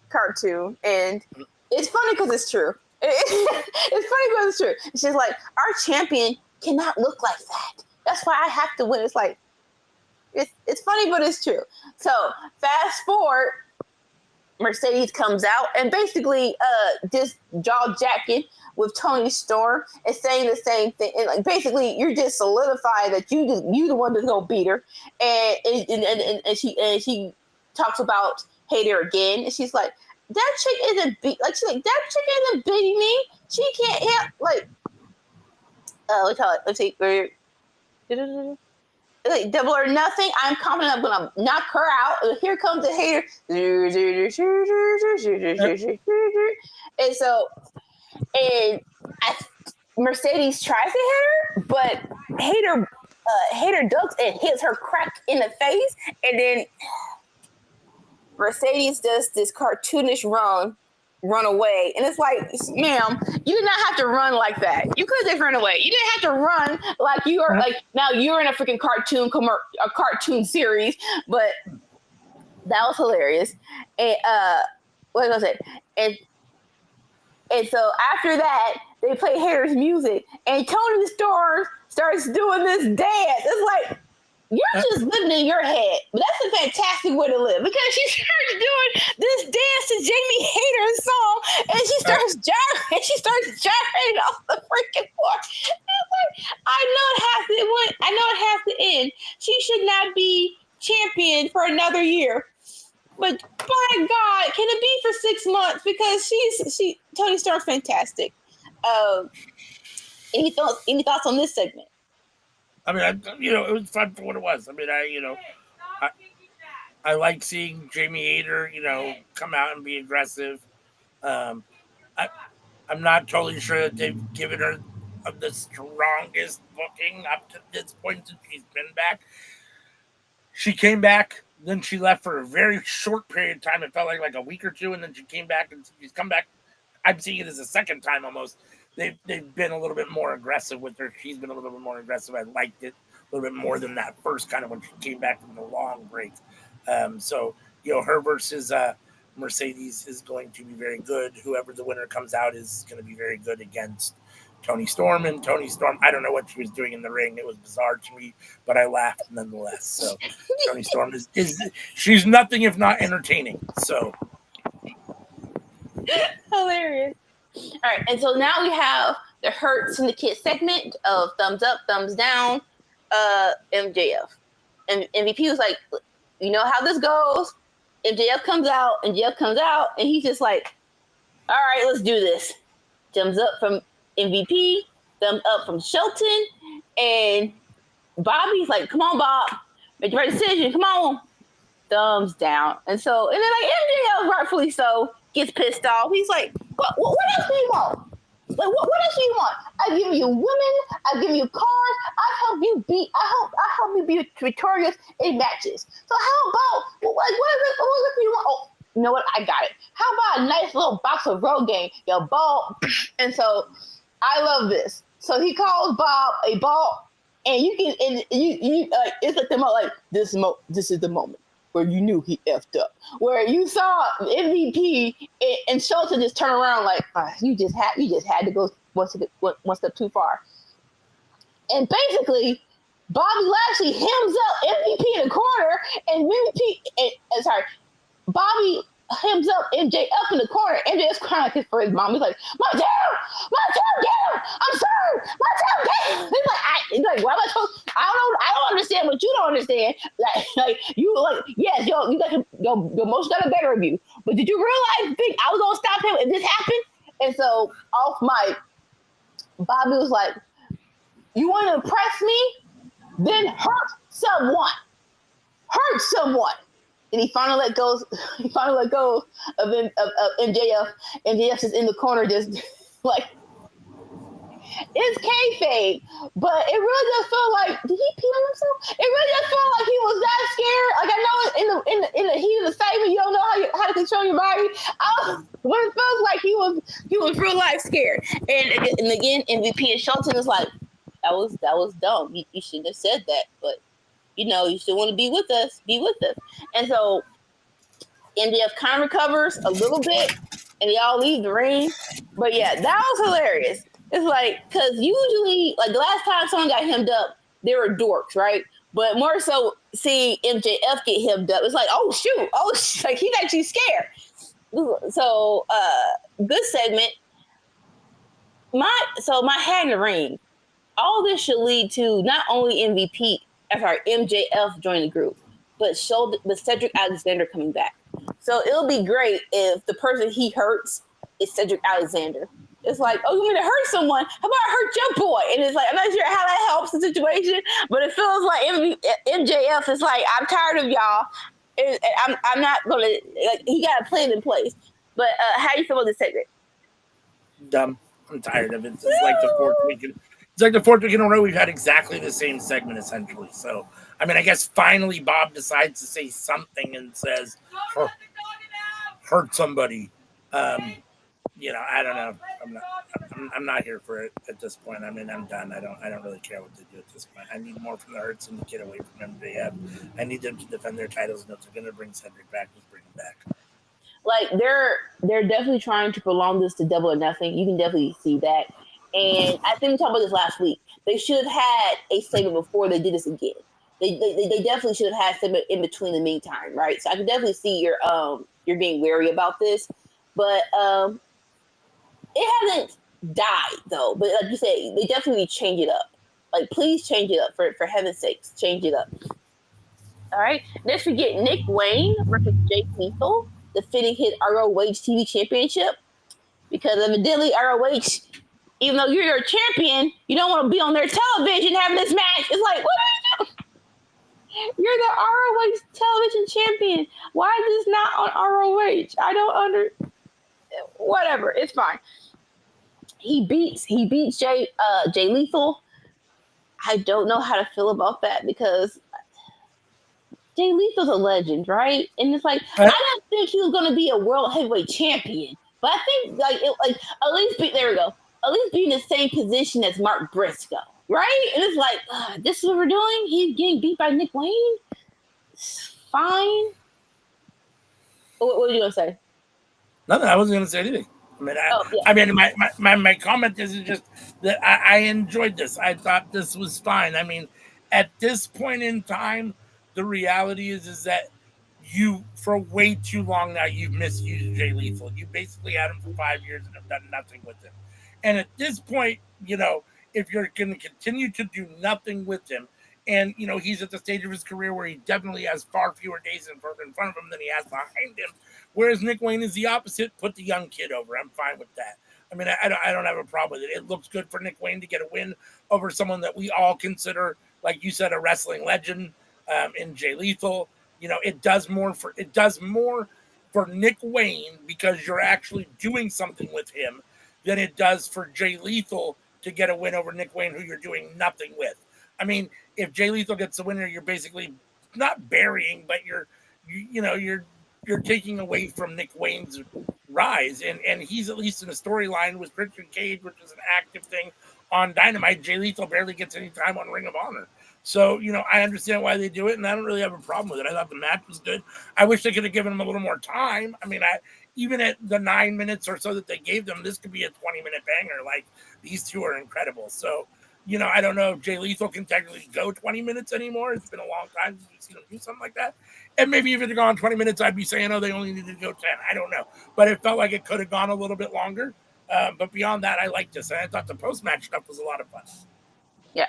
cartoon, and it's funny because it's true. It's funny because it's true. It's just like, our champion cannot look like that. That's why I have to win. It's like, it's funny, but it's true. So fast forward. Mercedes comes out and basically just jaw jacking with Toni Storm and saying the same thing. And like, basically, you're just solidifying that you the one that's gonna beat her. And she talks about Hayter again, and she's like, that chick isn't that chick isn't beating me. She can't help let's see. Like, double or nothing. I'm confident I'm gonna knock her out. And here comes the Hayter. And Mercedes tries to hit her, but Hayter ducks and hits her crack in the face, and then Mercedes does this cartoonish run away, and it's like, ma'am, you did not have to run like that. You could have just run away. You didn't have to run like you are like now you're in a freaking a cartoon series. But that was hilarious. And what was it? And so after that, they play Hayter's music, and Toni Storm starts doing this dance. It's like, you're just living in your head. But that's a fantastic way to live, because she starts doing this dance to Jamie Hayter's song, and she starts gyrating off the freaking floor. It's like, I know it has to end. She should not be champion for another year. But by God, can it be for 6 months? Because Toni Storm's fantastic. Any thoughts on this segment? I mean, it was fun for what it was. I mean, I like seeing Jamie Hayter, come out and be aggressive. I'm not totally sure that they've given her the strongest booking up to this point since she's been back. She came back, then she left for a very short period of time. It felt like a week or two, and then she came back, and she's come back. I'm seeing it as a second time almost. They've been a little bit more aggressive with her. She's been a little bit more aggressive. I liked it a little bit more than that first kind of when she came back from the long break. So, her versus Mercedes is going to be very good. Whoever the winner comes out is going to be very good against Toni Storm. And Toni Storm, I don't know what she was doing in the ring. It was bizarre to me, but I laughed nonetheless. So Toni Storm she's nothing if not entertaining. So hilarious. All right, and so now we have the Hurt Syndicate segment of thumbs up, thumbs down, MJF. And MVP was like, you know how this goes. MJF comes out, and he's just like, all right, let's do this. Thumbs up from MVP, thumbs up from Shelton, and Bobby's like, come on, Bob, make the right decision, come on. Thumbs down. And then like MJF, rightfully so, gets pissed off. He's like, what else do you want? Like, what else do you want? I've given you women. I've given you cars. I help can be victorious in matches. So how about what if you want? Oh, you know what? I got it. How about a nice little box of road game? Your ball, and so I love this. So he calls Bob a ball, and you can and you it's like the like this is the moment where you knew he effed up, where you saw MVP and Schultz just turn around like you just had to go one step too far, and basically Bobby Lashley hems up MVP in the corner, and Bobby hems up MJF in the corner. MJF's crying like for his mom. He's like, my tail, get him. I'm sorry, my tail, get him. He's like, why am I supposed? I don't understand what you don't understand. Yes, you got your motion got the better of you. But did you think I was gonna stop him if this happened? And so off mic, Bobby was like, you want to impress me? Then hurt someone. And he finally let go of MJF. MJF is in the corner just like, it's kayfabe, but it really just felt like, did he pee on himself? It really just felt like he was that scared. Like, I know in the heat of the excitement, you don't know how to control your body. When it feels like he was real life scared. And again, MVP and Shelton is like, that was dumb. You shouldn't have said that, but you still want to be with us. And so MJF kind of recovers a little bit, and they all leave the ring. But yeah, that was hilarious. It's like, because usually, like the last time someone got hemmed up, they were dorks, right? But more so seeing MJF get hemmed up, it's like, oh shoot, like he's actually scared. So good segment. My hat in the ring. All this should lead to not only MJF joining the group, but Cedric Alexander coming back. So it'll be great if the person he hurts is Cedric Alexander. It's like, oh, you want me to hurt someone? How about I hurt your boy? And it's like, I'm not sure how that helps the situation, but it feels like MJF is like, I'm tired of y'all. I'm not going to, like, he got a plan in place. But how do you feel about this segment? Dumb. I'm tired of it. It's like the fourth week. It's like the fourth week in a row we've had exactly the same segment, essentially. So, I mean, I guess finally Bob decides to say something and says, hurt somebody. I don't know. I'm not here for it at this point. I mean, I'm done. I don't really care what they do at this point. I need more from the Hurts and to get away from MJF. I need them to defend their titles, and if they're going to bring Cedric back, just bring him back. Like they're definitely trying to prolong this to Double or Nothing. You can definitely see that. And I think we talked about this last week. They should have had a segment before they did this again. They definitely should have had a segment in between the meantime, right? So I can definitely see you're being wary about this, but it hasn't died though. But like you said, they definitely change it up. Like, please change it up for heaven's sakes, change it up. All right. Next we get Nick Wayne versus Jake Lethal, defending his ROH TV championship, because evidently ROH, even though you're their champion, you don't want to be on their television having this match. It's like, what are you doing? You're the ROH television champion. Why is this not on ROH? I don't whatever. It's fine. He beats Jay Lethal. I don't know how to feel about that, because Jay Lethal's a legend, right? And it's like, I didn't think he was going to be a world heavyweight champion, but I think at least be in the same position as Mark Briscoe, right? And it's like, this is what we're doing. He's getting beat by Nick Wayne. It's fine. What are you gonna say? Nothing. I wasn't gonna say anything. I mean, my comment is just that I enjoyed this. I thought this was fine. I mean, at this point in time, the reality is that you, for way too long now, you've misused Jay Lethal. You basically had him for 5 years and have done nothing with him. And at this point, if you're going to continue to do nothing with him, and, he's at the stage of his career where he definitely has far fewer days in front of him than he has behind him, whereas Nick Wayne is the opposite. Put the young kid over. I'm fine with that. I mean, I don't have a problem with it. It looks good for Nick Wayne to get a win over someone that we all consider, like you said, a wrestling legend in Jay Lethal. It does more for Nick Wayne, because you're actually doing something with him, than it does for Jay Lethal to get a win over Nick Wayne, who you're doing nothing with. I mean, if Jay Lethal gets the winner, you're basically not burying, but you're taking away from Nick Wayne's rise, and he's at least in a storyline with Christian Cage, which is an active thing on Dynamite. Jay Lethal barely gets any time on Ring of Honor. So, I understand why they do it, and I don't really have a problem with it. I thought the match was good. I wish they could have given him a little more time. I mean, even at the 9 minutes or so that they gave them, this could be a 20-minute banger. Like, these two are incredible. So, I don't know if Jay Lethal can technically go 20 minutes anymore. It's been a long time since we've seen him do something like that. And maybe if it had gone 20 minutes, I'd be saying, oh, they only needed to go 10. I don't know. But it felt like it could have gone a little bit longer. But beyond that, I liked this. And I thought the post-match stuff was a lot of fun. Yeah.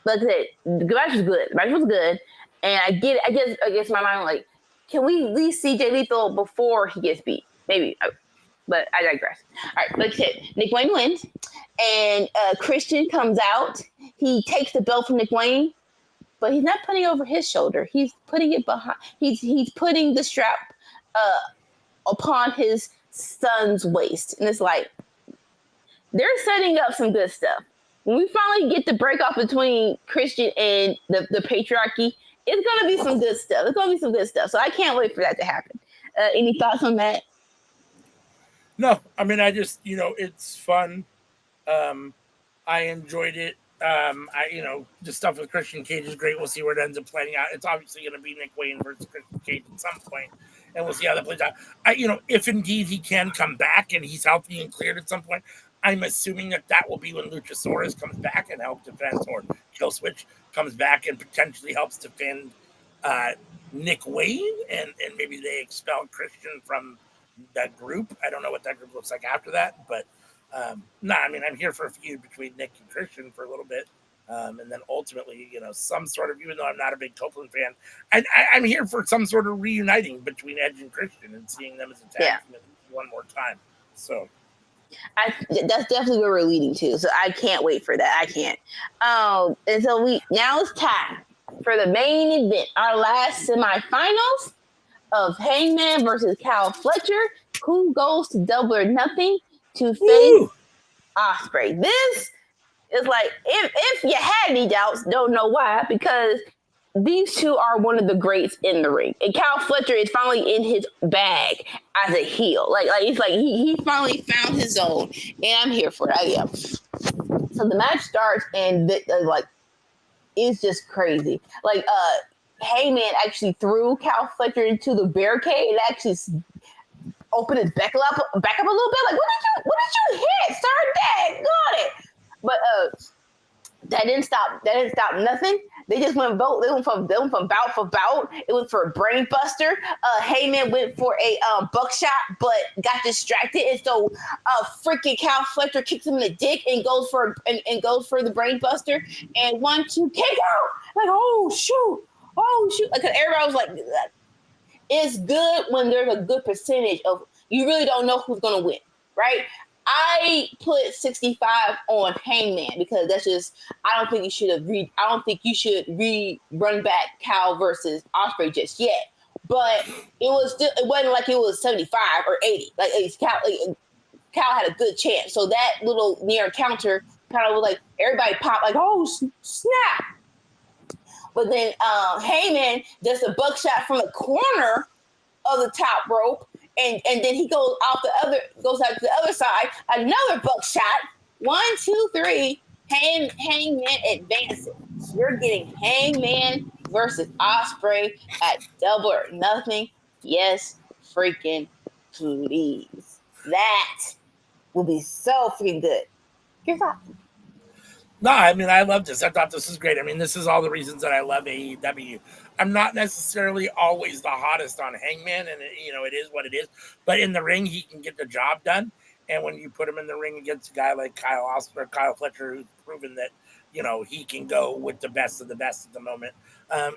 Like I said, the match was good. The match was good. And I get it. I guess my mind was like, can we at least see Jay Lethal before he gets beat? Maybe. But I digress. All right, like I said, Nick Wayne wins. And Christian comes out. He takes the belt from Nick Wayne, but he's not putting it over his shoulder. He's putting it behind. He's putting the strap upon his son's waist. And it's like, they're setting up some good stuff. When we finally get the break off between Christian and the patriarchy, it's going to be some good stuff. It's going to be some good stuff. So I can't wait for that to happen. Any thoughts on that? No, I mean, I just, it's fun. I enjoyed it. The stuff with Christian Cage is great. We'll see where it ends up playing out. It's obviously going to be Nick Wayne versus Christian Cage at some point, and we'll see how that plays out. If indeed he can come back and he's healthy and cleared at some point, I'm assuming that will be when Luchasaurus comes back and helps defend, or Killswitch comes back and potentially helps defend Nick Wayne, and maybe they expel Christian from that group. I don't know what that group looks like after that, but I mean, I'm here for a feud between Nick and Christian for a little bit, and then ultimately, some sort of, even though I'm not a big Copeland fan, I'm here for some sort of reuniting between Edge and Christian and seeing them as a tag team one more time. So that's definitely where we're leading to. So I can't wait for that. I can't. And so now it's time for the main event, our last semifinals of Hangman versus Cal Fletcher. Who goes to Double or Nothing to face Ospreay? This is like, if you had any doubts, don't know why, because these two are one of the greats in the ring, and Cal Fletcher is finally in his bag as a heel. Like it's like he finally found his zone, and I'm here for it. I am. So the match starts, and it's just crazy. Like Heyman actually threw Cal Fletcher into the barricade and actually opened his back up a little bit. Like, what did you hit? Start that. Got it. But that didn't stop nothing. They just went both. They went from bout for bout. It was for a brain buster. Heyman went for a buckshot, but got distracted, and so freaking Cal Fletcher kicks him in the dick and goes for the brain buster. And 1, 2, kick out. Like, oh shoot. Because everybody was like, it's good when there's a good percentage of, you really don't know who's gonna win, right? I put 65 on Hangman because that's just, I don't think you should run back Cal versus Ospreay just yet. But it wasn't like it was 75 or 80. Like Cal had a good chance. So that little near counter kind of was like, everybody popped like, oh snap. But then Heyman does a buckshot from the corner of the top rope. And then he goes out to the other side, another buckshot. 1, 2, 3. Hangman advances. You're getting Hangman versus Ospreay at Double or Nothing. Yes, freaking please. That will be so freaking good. Your thoughts? No, I mean, I love this. I thought this was great. I mean, this is all the reasons that I love AEW. I'm not necessarily always the hottest on Hangman, and it is what it is. But in the ring, he can get the job done. And when you put him in the ring against a guy like Kyle Fletcher, who's proven that he can go with the best of the best at the moment.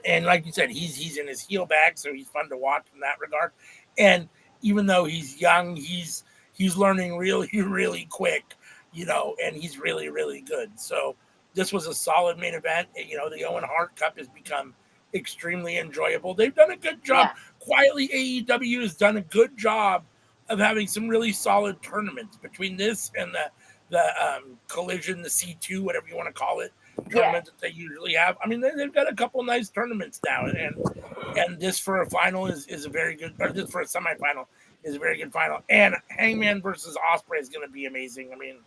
And like you said, he's in his heel bag, so he's fun to watch in that regard. And even though he's young, he's learning really, really quick. And he's really, really good. So this was a solid main event. The Owen Hart Cup has become extremely enjoyable. They've done a good job. Yeah. Quietly, AEW has done a good job of having some really solid tournaments between this and Collision, the C2, whatever you want to call it, tournament that they usually have. I mean, they've got a couple nice tournaments now, and this for a final is a very good, or this for a semifinal is a very good final. And Hangman versus Ospreay is going to be amazing. I mean,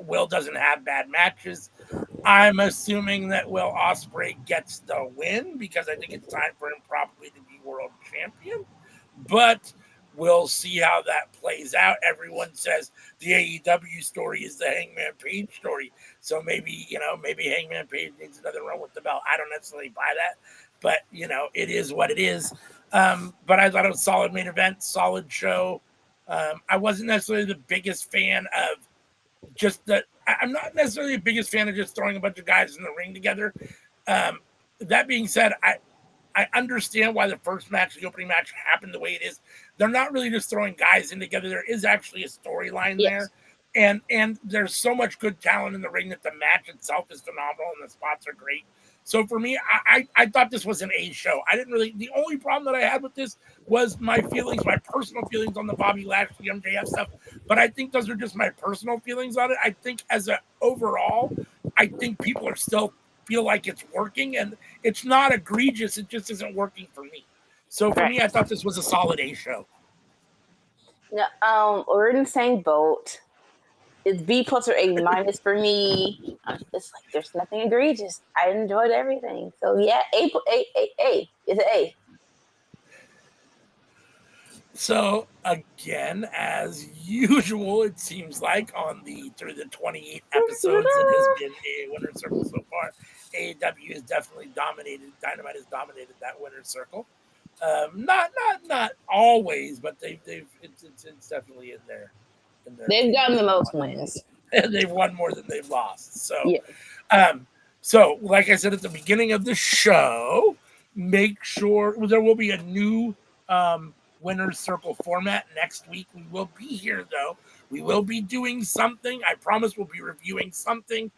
Will doesn't have bad matches. I'm assuming that Will Ospreay gets the win because I think it's time for him probably to be world champion. But we'll see how that plays out. Everyone says the AEW story is the Hangman Page story. So maybe Hangman Page needs another run with the belt. I don't necessarily buy that, but it is what it is. But I thought it was a solid main event, solid show. I wasn't necessarily the biggest fan of just that. I'm not necessarily the biggest fan of just throwing a bunch of guys in the ring together. That being said, I understand why the first match, the opening match, happened the way it is. They're not really just throwing guys in together. There is actually a storyline there. And there's so much good talent in the ring that the match itself is phenomenal and the spots are great. So for me, I thought this was an A show. The only problem that I had with this was my personal feelings on the Bobby Lashley MJF stuff. But I think those are just my personal feelings on it. I think overall, I think people are still feel like it's working, and it's not egregious. It just isn't working for me. So for me, I thought this was a solid A show. Yeah, we're in the same boat. It's B+ or A- for me. It's like there's nothing egregious. I enjoyed everything. So yeah, A. It's an A. So again, as usual, it seems like through the 28 episodes that has been a winner's circle so far, AEW has definitely dominated. Dynamite has dominated that winner's circle. Not always, but it's definitely in there. They've gotten the most wins. And they've won more than they've lost. So, so like I said at the beginning of the show, make sure there will be a new winner's circle format next week. We will be here though. We will be doing something. I promise we'll be reviewing something.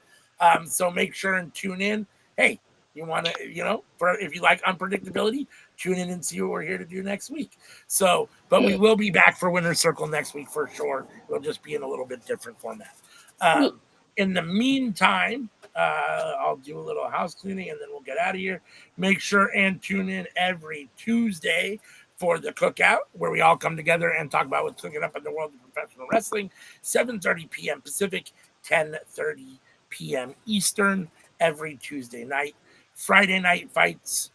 So make sure and tune in. Hey, you want to, if you like unpredictability, tune in and see what we're here to do next week. So, but we will be back for Winner's Circle next week for sure. It'll just be in a little bit different format. In the meantime, I'll do a little house cleaning and then we'll get out of here. Make sure and tune in every Tuesday for the Cookout, where we all come together and talk about what's cooking up in the world of professional wrestling. 7:30 p.m. Pacific, 10:30 p.m. Eastern, every Tuesday night. Friday night fights,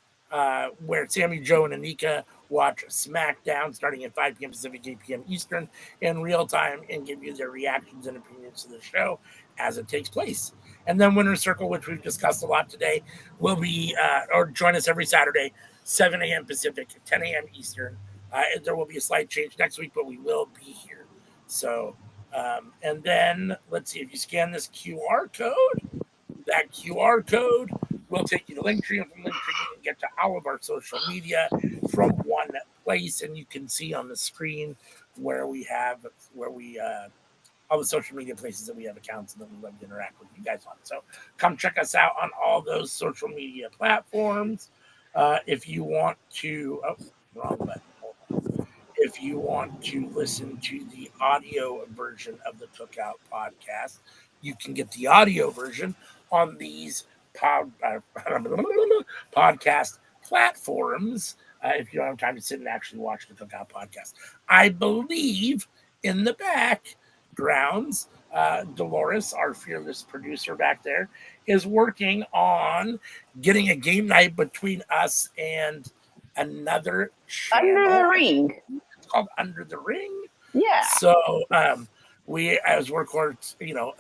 where Sammy, Joe, and Anika watch SmackDown starting at 5 p.m. Pacific, 8 p.m. Eastern in real time and give you their reactions and opinions to the show as it takes place. And then Winner's Circle, which we've discussed a lot today, will be, or join us every Saturday, 7 a.m. Pacific, 10 a.m. Eastern. There will be a slight change next week, but we will be here. So, and then let's see, if you scan this QR code, that QR code will take you to Linktree, and from Linktree you can get to all of our social media from one place, and you can see on the screen where we all the social media places that we have accounts and that we love to interact with you guys on. So come check us out on all those social media platforms. If you want to, wrong button. Hold on. If you want to listen to the audio version of the Cookout podcast, you can get the audio version on these podcast platforms if you don't have time to sit and actually watch the Cookout podcast. I believe in the backgrounds, Dolores, our fearless producer back there, is working on getting a game night between us and another channel. Under the Ring. It's called Under the Ring. Yeah. So we, as workhorse,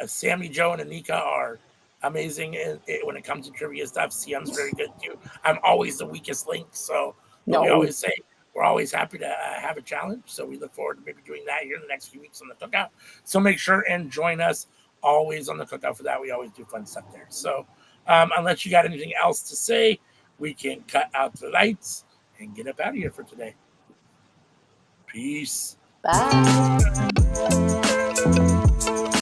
Sammy, Joe, and Anika are amazing when it comes to trivia stuff. CM's very good too. I'm always the weakest link, so we always say we're always happy to have a challenge. So we look forward to maybe doing that here in the next few weeks on the Cookout. So make sure and join us always on the Cookout for that. We always do fun stuff there. So unless you got anything else to say, we can cut out the lights and get up out of here for today. Peace. Bye.